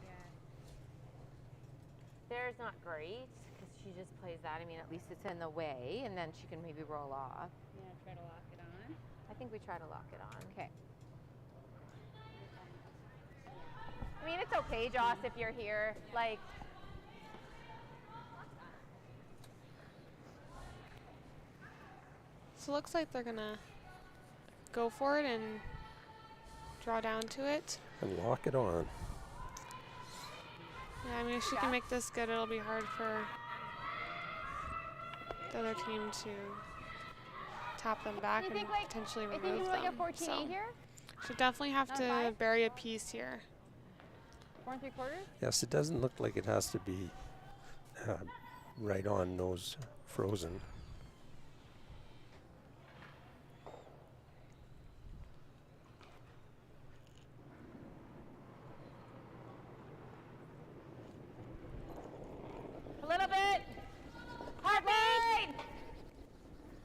There's not great because she just plays that. I mean, at least it's in the way, and then she can maybe roll off. Yeah, try to lock it on. I think we try to lock it on. Okay. I mean, it's okay, Joss, if you're here. Like, So it looks like they're gonna go for it and draw down to it. And lock it on. Yeah, I mean, if she can make this good, it'll be hard for the other team to tap them back You and think, like, potentially I think remove it's like a them. 14 So here. she'll definitely have Not to 5? bury a piece here. 4 3/4. Yes, it doesn't look like it has to be right on nose frozen. a little bit. Hard line.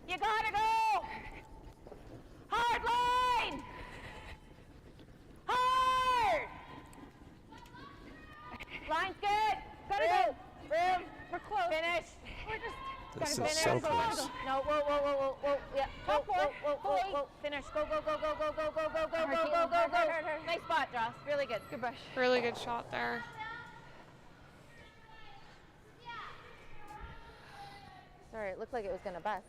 You gotta go. Hard line. Hard. Line's good. Gotta go. Room. We're close. Finish. This is Finish. so close. No, whoa. Yeah. Whoa. Finish. Go. Nice spot, Joss. Really good. Good brush. Really good shot there. Sorry, it looked like it was going to bust.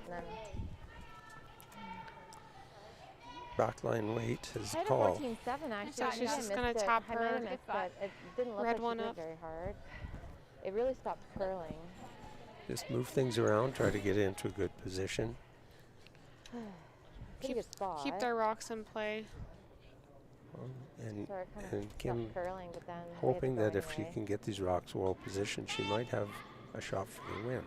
And then Backline weight is I had a call. 14-7 actually. So I she's think I just missed gonna it. tap I might have her missed, but it didn't look red like one she did up. very hard. It really stopped curling. Just move things around, try to get into a good position. Pretty good spot. Keep their rocks in play. And, So it kind of and Kim stopped curling, but then they had to hoping go that if she anyway. can get these rocks well positioned, she might have a shot for the win.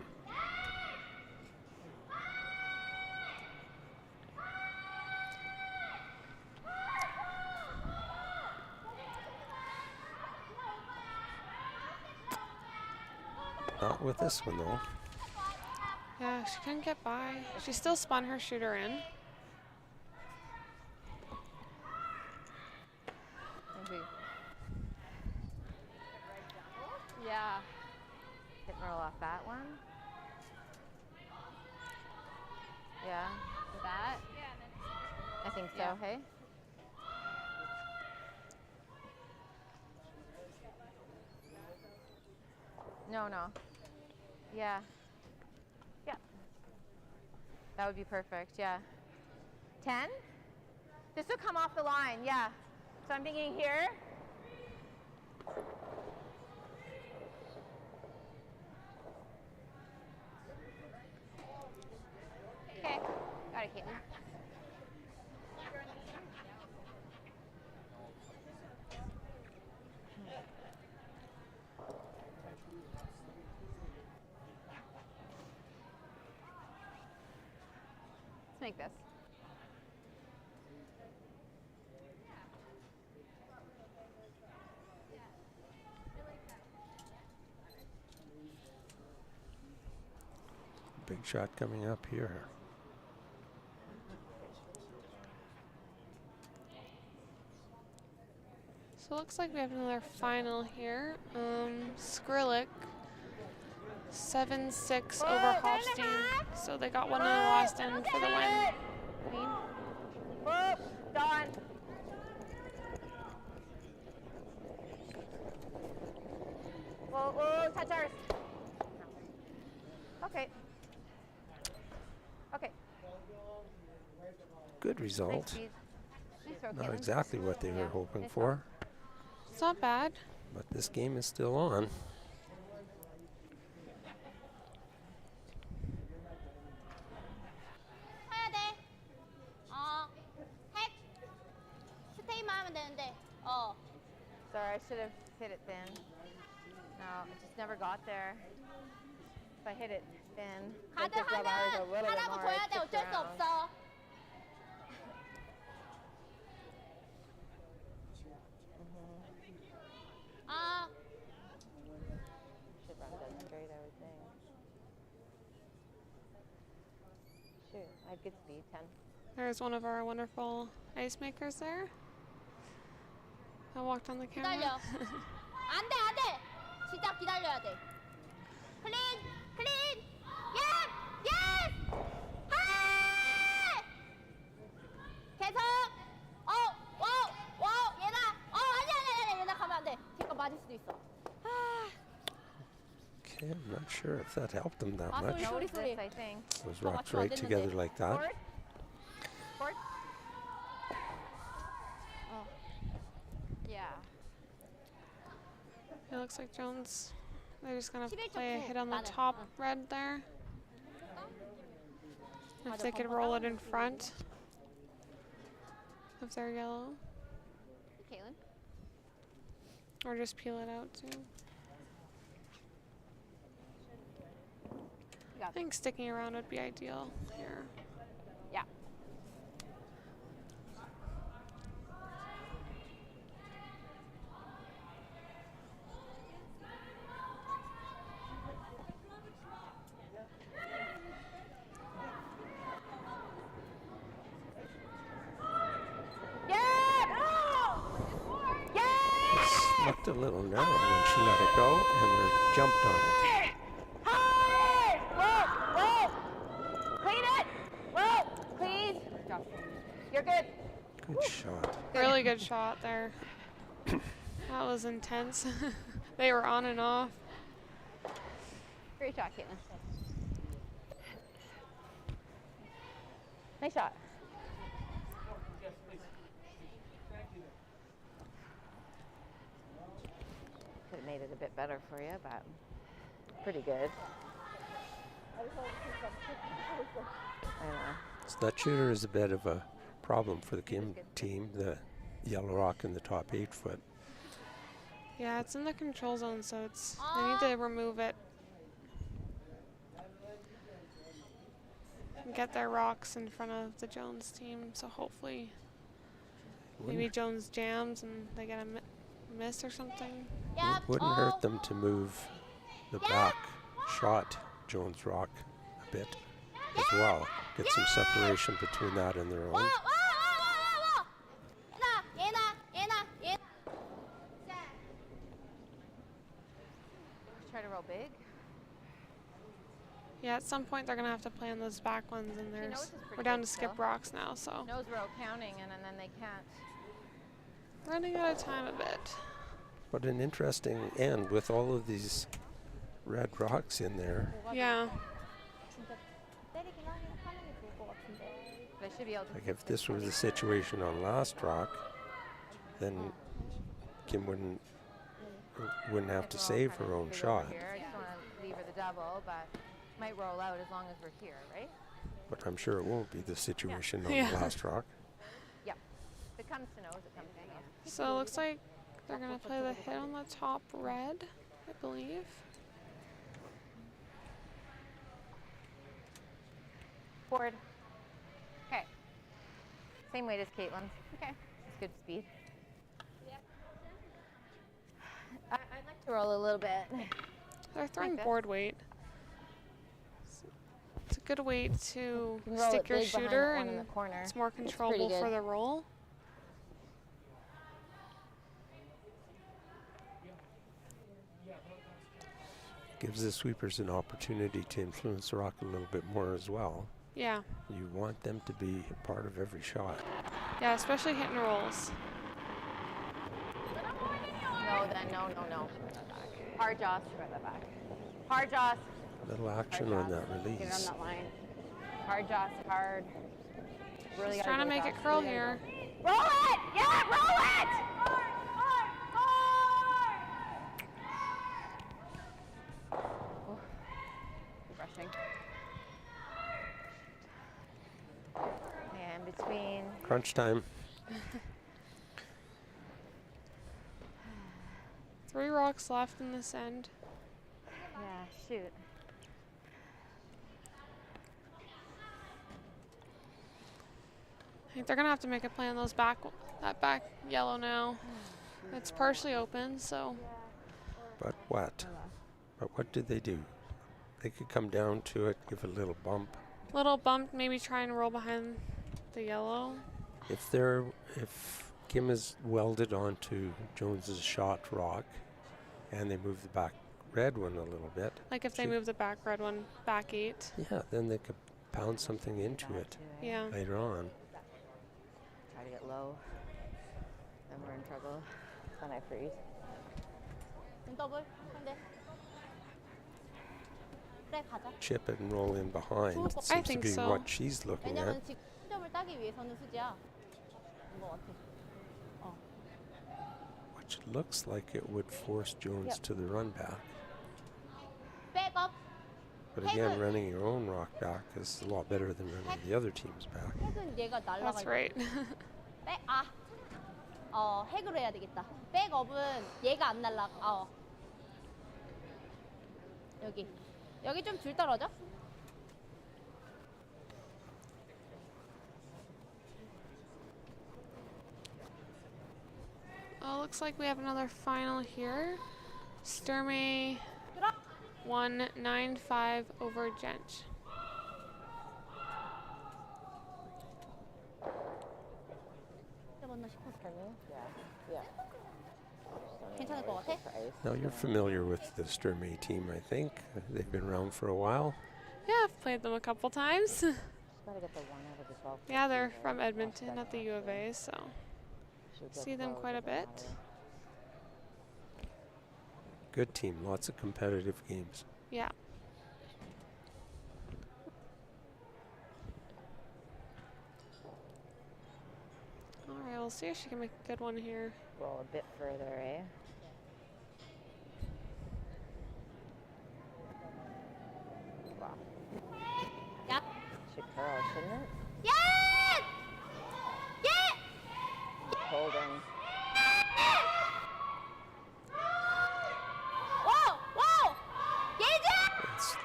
Not with this one though. Yeah, she couldn't get by. She still spun her shooter in. Maybe Yeah. didn't roll off that one. Yeah, That. I think so. Yeah. Hey. No, no. Yeah. Yeah. That would be perfect. Yeah. 10? This will come off the line. Yeah. So I'm thinking here. Okay. Got it, Caitlin. Let's make this. Big shot coming up here. So it looks like we have another final here. Skrillex 7-6 over Hofstein. So they got one of the last in for the win. Clean. Whoop. Done. Whoa, whoa, touch ours. Okay. Okay. Good Nice result. speed. Nice throw, Not Caitlin. exactly what they were Yeah, hoping nice for, It's not bad. but this game is still on. 해야 돼. 핵. 스테이만 하면 되는데. Sorry, I should have hit it thin. No, it just never got there. If I hit it thin, 가드 it took ours a 하면 little bit 하라고 more. 줘야 It 돼. kicked 어쩔 수 around. 없어. Should run dead straight, I would think. Shoot, I had good speed, 10. There's one of our wonderful ice makers there. I walked on the camera. 기다려. 안 돼, 안 돼. 진짜 기다려야 돼. 클린, 클린. 예스, 예스. 하이. 계속. 와우, 와우, 얘나. 아니야. 얘나 가면 안 돼. 걔가 맞을 수도 있어. Okay, I'm not sure if that helped them that Ah, much. sorry. No, it's this, I think. Those 더 rocks 맞추면 안 right 됐는데. together like that. Forward. Forward. Yeah. It looks like Jones. They're just gonna 11점 play a 해, hit on the 나는. top red there. If they could roll it in front of their yellow, Caitlin. or just peel it out too. I think sticking around would be ideal here. Yeah. Looked a little narrow when she let it go and jumped on it. High! Roll! Clean it! Roll! Please. You're good. Good shot. Really good shot there. That was intense. They were on and off. Great shot, Caitlin. Nice shot. Could have made it a bit better for you, but pretty good. I know. So that shooter is a bit of a problem for the Kim team, the yellow rock in the top 8 foot. Yeah, it's in the control zone, so it's they need to remove it. And get their rocks in front of the Jones team, so hopefully maybe Jones jams and they get a miss or something. Wouldn't hurt them to move the back shot Jones rock a bit as well. Get some separation between that and their own. Try to roll big. Yeah, at some point they're gonna have to play on those back ones, and She knows there's it's pretty we're down good to skip still. rocks now, so Knows we're out counting, and then they can't. running out of time a bit. But an interesting end with all of these red rocks in there. Yeah, They should be able to. Like if this was the situation on last rock, then Kim wouldn't have to save her own shot. Here. I just want to leave her the double, but might roll out as long as we're here, right? But I'm sure it won't be the situation on Yeah. the last rock. Yep. If it comes to nose, it comes to nose. so it looks like they're gonna play the hit on the top red, I believe. Forward. Okay. Same weight as Caitlin's. Okay. It's good speed. I'd like to roll a little bit. They're throwing this. board weight. It's a good weight to You can roll stick it your big behind shooter, that one in and the corner. it's more pretty controllable for good. the roll. Gives the sweepers an opportunity to influence the rock a little bit more as well. Yeah, You want them to be a part of every shot. yeah, especially hit and rolls. No, then no. Hard jaws. Back. Hard jaws. Little action on that Get it on release. that line. Hard jaws. Hard. Really Just gotta trying to go make it fast. curl Really gotta here. go. Roll it! Yeah, roll it! Oh, brushing. And between. Crunch time. 3 rocks left in this end. Yeah, shoot. I think they're gonna have to make a play on those that back yellow now. It's partially open, so But what? But what did they do? They could come down to it, give a little bump. little bump, maybe try and roll behind the yellow. If Kim is welded onto Jones's shot rock and they move the back red one a little bit, Like if they Shoot. move the back red one back 8. yeah, then they could pound something into it Yeah. later on. Try to get low. Then we're in trouble. Then I freeze. 더블 한 대. 그래 가자. Chip it and roll in behind. I Seems to think be so. what she's looking at. 왜냐면 지금 점을 따기 위해서는 수지야. 것 같아. Which looks like it would force Jones to the run back. 백업. But again, running your own rock back is a lot better than running the other team's back. 핵은 얘가 That's 날아가. right. 핵으로 해야 되겠다. 백업은 얘가 안 날아가. 여기 좀 줄 떨어져? Oh, looks like we have another final here. Sturmey 195 over Gench. 해봤나 싶었어. 괜찮을 것 같아? Now you're familiar with the Sturmey team, I think. They've been around for a while. Yeah, I've played them a couple times. Just gotta get the 1 out of the 12. Yeah, they're from Edmonton at the U of A, so see them quite a bit. Good team, lots of competitive games. Yeah. All right, we'll see if she can make a good one here. Roll a bit further, eh? Wow. Yeah. Should curl, shouldn't it?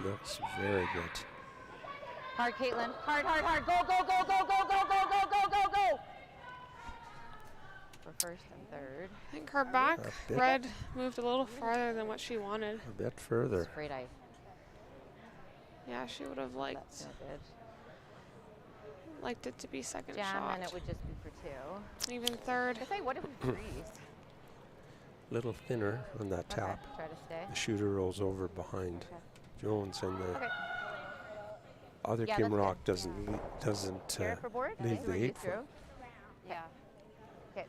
Looks very good. Hard, Caitlin. Hard, hard, hard. Go, go, go, go, go, go, go, go, go, go, go. For first and third. I think her back A bit. red moved a little farther than what she wanted. A bit further. Straight ice. Yeah, she would have That's no good. liked it to be second Jam, shot. and it would just be for two. Even third. I say, what if we freeze? Little thinner on that tap. Okay, try to stay. The shooter rolls over behind Jones, and the Okay. other Yeah, Kim that's Rock doesn't Here for board? leave the Read you 8 foot. through. Yeah. Okay.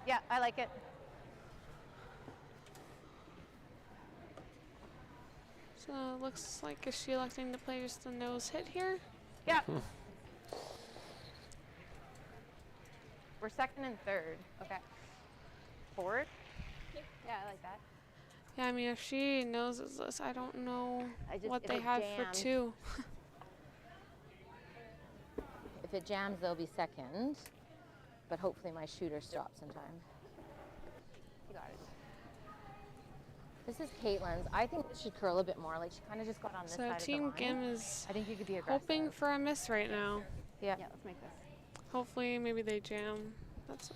Yeah, I like it. So it looks like, is she electing to play just the nose hit here? Yeah. We're second and third. Okay. Forward. Yeah, I like that. Yeah, I mean, if she noses this, I don't know what if they it have jams- for two. If it jams, they'll be second. But hopefully my shooter stops in time. You got it. This is Caitlin's. I think it should curl a bit more. Like she kind of just got on this So side Team of the Gim line. is I think you could be aggressive. hoping for a miss right now. Yeah. Yeah, let's make this. Hopefully, maybe they jam. That's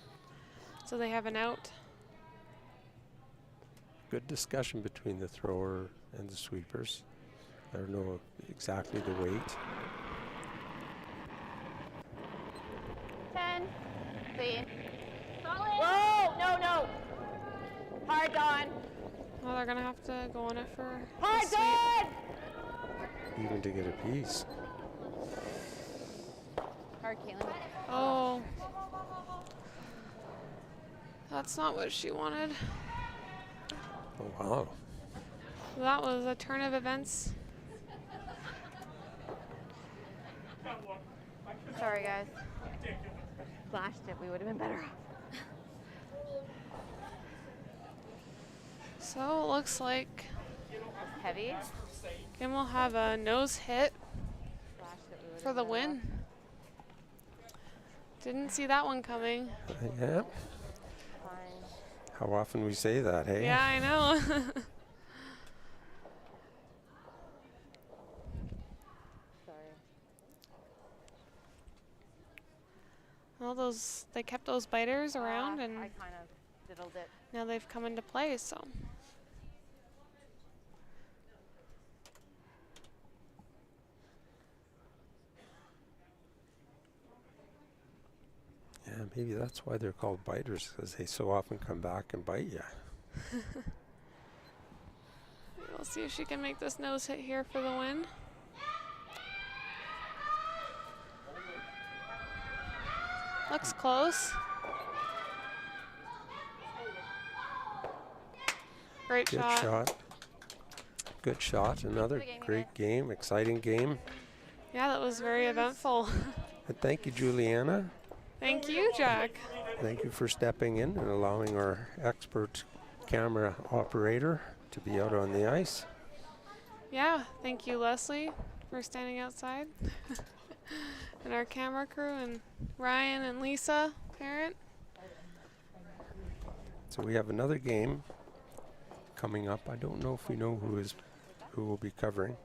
so they have an out. Good discussion between the thrower and the sweepers. I don't know exactly the weight. 10. Clean. Whoa! No, no. Hard on. Well, they're gonna have to go on it for a Hard sweep. on. Even to get a piece. Hard, Caitlin. Oh, that's not what she wanted. Oh, wow. That was a turn of events. Sorry, guys. Flashed it. We would have been better off. So it looks like It's heavy. Gim will have a nose hit Flashed it. We would for have the been better win. Didn't see that one coming. Yeah. off. Fine. How often we say that, hey? Yeah, I know. Sorry. Well, they kept those biters around, and I kind of diddled it. now they've come into play. So Yeah, maybe that's why they're called biters, because they so often come back and bite you. we'll see if she can make this nose hit here for the win. Looks close. Great Good shot. shot. Good shot. Another Good game, you great game, exciting game. Yeah, that was very eventful. And thank you, Juliana. Thank you, Jack. Thank you for stepping in and allowing our expert camera operator to be out on the ice. Yeah, thank you, Leslie, for standing outside. And our camera crew, and Ryan and Lisa, parent. So we have another game coming up. I don't know if we know who will be covering.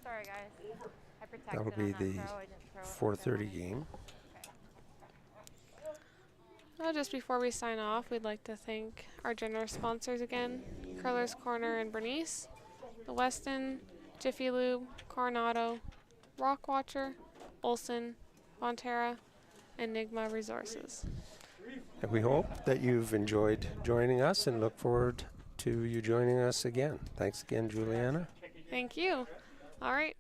Sorry, guys. I protected That'll on be that the throw. I didn't throw it 4:30 fairly. game. Well, just before we sign off, we'd like to thank our generous sponsors again, Curler's Corner and Bernice, the Weston, Jiffy Lube, Coronado, Rock Watcher, Olson, Bonterra, and Enigma Resources. And we hope that you've enjoyed joining us and look forward to you joining us again. Thanks again, Juliana. Thank you. All right.